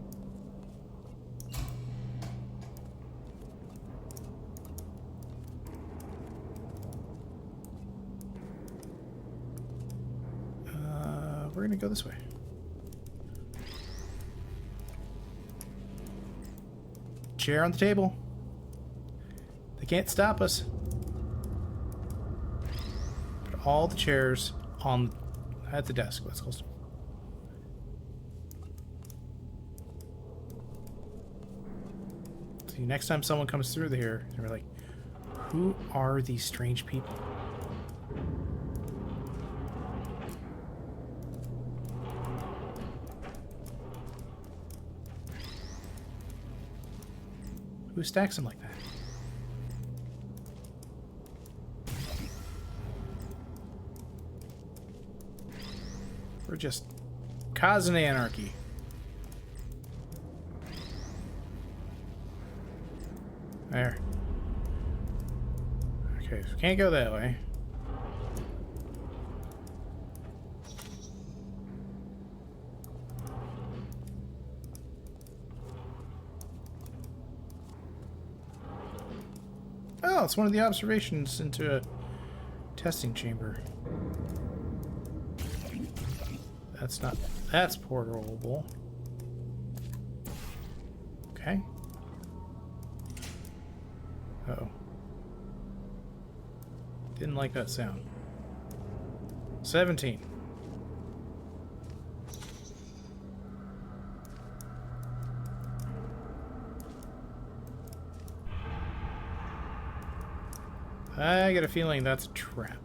We're gonna go this way. Chair on the table. They can't stop us. Put all the chairs on at the desk. Let's go. See, next time someone comes through here, they're like, "Who are these strange people?" Who stacks them like that? We're just causing anarchy. There. Okay, so can't go that way. Oh, it's one of the observations into a testing chamber. That's not... That's portable. Okay. Uh-oh. Didn't like that sound. 17. I get a feeling that's a trap.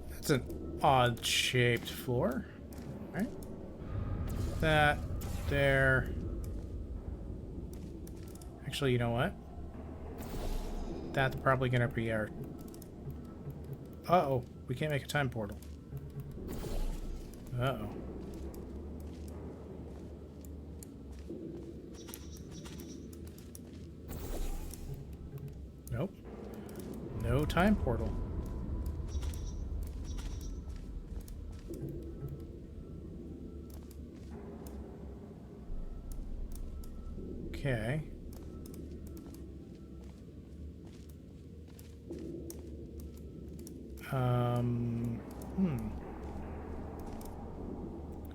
That's an odd-shaped floor. All right. That, there. Actually, you know what? That's probably gonna be our... Uh-oh. We can't make a time portal. Uh-oh. Nope. No time portal. Okay.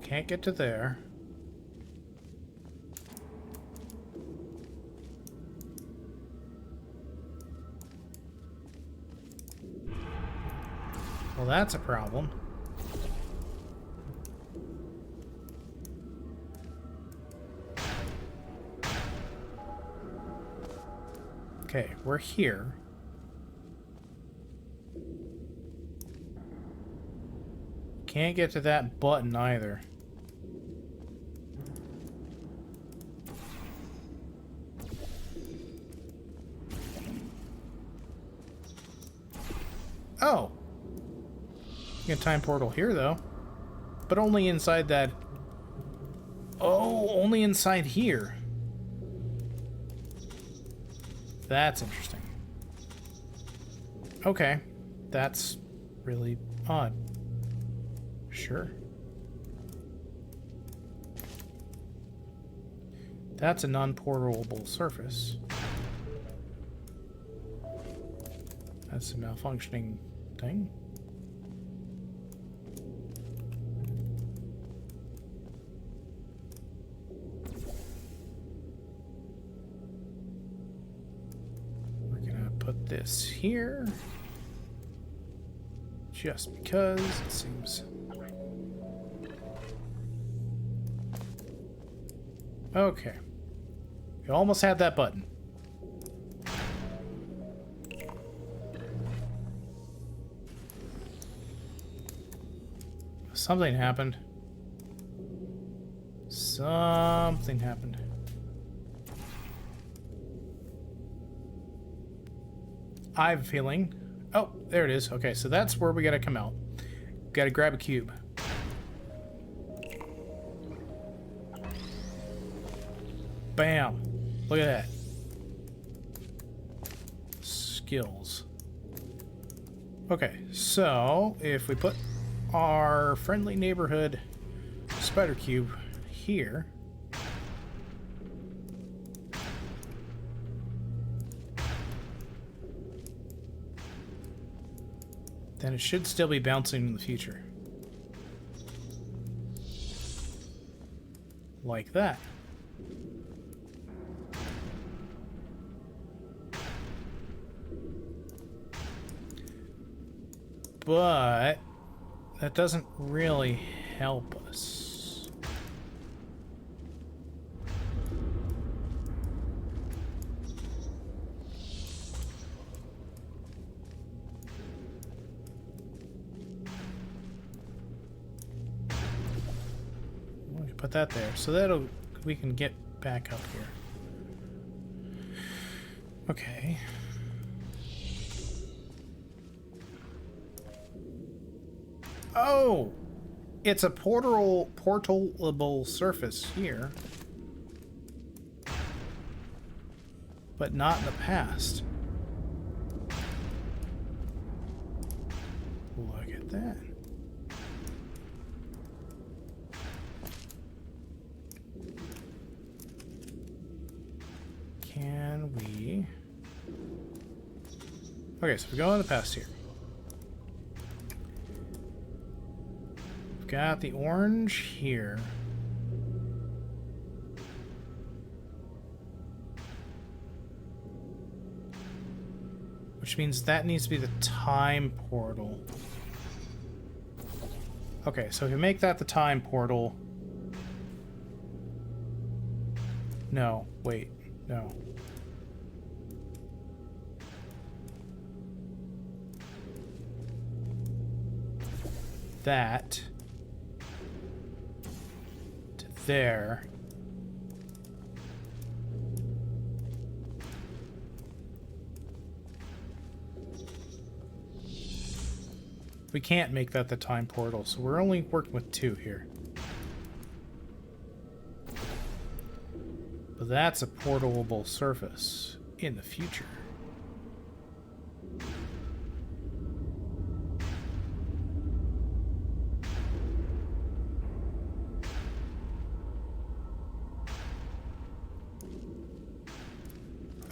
Can't get to there. Well, that's a problem. Okay, we're here. Can't get to that button either. Oh! You can time portal here, though. But only inside that... Oh, only inside here. That's interesting. Okay. That's really odd. Sure. That's a non-portable surface. That's a malfunctioning thing. We're gonna put this here. Just because it seems... Okay. We almost had that button. Something happened. Something happened. I have a feeling. Oh, there it is. Okay, so that's where we gotta come out. Gotta grab a cube. Bam. Look at that. Skills. Okay, so if we put our friendly neighborhood spider cube here, then it should still be bouncing in the future. Like that. But that doesn't really help us. We can put that there, so we can get back up here. Okay. Oh, it's a portable surface here, but not in the past. Look at that. Can we... Okay, so we go in the past here. Got the orange here. Which means that needs to be the time portal. Okay, so if we make that the time portal... No, wait, no. That... there. We can't make that the time portal, so we're only working with two here. But that's a portable surface in the future.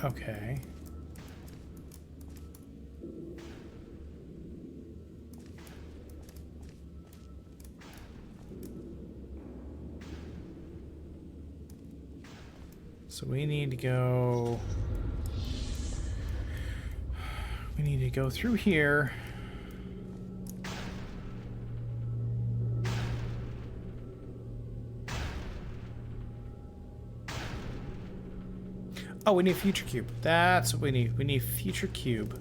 Okay. So we need to go... We need to go through here. Oh, we need future cube. That's what we need. We need future cube.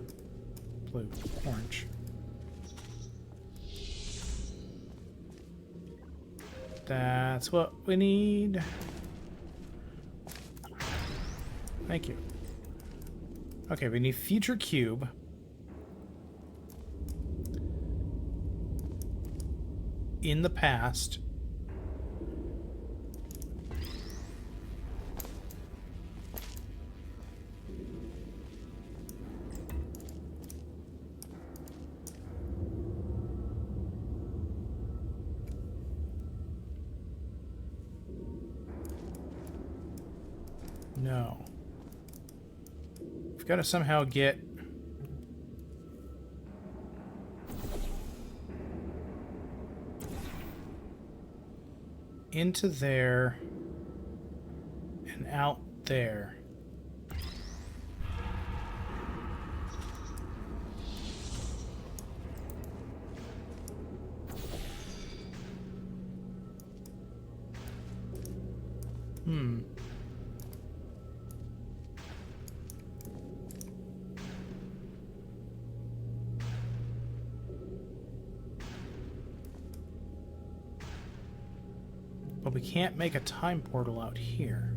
Blue, orange. That's what we need. Thank you. Okay, we need future cube. In the past. No. We've got to somehow get... into there and out there. But we can't make a time portal out here.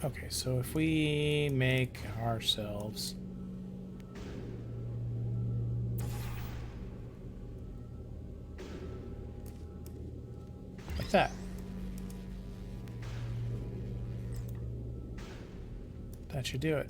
Okay, so if we make ourselves... like that. That should do it.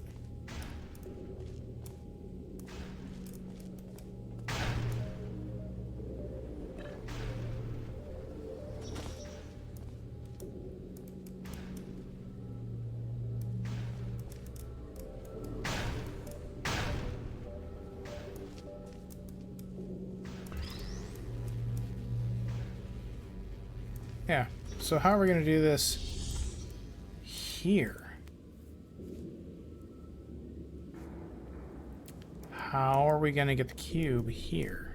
Yeah, so how are we going to do this here? How are we going to get the cube here?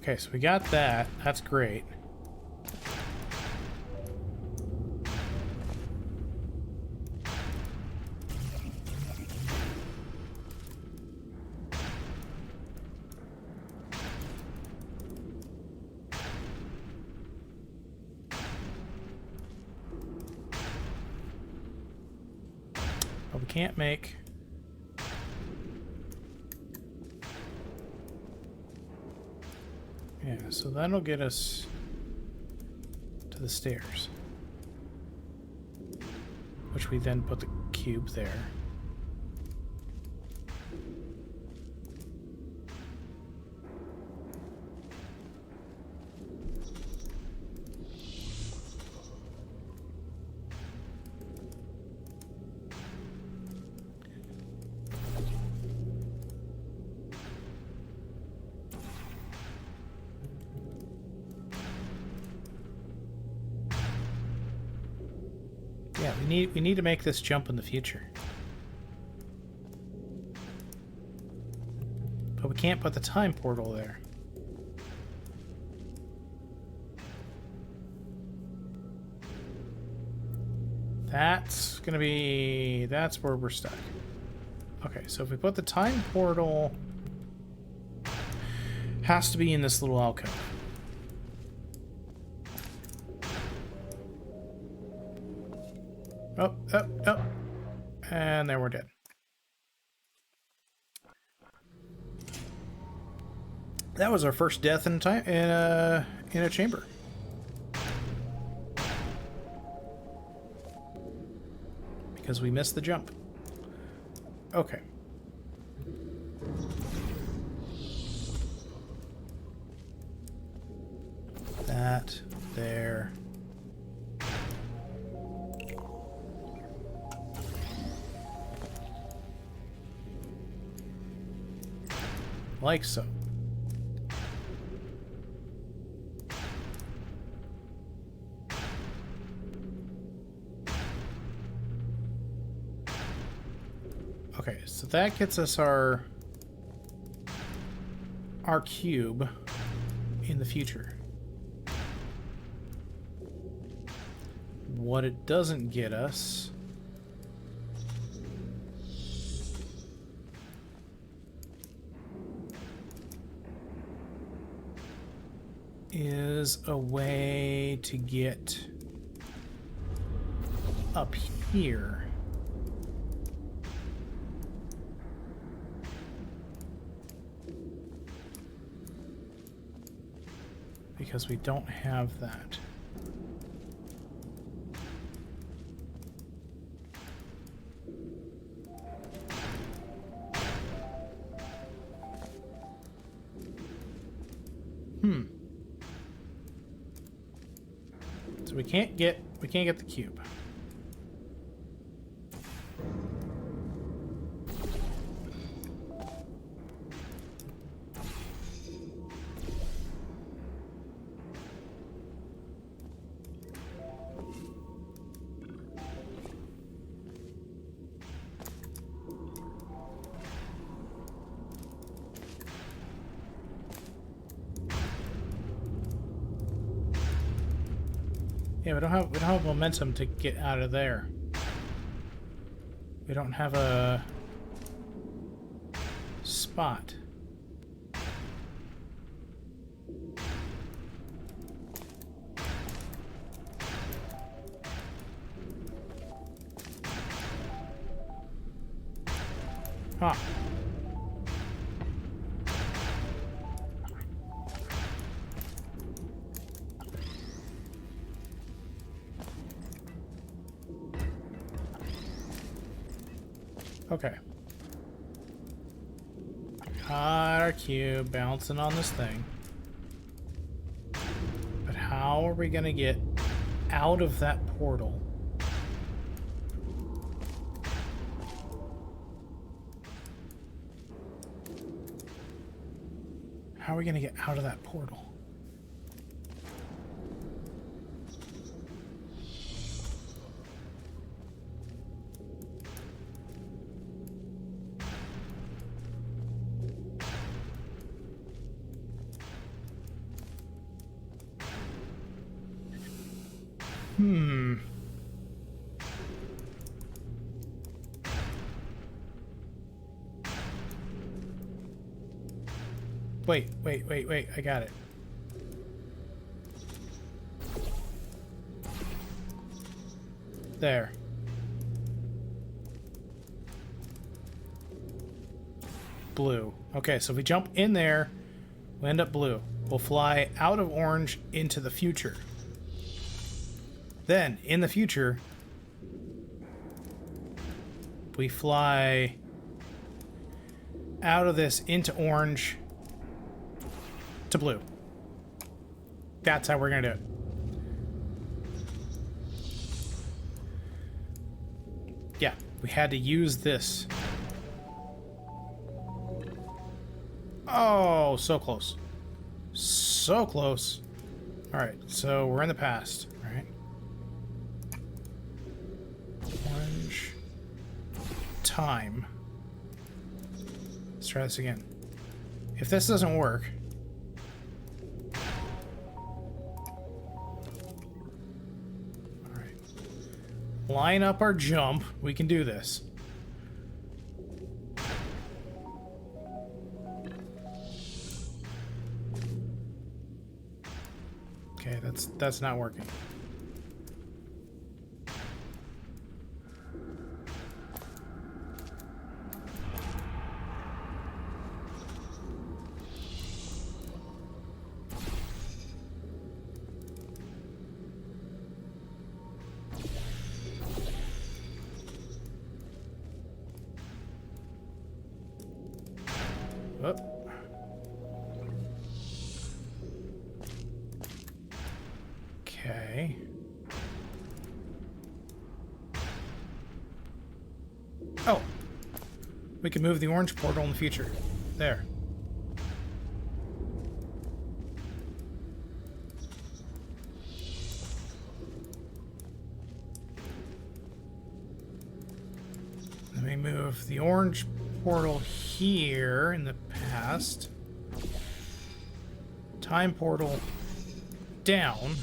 Okay, so we got that. That's great. But we can't make... yeah, so that'll get us to the stairs. Which we then put the cube there. Yeah, we need to make this jump in the future. But we can't put the time portal there. That's gonna be... that's where we're stuck. Okay, so if we put the time portal... has to be in this little alcove. Oh, oh, oh. And there we're dead. That was our first death in time in a chamber. Because we missed the jump. Okay. That there. Like so. Okay, so that gets us our cube in the future. What it doesn't get us is a way to get up here. because we don't have that. So we can't get the cube. Yeah, we don't have momentum to get out of there. We don't have a spot. Huh. Okay. Got our cube bouncing on this thing. But how are we gonna get out of that portal? How are we gonna get out of that portal? Wait, I got it. There. Blue. Okay, so if we jump in there, we'll end up blue. We'll fly out of orange into the future. Then, in the future, we fly out of this into orange to blue. That's how we're gonna do it. Yeah, we had to use this. Oh, so close. So close. Alright, so we're in the past, right? Orange. Time. Let's try this again. If this doesn't work... Alright. Line up our jump. We can do this. Okay, that's not working. Oh. Okay. Oh. We can move the orange portal in the future. There. Let me move the orange portal here in the past. Time portal down.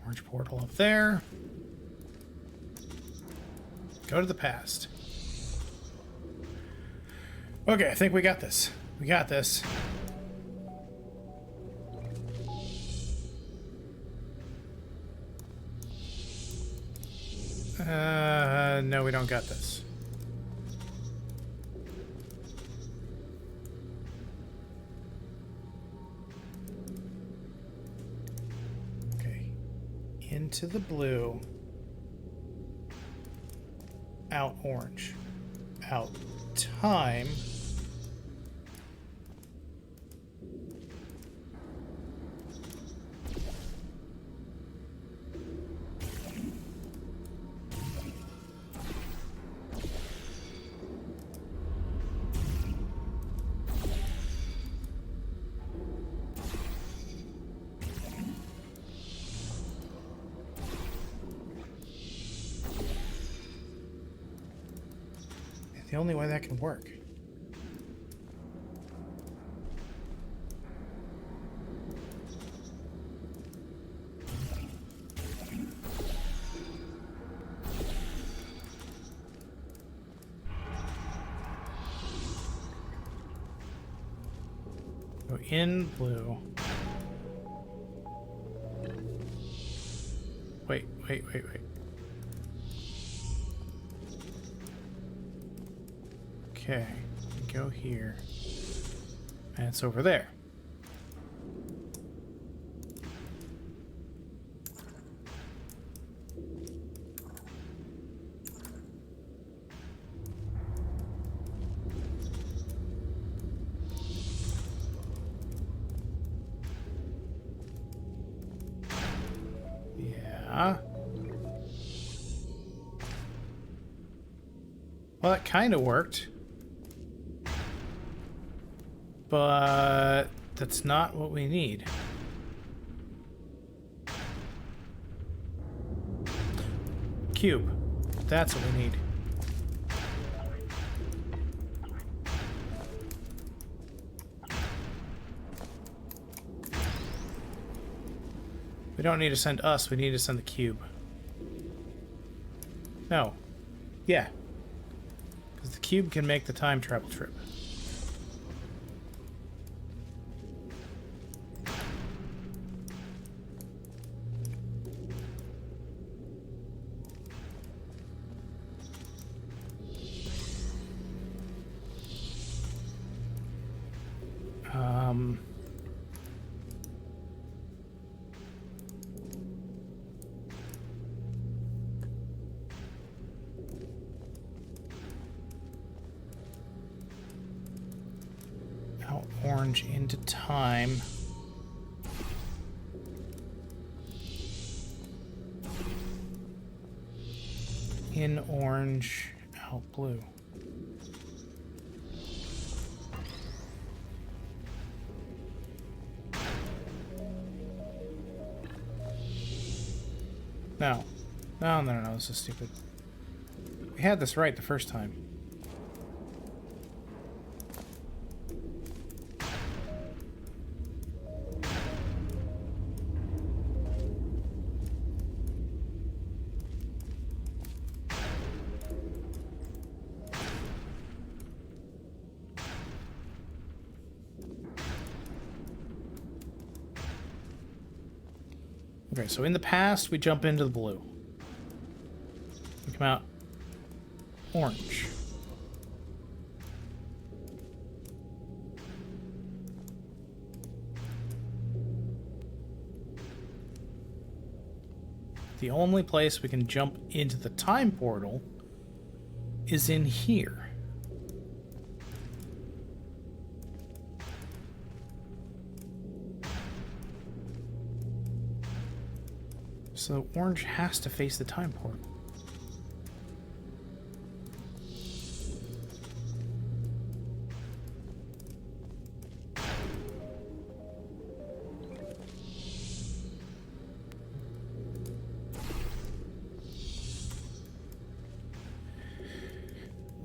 Orange portal up there. Go to the past. Okay, I think we got this. We got this. No, we don't got this. Into the blue. Out orange. Out time. The only way that can work. Go in blue. Wait. Okay, go here. And it's over there. Yeah. Well, that kind of worked. But that's not what we need. Cube. That's what we need. We don't need to send us, we need to send the cube. No. Yeah. Because the cube can make the time travel trip. Out orange into time. In orange, out blue. No. No, this is stupid. We had this right the first time. Okay, so in the past, we jump into the blue. We come out orange. The only place we can jump into the time portal is in here. So orange has to face the time portal.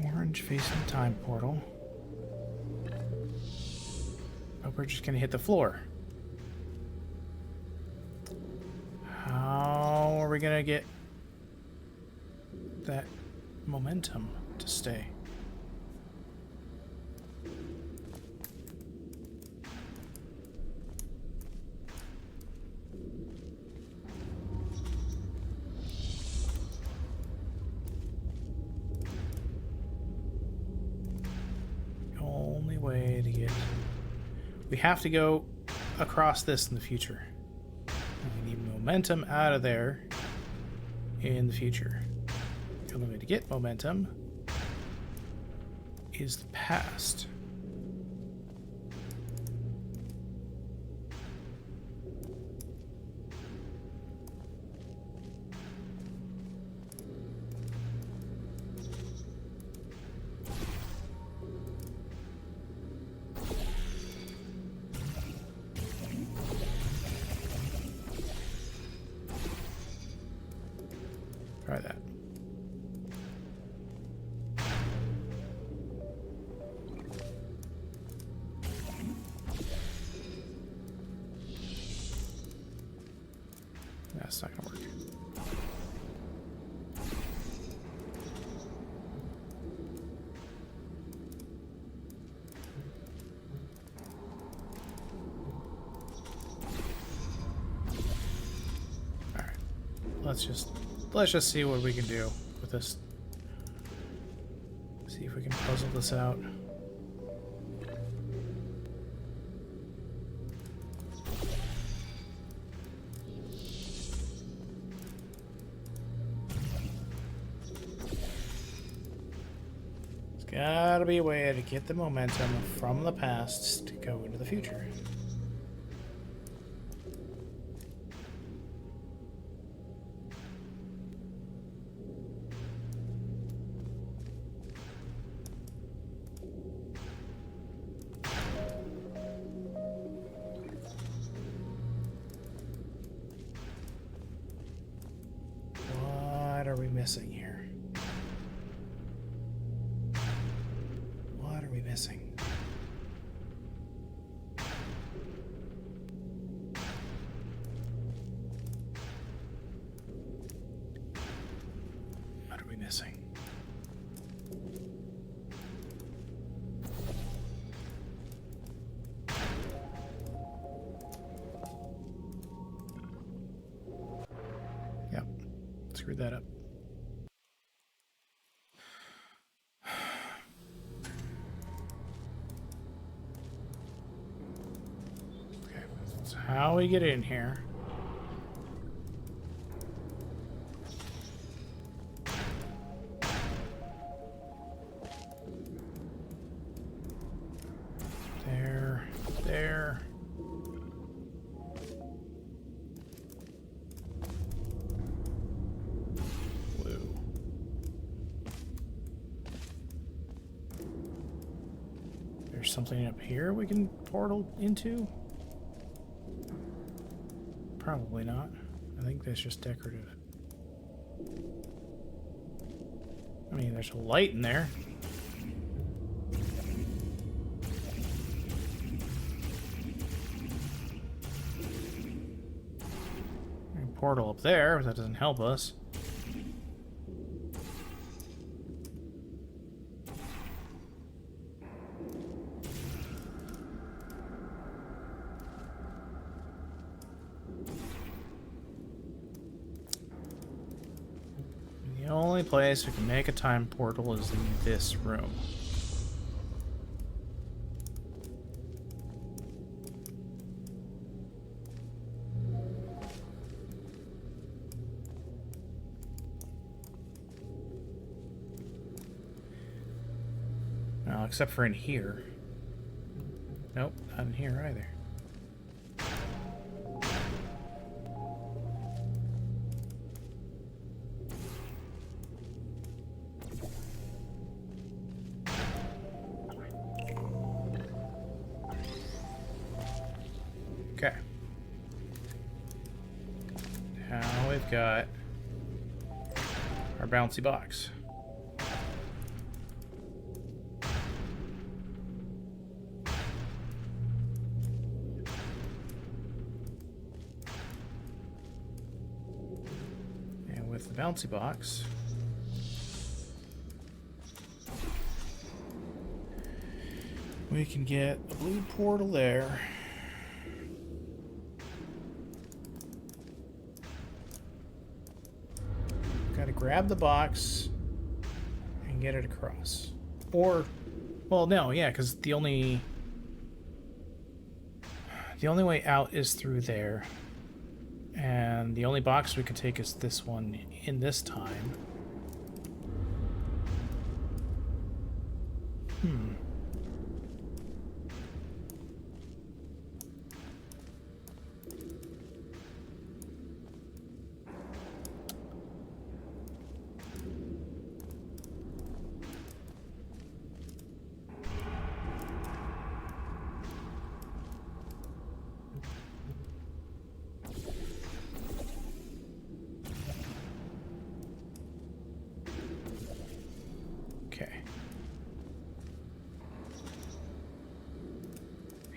Orange facing the time portal. Oh, we're just gonna hit the floor. How are we gonna get that momentum to stay? The only way to get... We have to go across this in the future. We need momentum. momentum out of there in the future. The only way to get momentum is the past. Try that. That's not gonna work. All right, let's just see what we can do with this. See if we can puzzle this out. There's gotta be a way to get the momentum from the past to go into the future. What are we missing here? What are we missing? What are we missing? Yep, screwed that up. Okay, that's how we get in here. There. Blue. There's something up here we can portal into? Probably not. I think that's just decorative. I mean, there's a light in there. Portal up there, but that doesn't help us. The only place we can make a time portal is in this room. Well, except for in here. Nope, not in here either. Okay. Now we've got our bouncy box. The bouncy box. We can get a blue portal there. Gotta grab the box and get it across. Or, well, no, yeah, because the only way out is through there. And the only box we could take is this one in this time.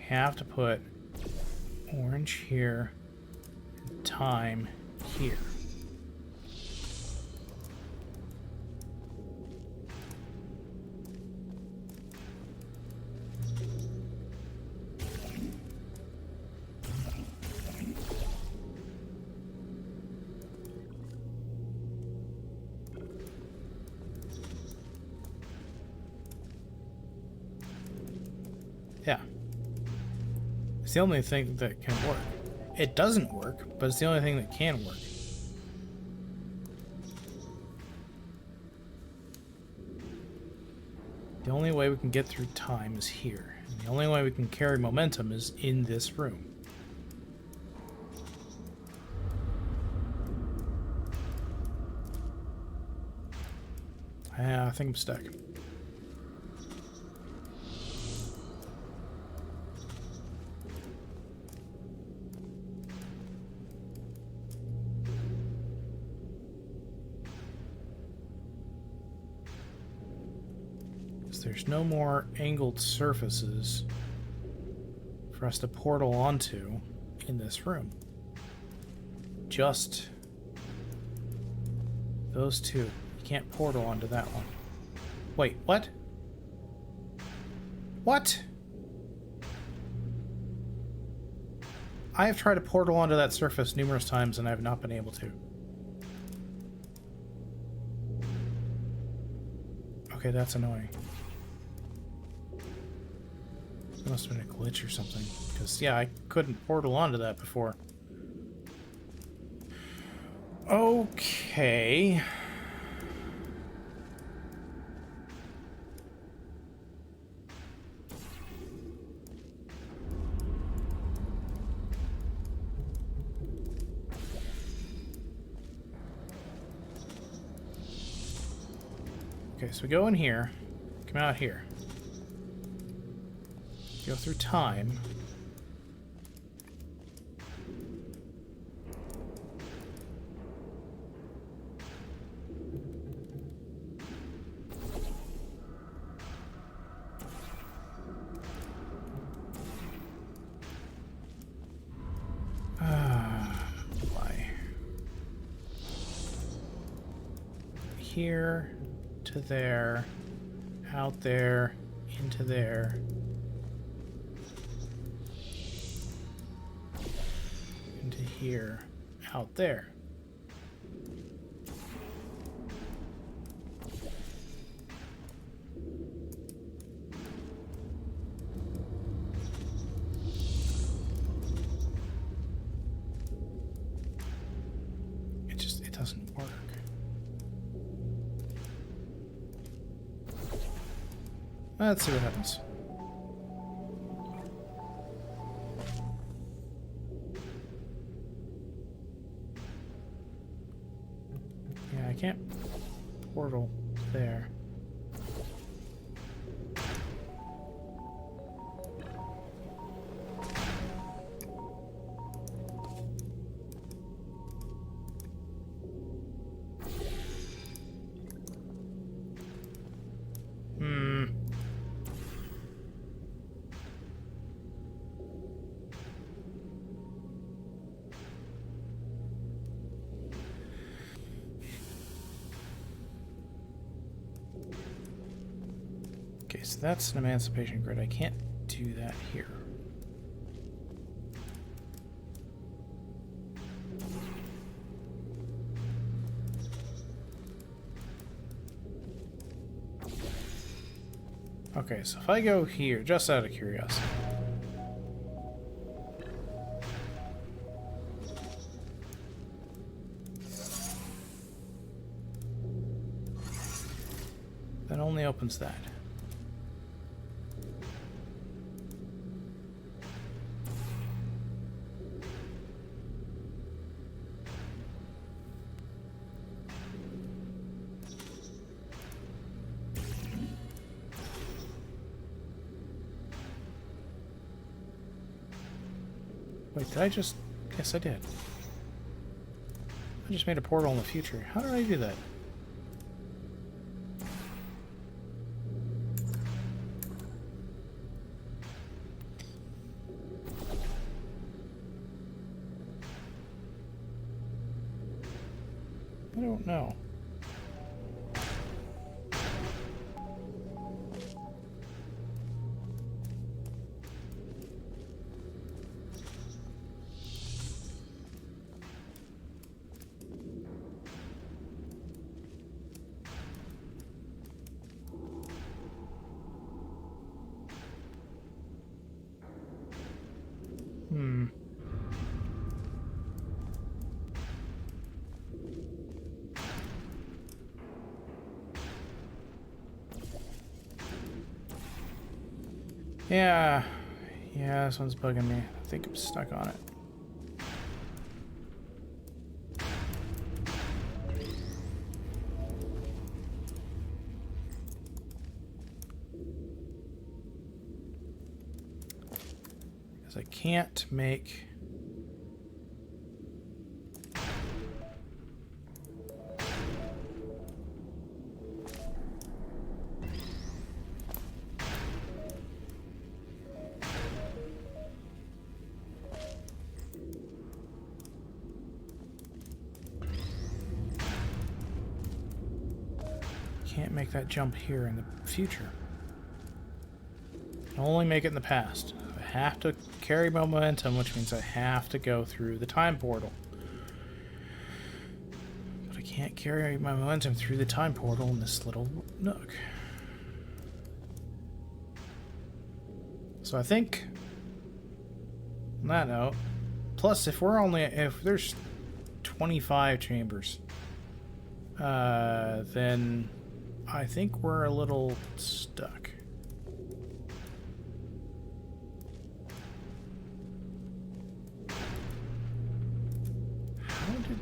Have to put orange here, and time here. Yeah. It's the only thing that can work. It doesn't work, but it's the only thing that can work. The only way we can get through time is here. And the only way we can carry momentum is in this room. I think I'm stuck. There's no more angled surfaces for us to portal onto in this room. Just those two. You can't portal onto that one. Wait, what? What? I have tried to portal onto that surface numerous times and I have not been able to. Okay, that's annoying. It must have been a glitch or something. Because, yeah, I couldn't portal onto that before. Okay. Okay, so we go in here, come out here. Go through time. Why? Here to there, out there, into there. Here, out there. It doesn't work. Let's see what happens. I can't portal there. Okay, so that's an emancipation grid. I can't do that here. Okay, so if I go here, just out of curiosity. That only opens that. Wait, did I just... Yes, I did. I just made a portal in the future. How did I do that? I don't know. Yeah. Yeah, this one's bugging me. I think I'm stuck on it. Because I can't make... Can't make that jump here in the future. Can only make it in the past. I have to carry my momentum, which means I have to go through the time portal. But I can't carry my momentum through the time portal in this little nook. So I think, on that note, plus if there's 25 chambers, then I think we're a little stuck. How did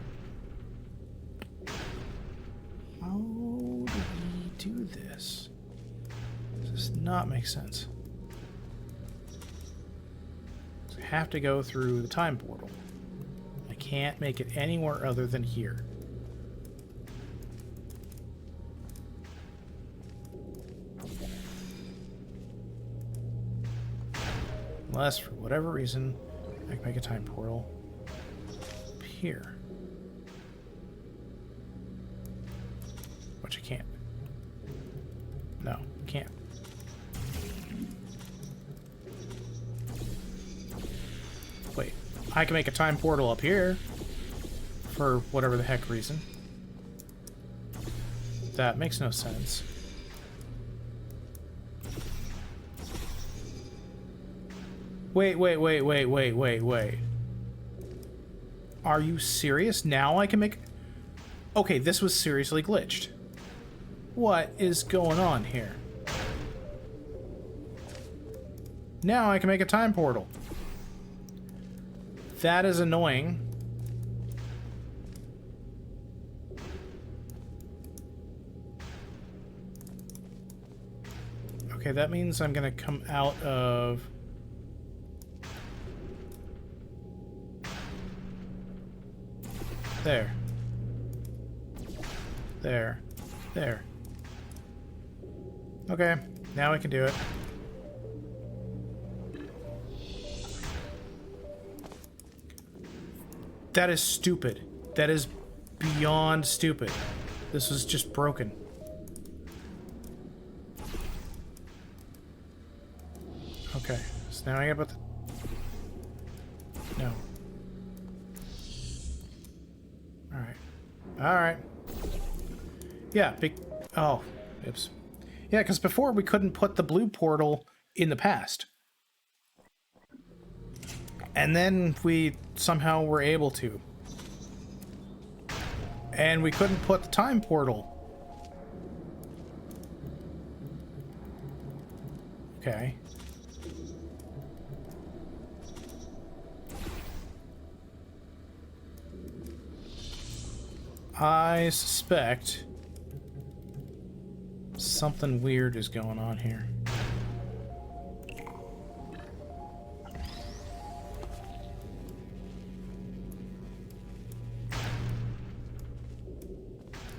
we do this? This does not make sense. So I have to go through the time portal. I can't make it anywhere other than here. Unless, for whatever reason, I can make a time portal up here. Which I can't. No, can't. Wait, I can make a time portal up here for whatever the heck reason. That makes no sense. Wait. Are you serious? Now I can make... Okay, this was seriously glitched. What is going on here? Now I can make a time portal. That is annoying. Okay, that means I'm gonna come out of... There. There. Okay, now I can do it. That is stupid. That is beyond stupid. This was just broken. Okay, so now I got about the... No. Alright. Yeah, big... Oh, oops. Yeah, because before we couldn't put the blue portal in the past. And then we somehow were able to. And we couldn't put the time portal Okay. I suspect something weird is going on here.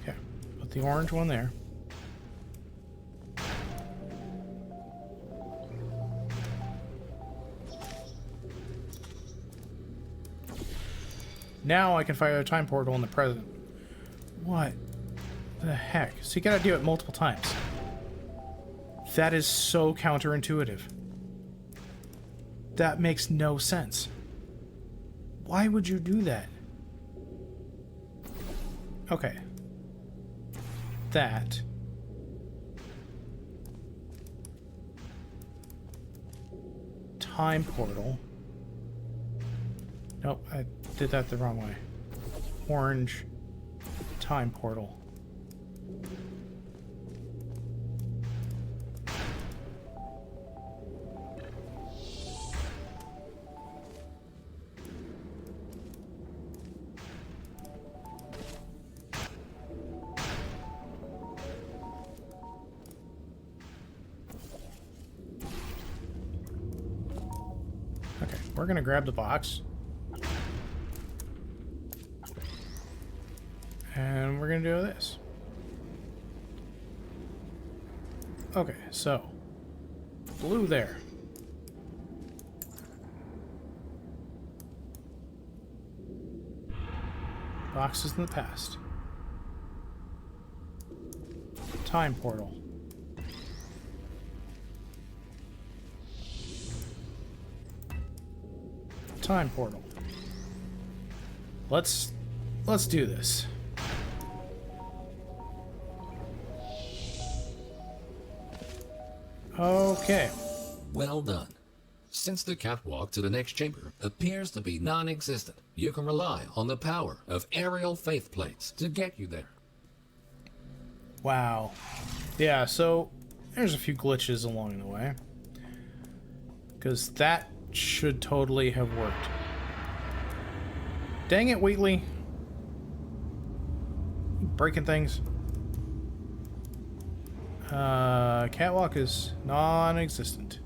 Okay, put the orange one there. Now I can fire a time portal in the present. What the heck? So you gotta do it multiple times. That is so counterintuitive. That makes no sense. Why would you do that? Okay. That. Time portal. Nope, I did that the wrong way. Orange time portal. Okay, we're gonna grab the box. And we're gonna do this. Okay, so blue there. Boxes in the past. Time portal. Time portal. Let's do this. Okay. Well done. Since the catwalk to the next chamber appears to be non-existent, you can rely on the power of aerial faith plates to get you there. Wow. Yeah, so there's a few glitches along the way. Because that should totally have worked. Dang it, Wheatley. Breaking things. Catwalk is non-existent.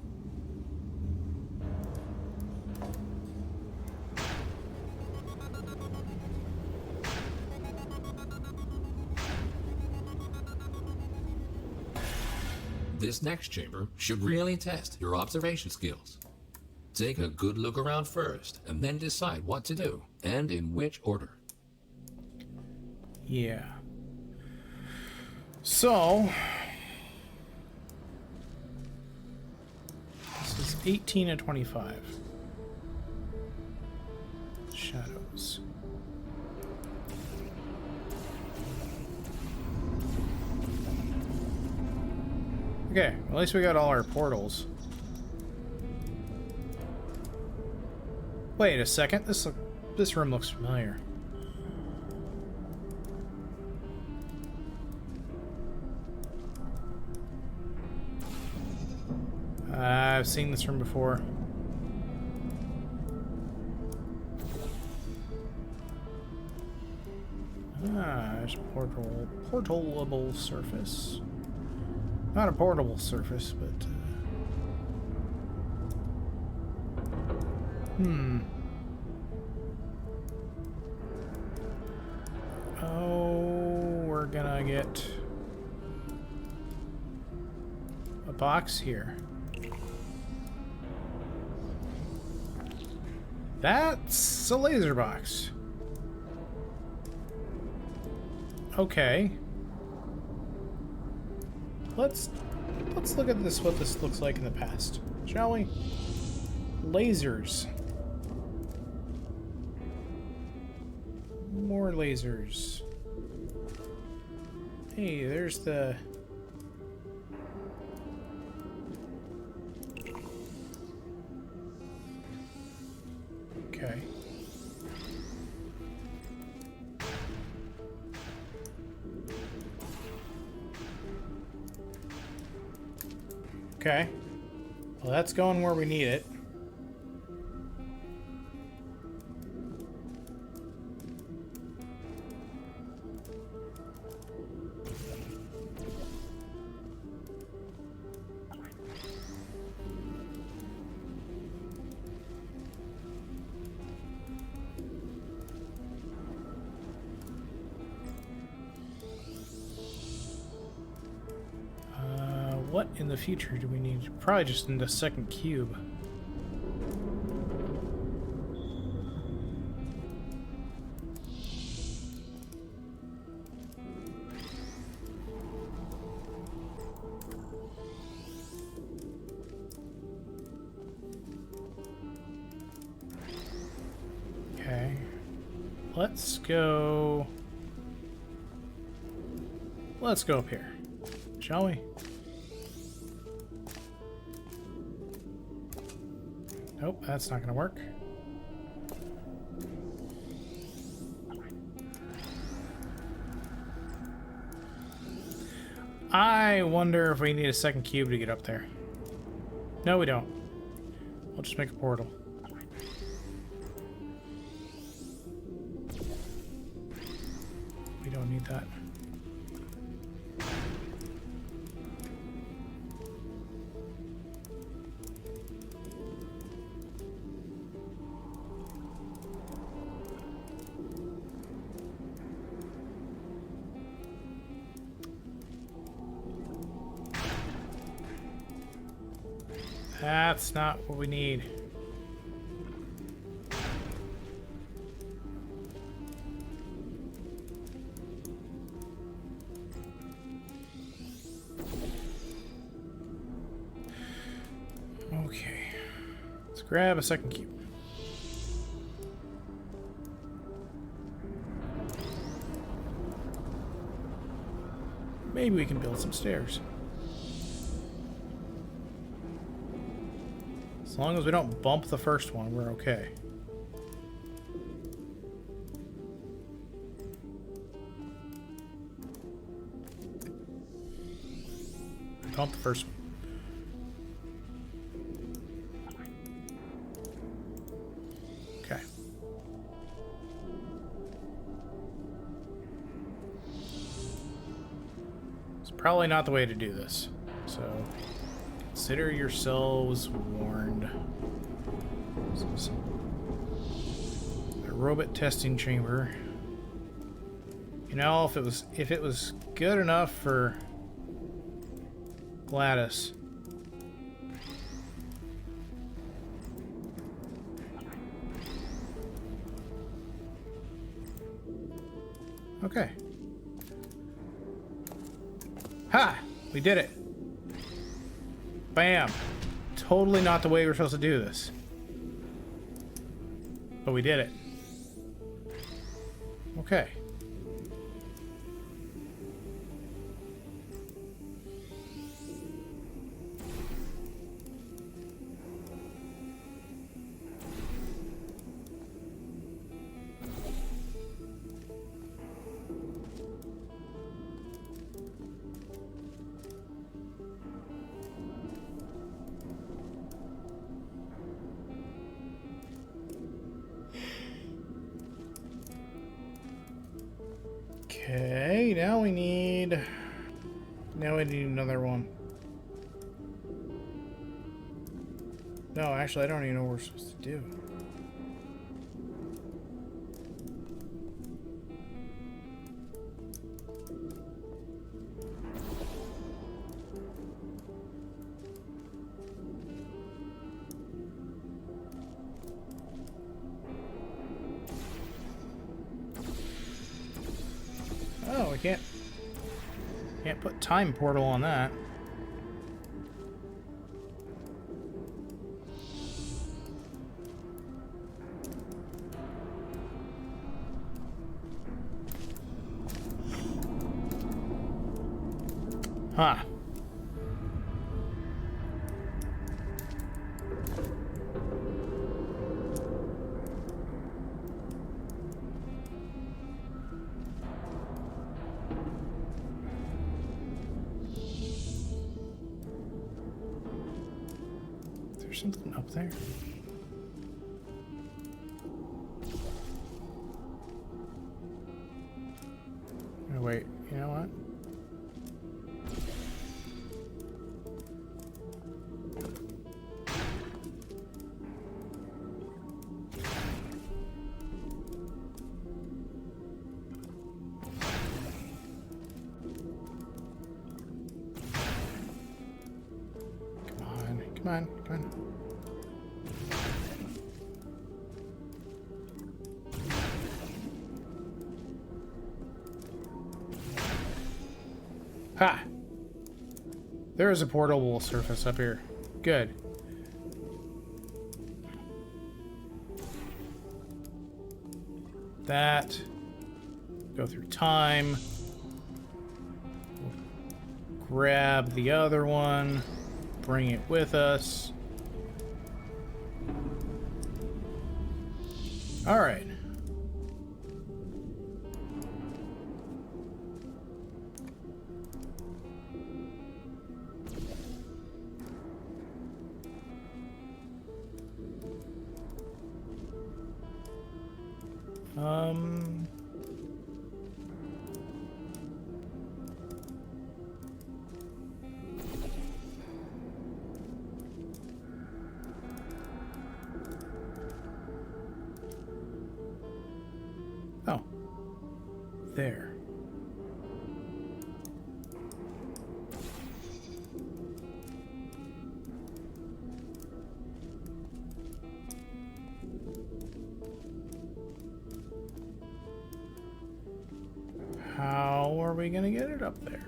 This next chamber should really test your observation skills. Take a good look around first, and then decide what to do, and in which order. Yeah. So this is 18 and 25. Shadows. Okay, at least we got all our portals. Wait a second, this room looks familiar. I've seen this room before. There's a portable surface. Not a portable surface, but oh, we're gonna get a box here. That's a laser box. Okay. Let's look at this, what this looks like in the past, shall we? Lasers. More lasers. Hey, there's the... Okay. Okay. Well, that's going where we need it. What in the future do we need? Probably just need a second cube. Okay. Let's go... Let's go up here. Shall we? Nope, that's not going to work. I wonder if we need a second cube to get up there. No, we don't. We'll just make a portal. We don't need that. That's not what we need. Okay. Let's grab a second cube. Maybe we can build some stairs. As long as we don't bump the first one, we're okay. Bump the first one. Okay. It's probably not the way to do this. So... consider yourselves warned. This is a robot testing chamber. You know, if it was good enough for Gladys. Okay. Ha! We did it. Bam! Totally not the way we're supposed to do this. But we did it. Okay. Okay, now we need another one. No, actually, I don't even know what we're supposed to do. Oh, we can't put time portal on that. Huh. something up there? Oh, wait, you know what? Come on, come on. Ha! There is a portable surface up here. Good. That. Go through time. Grab the other one. Bring it with us. All right. Oh. There. How are we gonna get it up there?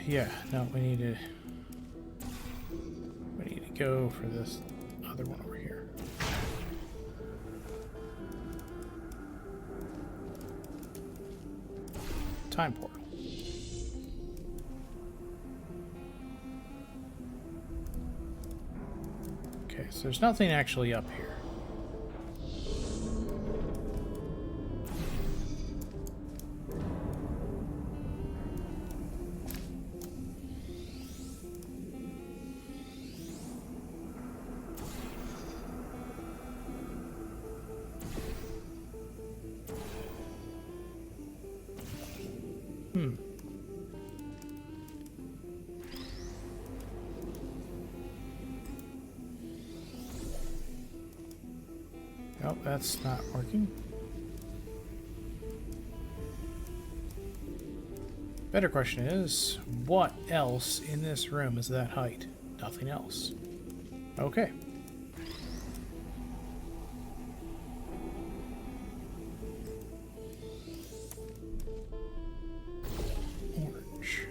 Yeah, no, we need to go for this other one over here. Time portal. Okay, so there's nothing actually up here. Oh, that's not working. Better question is, what else in this room is that height? Nothing else. Okay. Orange.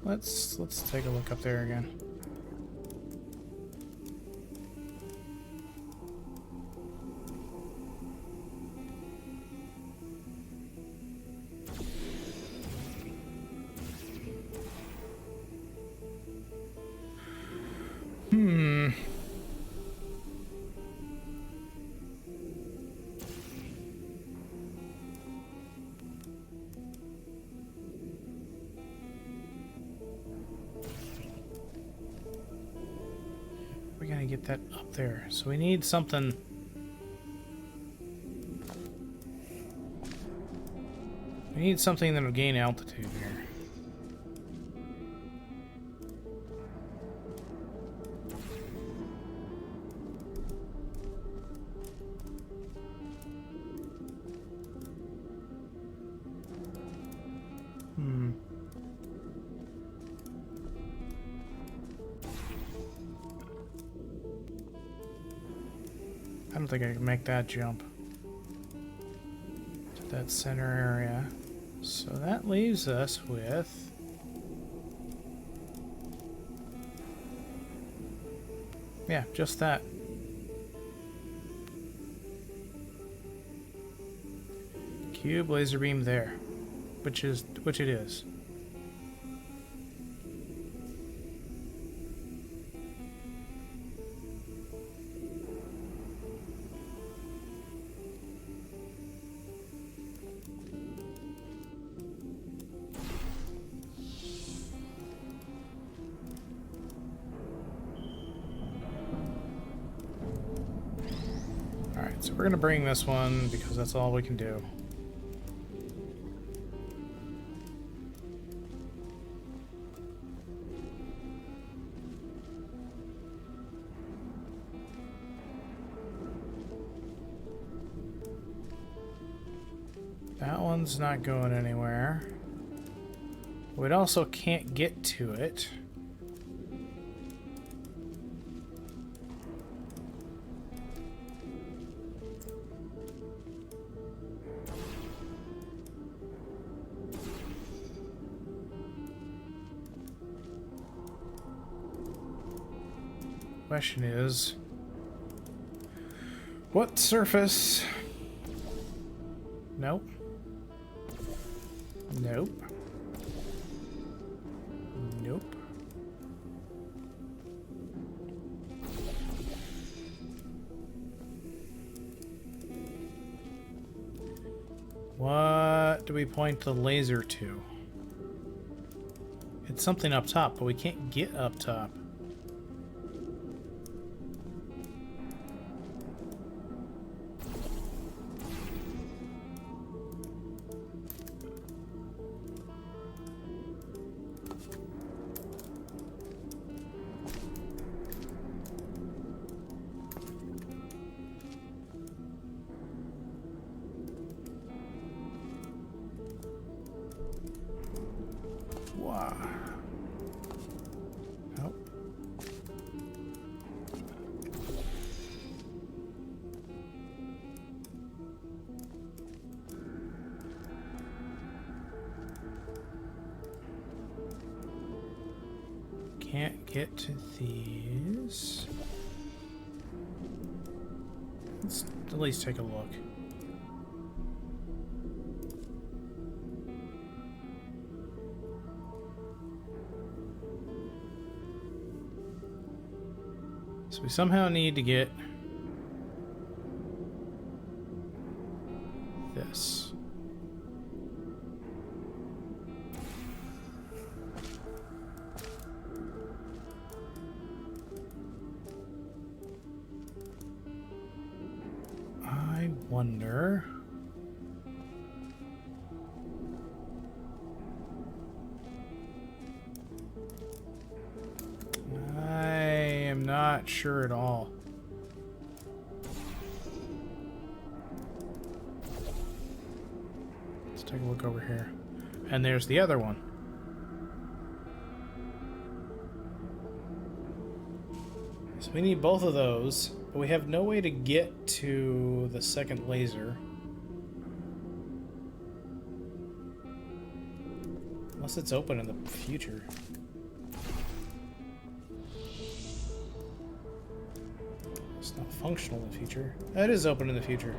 Let's take a look up there again. get that up there. So we need something. We need something that'll gain altitude here. I don't think I can make that jump to that center area. So that leaves us with yeah, just that. Cube laser beam there, which it is. Alright, so we're gonna bring this one because that's all we can do. That one's not going anywhere. We also can't get to it. Question is, what surface? Nope. Nope. Nope. What do we point the laser to? It's something up top, but we can't get up top. Wow. Nope. Can't get to these. Let's at least take a look. So we somehow need to get this. I wonder. Not sure at all. Let's take a look over here. And there's the other one. So we need both of those, but we have no way to get to the second laser. Unless it's open in the future. Not functional in the future. That is open in the future.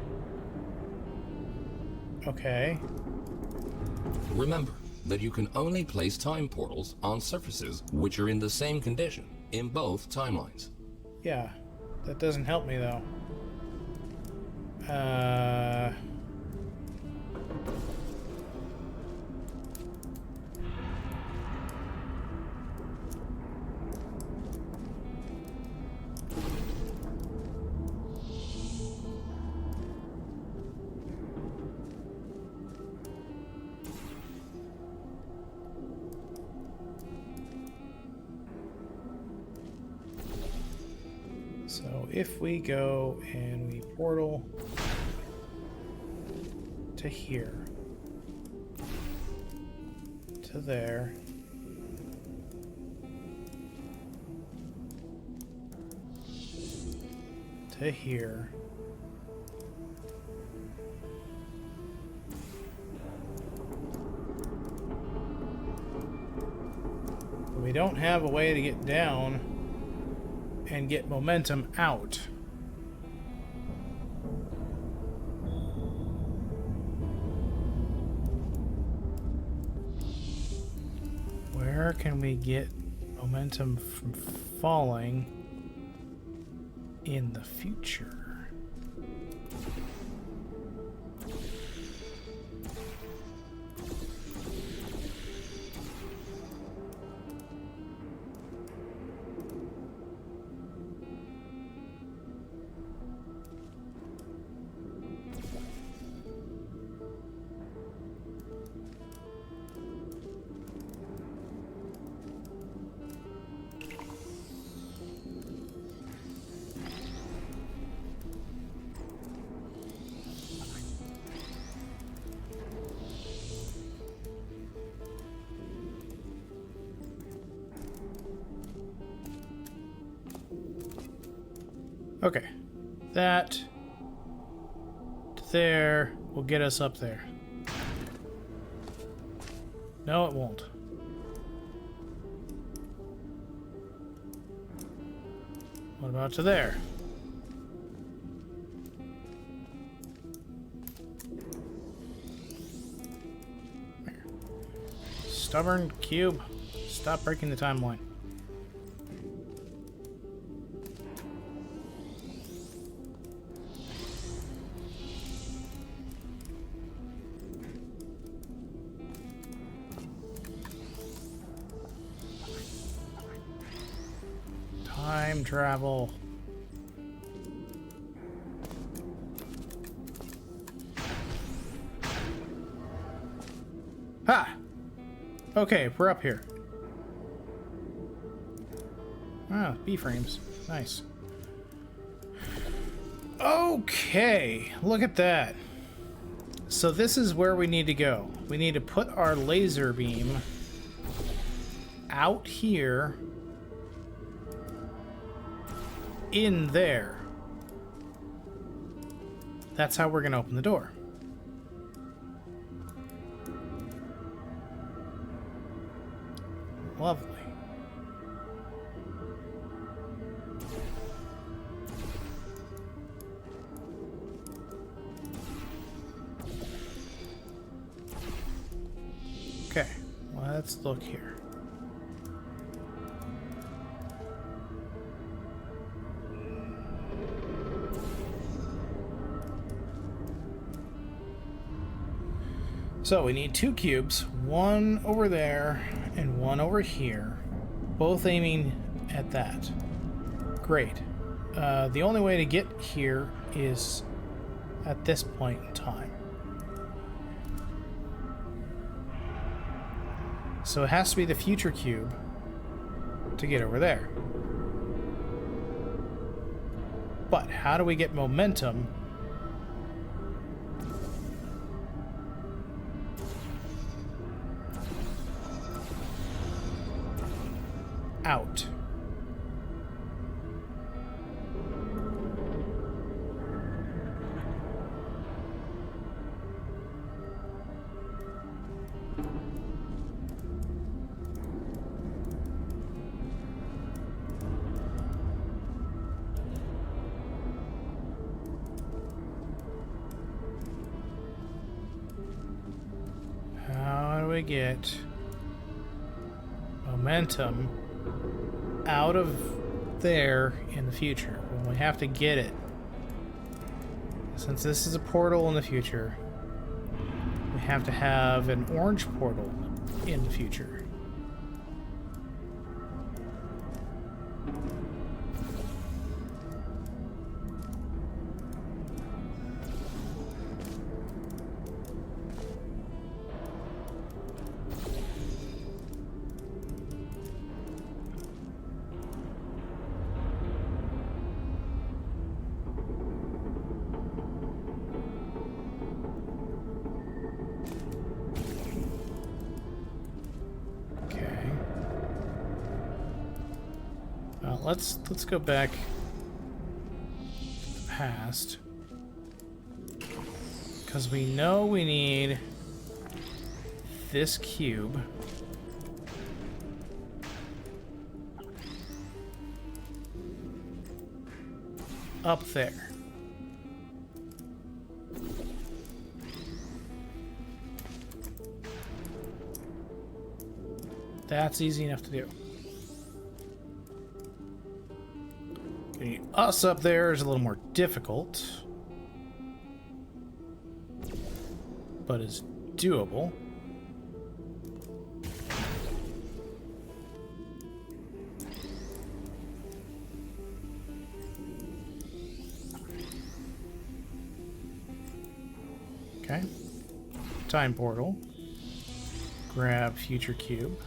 Okay. Remember that you can only place time portals on surfaces which are in the same condition in both timelines. Yeah, that doesn't help me though. if we go and we portal to here, to there, to here, but we don't have a way to get down and get momentum out. Where can we get momentum from falling in the future? Okay, that there will get us up there. No, it won't. What about to there? There. Stubborn cube, stop breaking the timeline. Time travel. Ha! Okay, we're up here. Ah, B-frames. Nice. Okay, look at that. So this is where we need to go. We need to put our laser beam out here in there. That's how we're going to open the door. Lovely. Okay, let's look here. So we need two cubes, one over there and one over here, both aiming at that. Great. The only way to get here is at this point in time. So it has to be the future cube to get over there. But how do we get momentum out? How do we get momentum out of there in the future? When we have to get it, since this is a portal in the future, we have to have an orange portal in the future. let's go back to the past. Because we know we need this cube. Up there. That's easy enough to do. Getting us up there is a little more difficult, but is doable. Okay. Time portal. Grab future cube.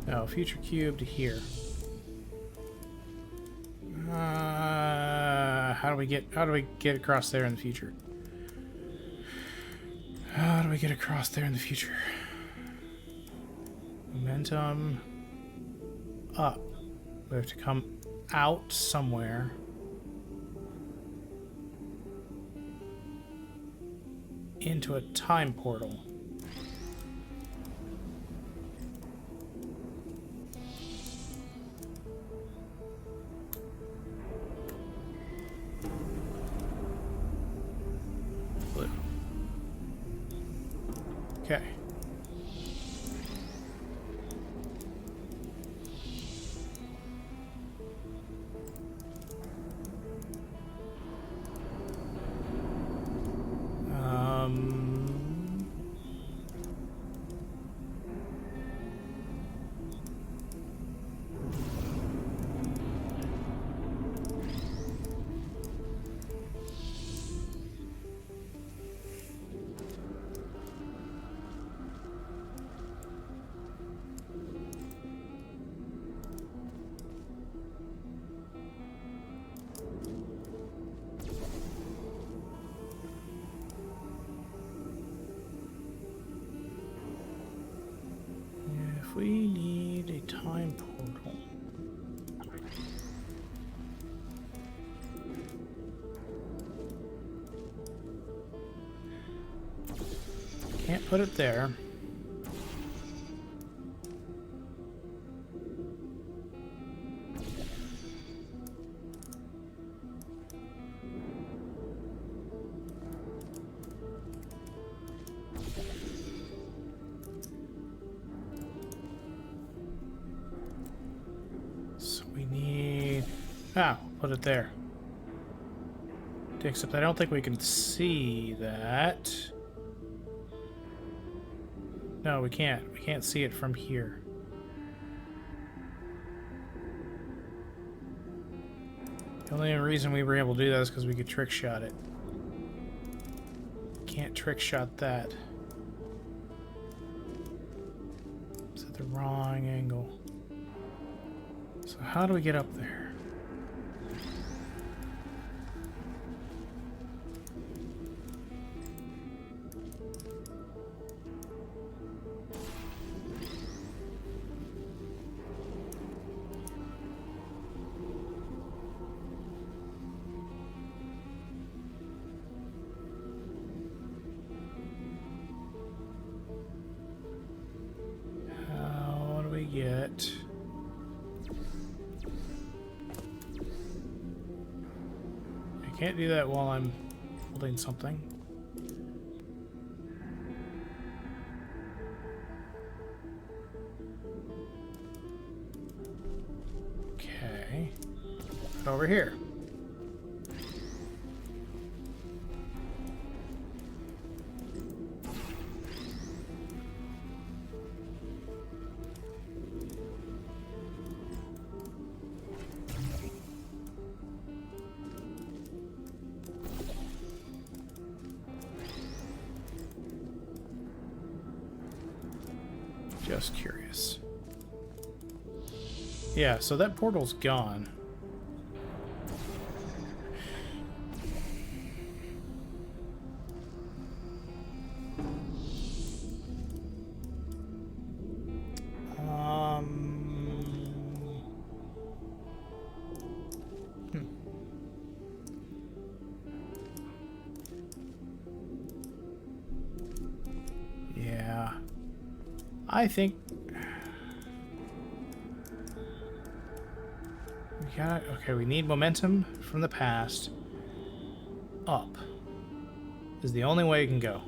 No, future cube to here. How do we get across there in the future? How do we get across there in the future? Momentum up. We have to come out somewhere. Into a time portal. Blue. Okay. If we need a time portal. Can't put it there. So we need... put it there. Except I don't think we can see that. No, we can't. We can't see it from here. The only reason we were able to do that is because we could trick shot it. Can't trick shot that. It's at the wrong angle. So how do we get up there? How do we get... I can't do that while I'm holding something. Okay. Over here. Just curious. Yeah, so that portal's gone. Yeah. I think we got, okay, we need momentum from the past. Up is the only way it can go.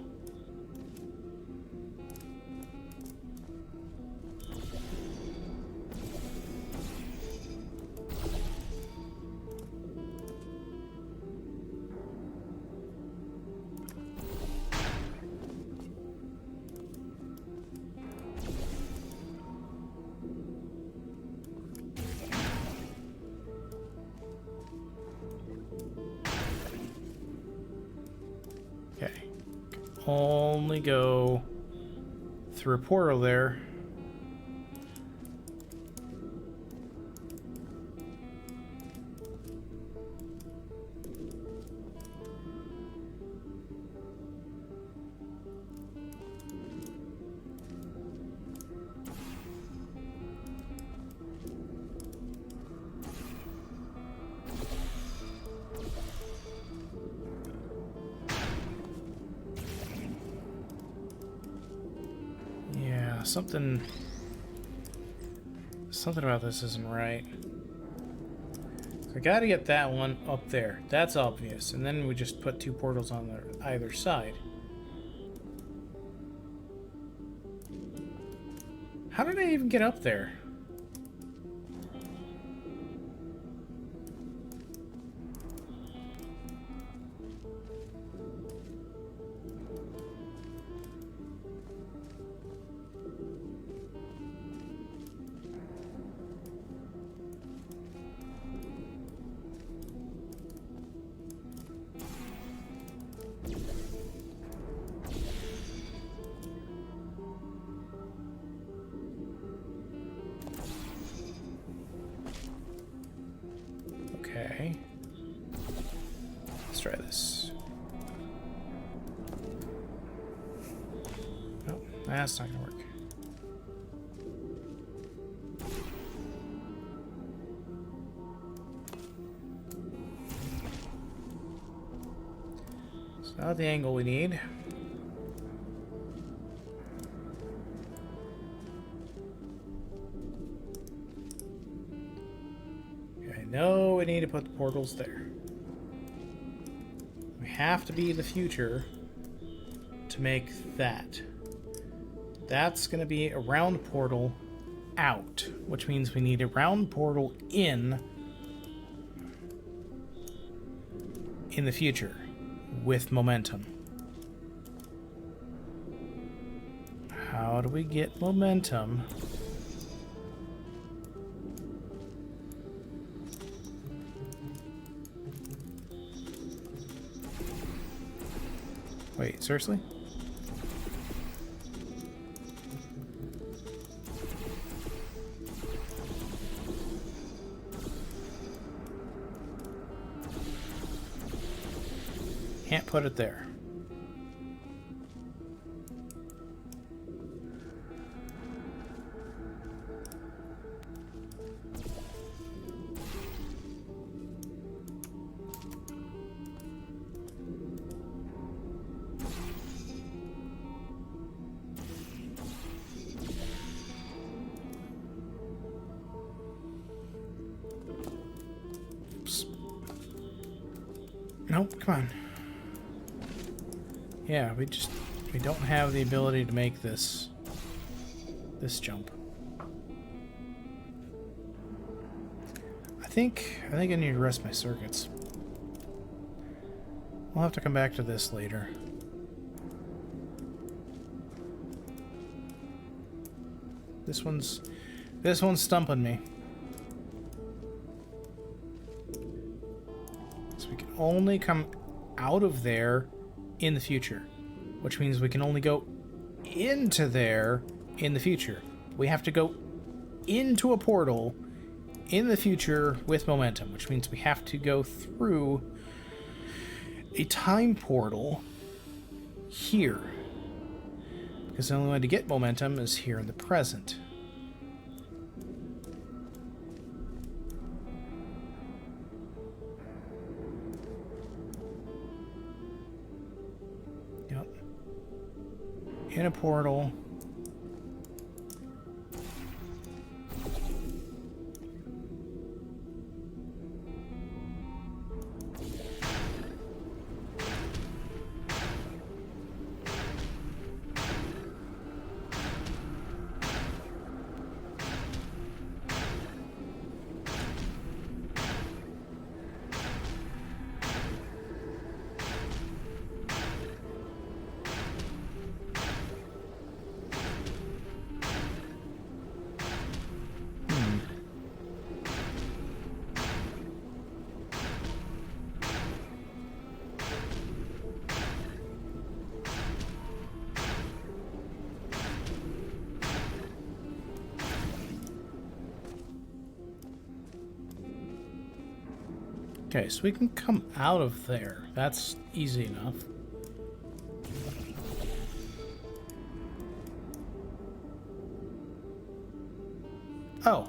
Okay. Only go through a portal there. Something about this isn't right. I gotta get that one up there. That's obvious. And then we just put two portals on either side. How did I even get up there? Okay. Let's try this. Nope, that's not gonna work. It's not the angle we need. No, we need to put the portals there. We have to be the future to make that. That's going to be a round portal out, which means we need a round portal in the future with momentum. How do we get momentum? Wait, seriously? Can't put it there. Nope, come on. Yeah, we don't have the ability to make this jump. I think I need to rest my circuits. We'll have to come back to this later. This one's stumping me. So we can only come out of there in the future, which means we can only go into there in the future, We have to go into a portal in the future with momentum, which means we have to go through a time portal here. Because the only way to get momentum is here in the present. Yep. In a portal. Okay, so we can come out of there. That's easy enough. Oh.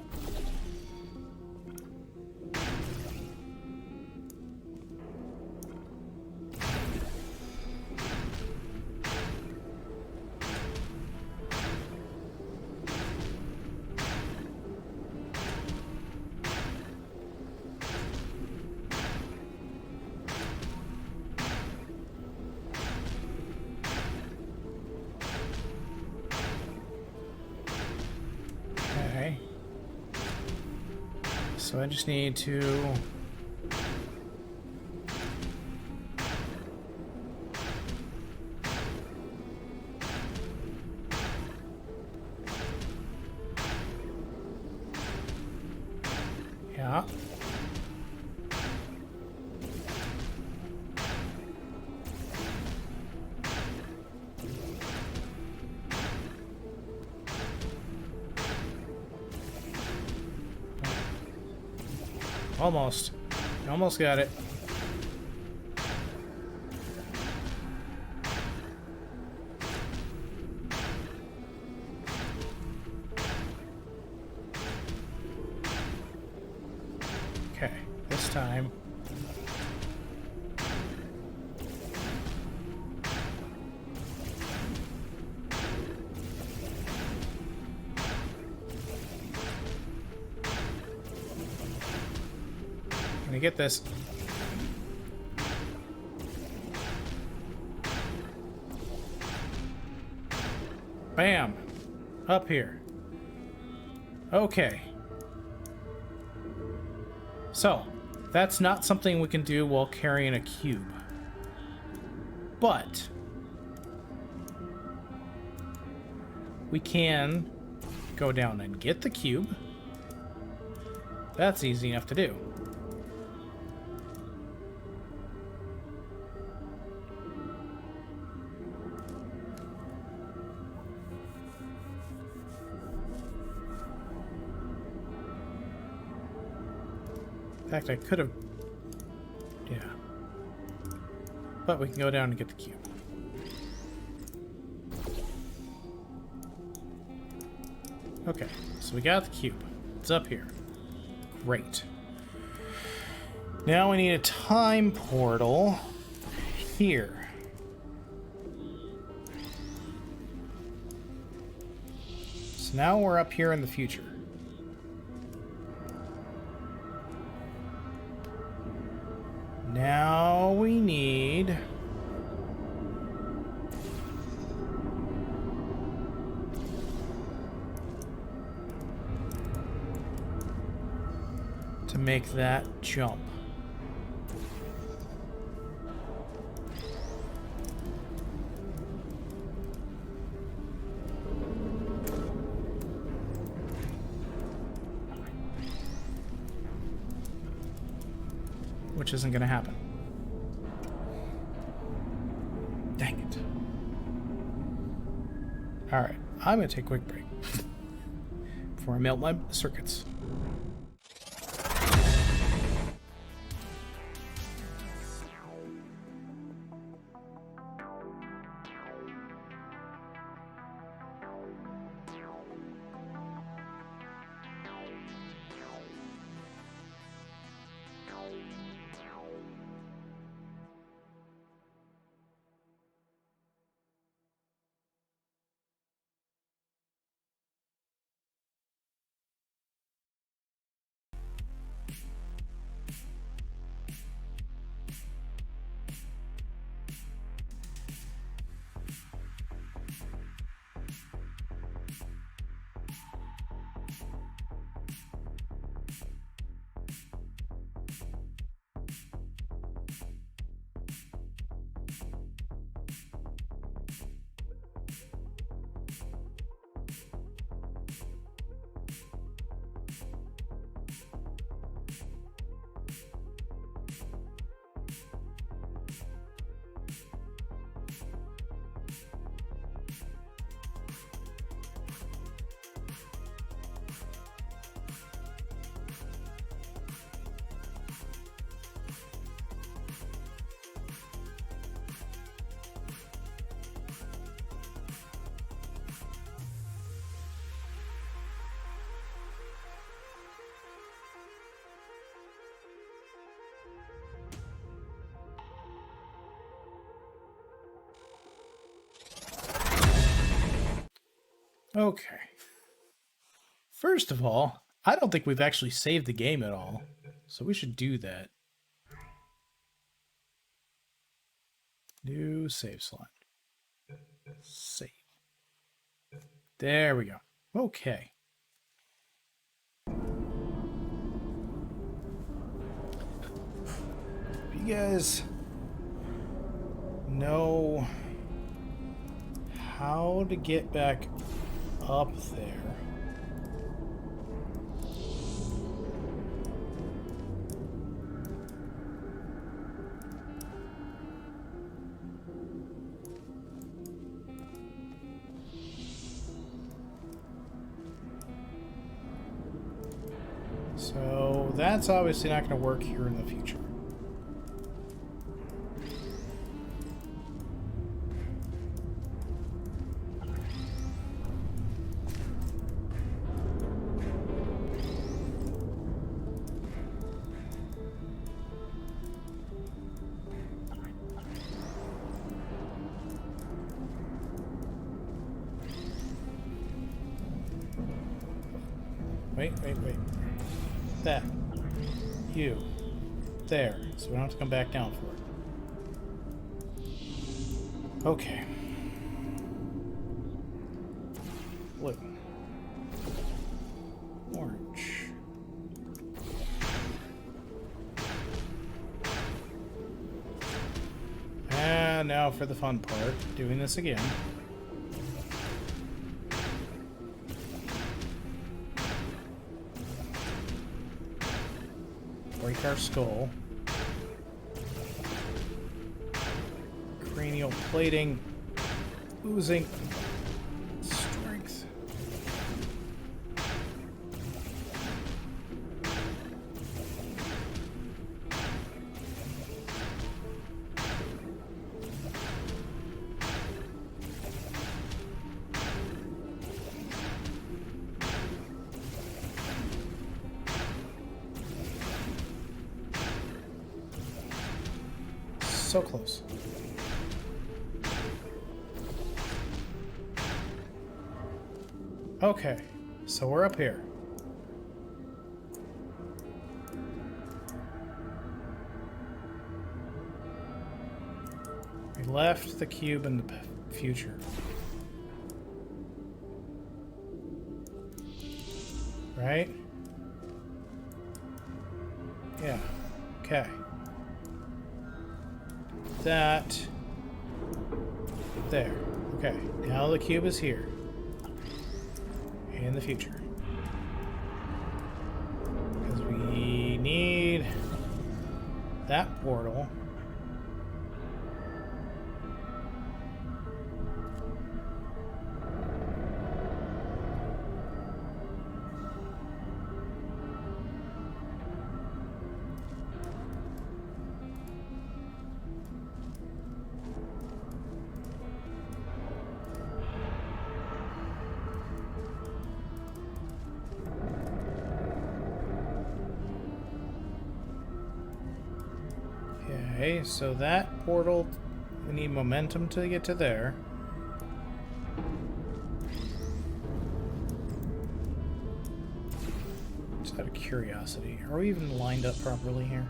Okay. So I just need to... Yeah. Almost. Almost got it. Okay, this time. Gonna get this. Bam! Up here. Okay. So, that's not something we can do while carrying a cube. But we can go down and get the cube. That's easy enough to do. In fact, I could have... Yeah. But we can go down and get the cube. Okay, so we got the cube. It's up here. Great. Now we need a time portal here. So now we're up here in the future. Now we need... to make that jump. Which isn't going to happen. Dang it. Alright, I'm going to take a quick break. before I melt my circuits. Okay. First of all, I don't think we've actually saved the game at all, so we should do that. New save slot. Save. There we go. Okay. You guys know how to get back up there. So that's obviously not going to work here in the future. Wait. That. You. There. So we don't have to come back down for it. Okay. Blue. Orange. And now for the fun part, doing this again. Break our skull. Cranial plating oozing strength. So close. Okay, so we're up here. We left the cube in the future. Right? Yeah. Okay. That. There. Okay. Now the cube is here. In the future. Because we need that portal. Okay, so that portal, we need momentum to get to there. Just out of curiosity, are we even lined up properly here?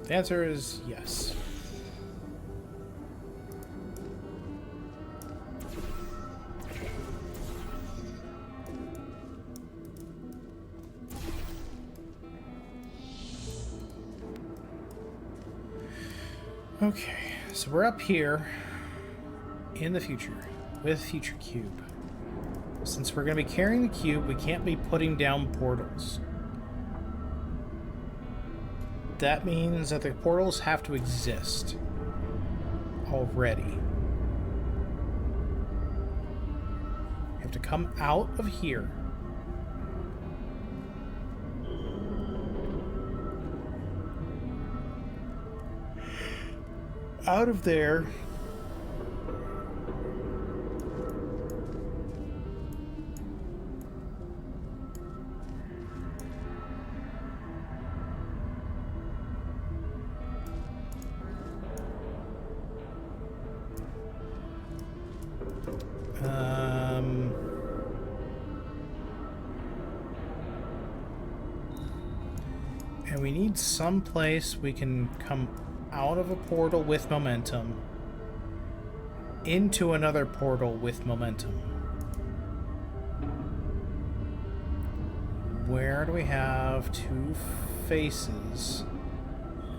The answer is yes. Okay, so we're up here in the future with Future Cube. Since we're going to be carrying the cube, we can't be putting down portals. That means that the portals have to exist already. You have to come out of here. Out of there. And we need some place we can come out of a portal with momentum into another portal with momentum. Where do we have two faces?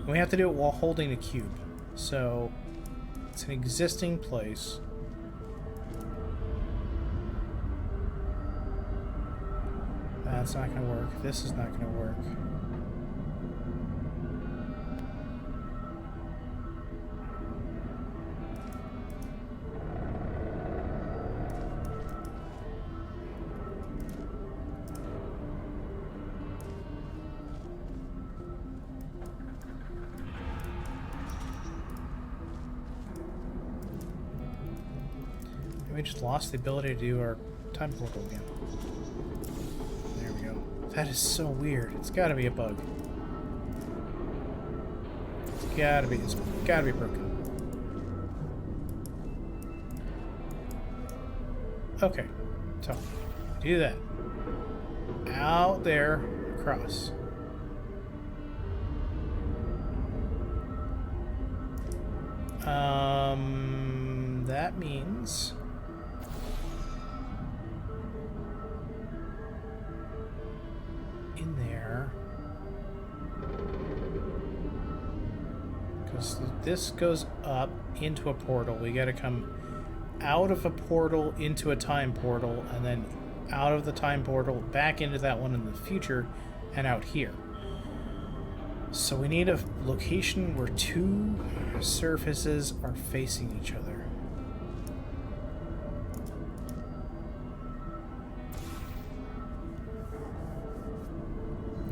We have to do it while holding a cube. So it's an existing place. That's not going to work. This is not going to work. We just lost the ability to do our time portal again. There we go. That is so weird. It's gotta be a bug. It's gotta be broken. Okay, so do that. Out there, across. That means in there, because this goes up into a portal. We gotta come out of a portal into a time portal, and then out of the time portal back into that one in the future, and out here. So we need a location where two surfaces are facing each other.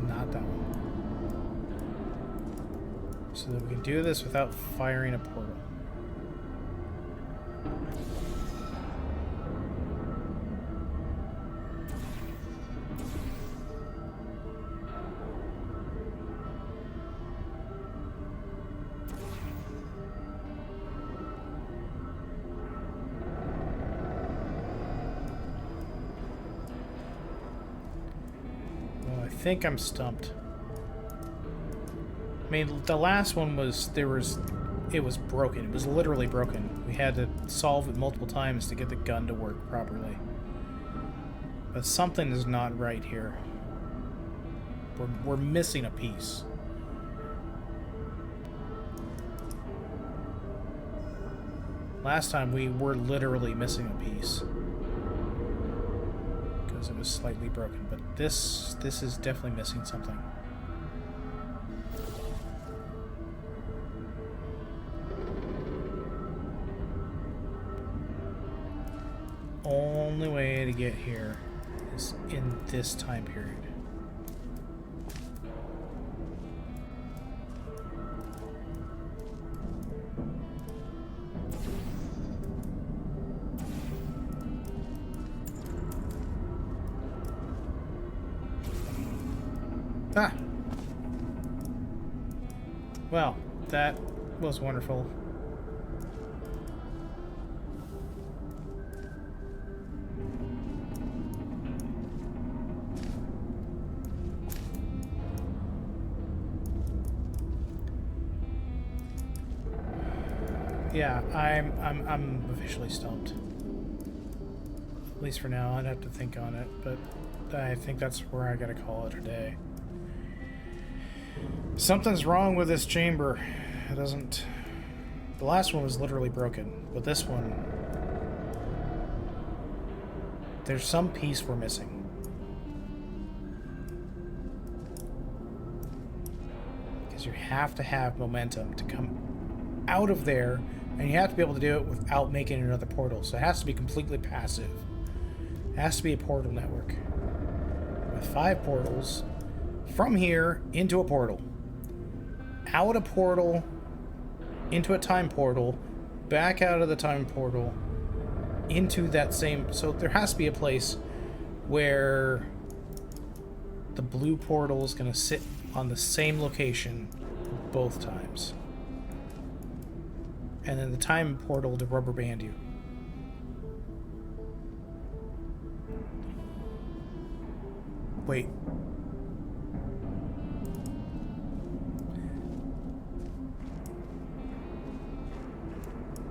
Not that one. So that we can do this without firing a portal. I think I'm stumped. I mean, the last one was, it was broken. It was literally broken. We had to solve it multiple times to get the gun to work properly. But something is not right here. We're missing a piece. Last time we were literally missing a piece. Because it was slightly broken, but this is definitely missing something. Only way to get here is in this time period. Ah. Well, that was wonderful. Yeah, I'm officially stumped. At least for now. I'd have to think on it, but I think that's where I gotta call it a day. Something's wrong with this chamber. It doesn't... The last one was literally broken, but this one... There's some piece we're missing. Because you have to have momentum to come out of there, and you have to be able to do it without making another portal. So it has to be completely passive. It has to be a portal network. With 5 portals from here into a portal. Out a portal, into a time portal, back out of the time portal, into that same... So there has to be a place where the blue portal is going to sit on the same location both times. And then the time portal to rubber band you. Wait.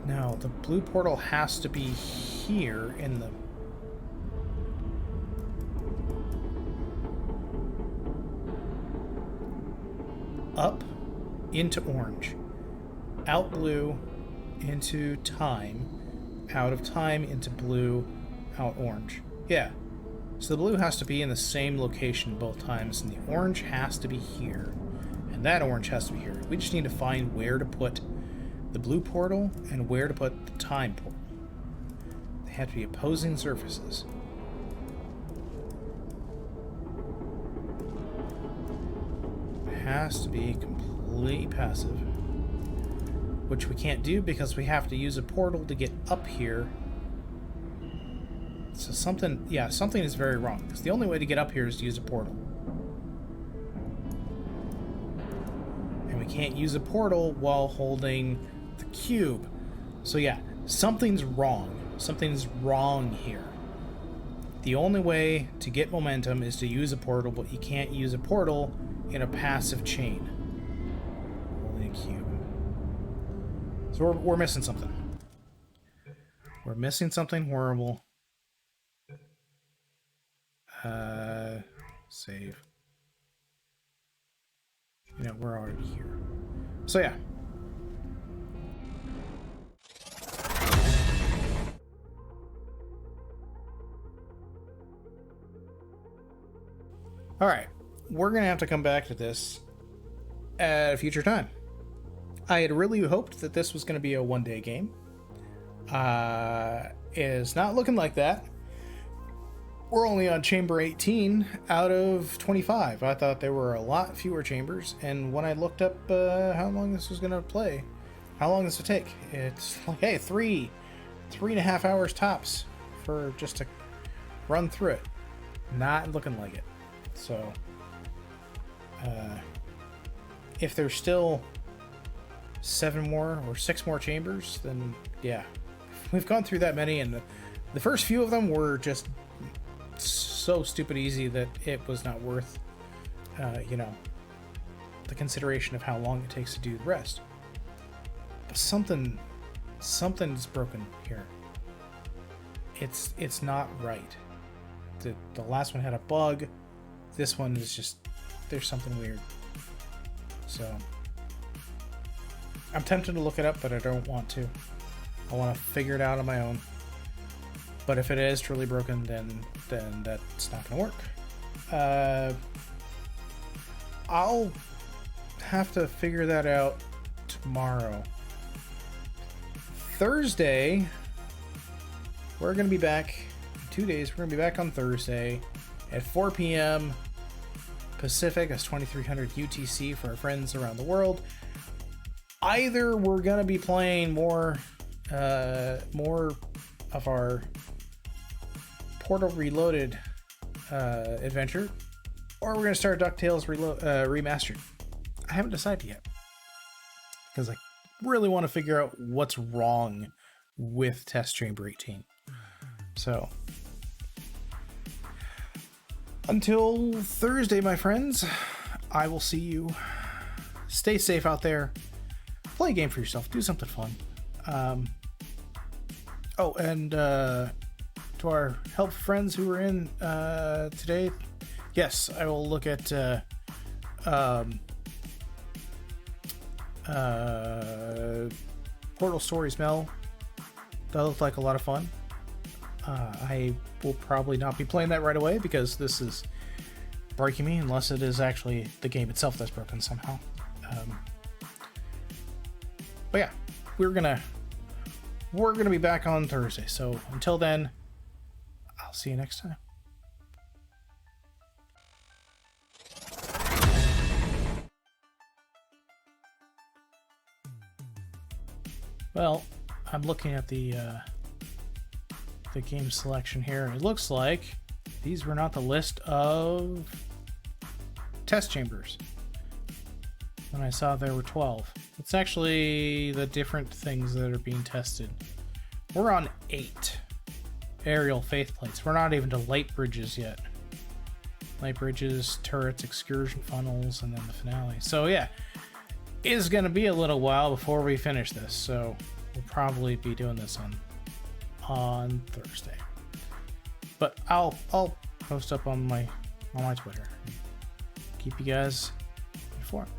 No, the blue portal has to be here in the... Up into orange. Out blue into time. Out of time into blue. Out orange. Yeah. So the blue has to be in the same location both times, and the orange has to be here. And that orange has to be here. We just need to find where to put the blue portal and where to put the time portal. They have to be opposing surfaces. It has to be completely passive. Which we can't do because we have to use a portal to get up here. So something, yeah, something is very wrong. Because the only way to get up here is to use a portal. And we can't use a portal while holding the cube. So yeah, something's wrong. Something's wrong here. The only way to get momentum is to use a portal, but you can't use a portal in a passive chain. Holding a cube. So we're missing something. We're missing something horrible. Save. You know, we're already here. So yeah. Alright. We're gonna have to come back to this at a future time. I had really hoped that this was gonna be a one-day game. It's not looking like that. We're only on chamber 18 out of 25. I thought there were a lot fewer chambers, and when I looked up how long this was going to play, how long this would take, it's like, hey, 3.5 hours tops for just to run through it. Not looking like it. So, if there's still 7 more or 6 more chambers, then yeah. We've gone through that many, and the first few of them were just so stupid easy that it was not worth, you know, the consideration of how long it takes to do the rest. But something's broken here. It's not right. The last one had a bug. This one is just, there's something weird. So I'm tempted to look it up, but I don't want to. I want to figure it out on my own. But if it is truly broken, then that's not going to work. I'll have to figure that out tomorrow. Thursday, we're going to be back in 2 days. We're going to be back on Thursday at 4 p.m. Pacific. That's 2300 UTC for our friends around the world. Either we're going to be playing more of our Portal Reloaded adventure, or we're gonna start DuckTales Remastered. I haven't decided yet because I really want to figure out what's wrong with Test Chamber 18. So until Thursday, my friends, I will see you. Stay safe out there. Play a game for yourself. Do something fun. Oh, and to our helpful friends who were in today, yes, I will look at Portal Stories Mel. That looked like a lot of fun. I will probably not be playing that right away because this is breaking me, unless it is actually the game itself that's broken somehow. But yeah, we're gonna be back on Thursday. So until then, I'll see you next time. Well, I'm looking at the game selection here. It looks like these were not the list of test chambers. When I saw there were 12. It's actually the different things that are being tested. We're on 8 aerial faith plates. We're not even to light bridges yet. Light bridges, turrets, excursion funnels, and then the finale. So yeah, it's gonna be a little while before we finish this. So we'll probably be doing this on Thursday. But I'll post up on my Twitter. Keep you guys informed.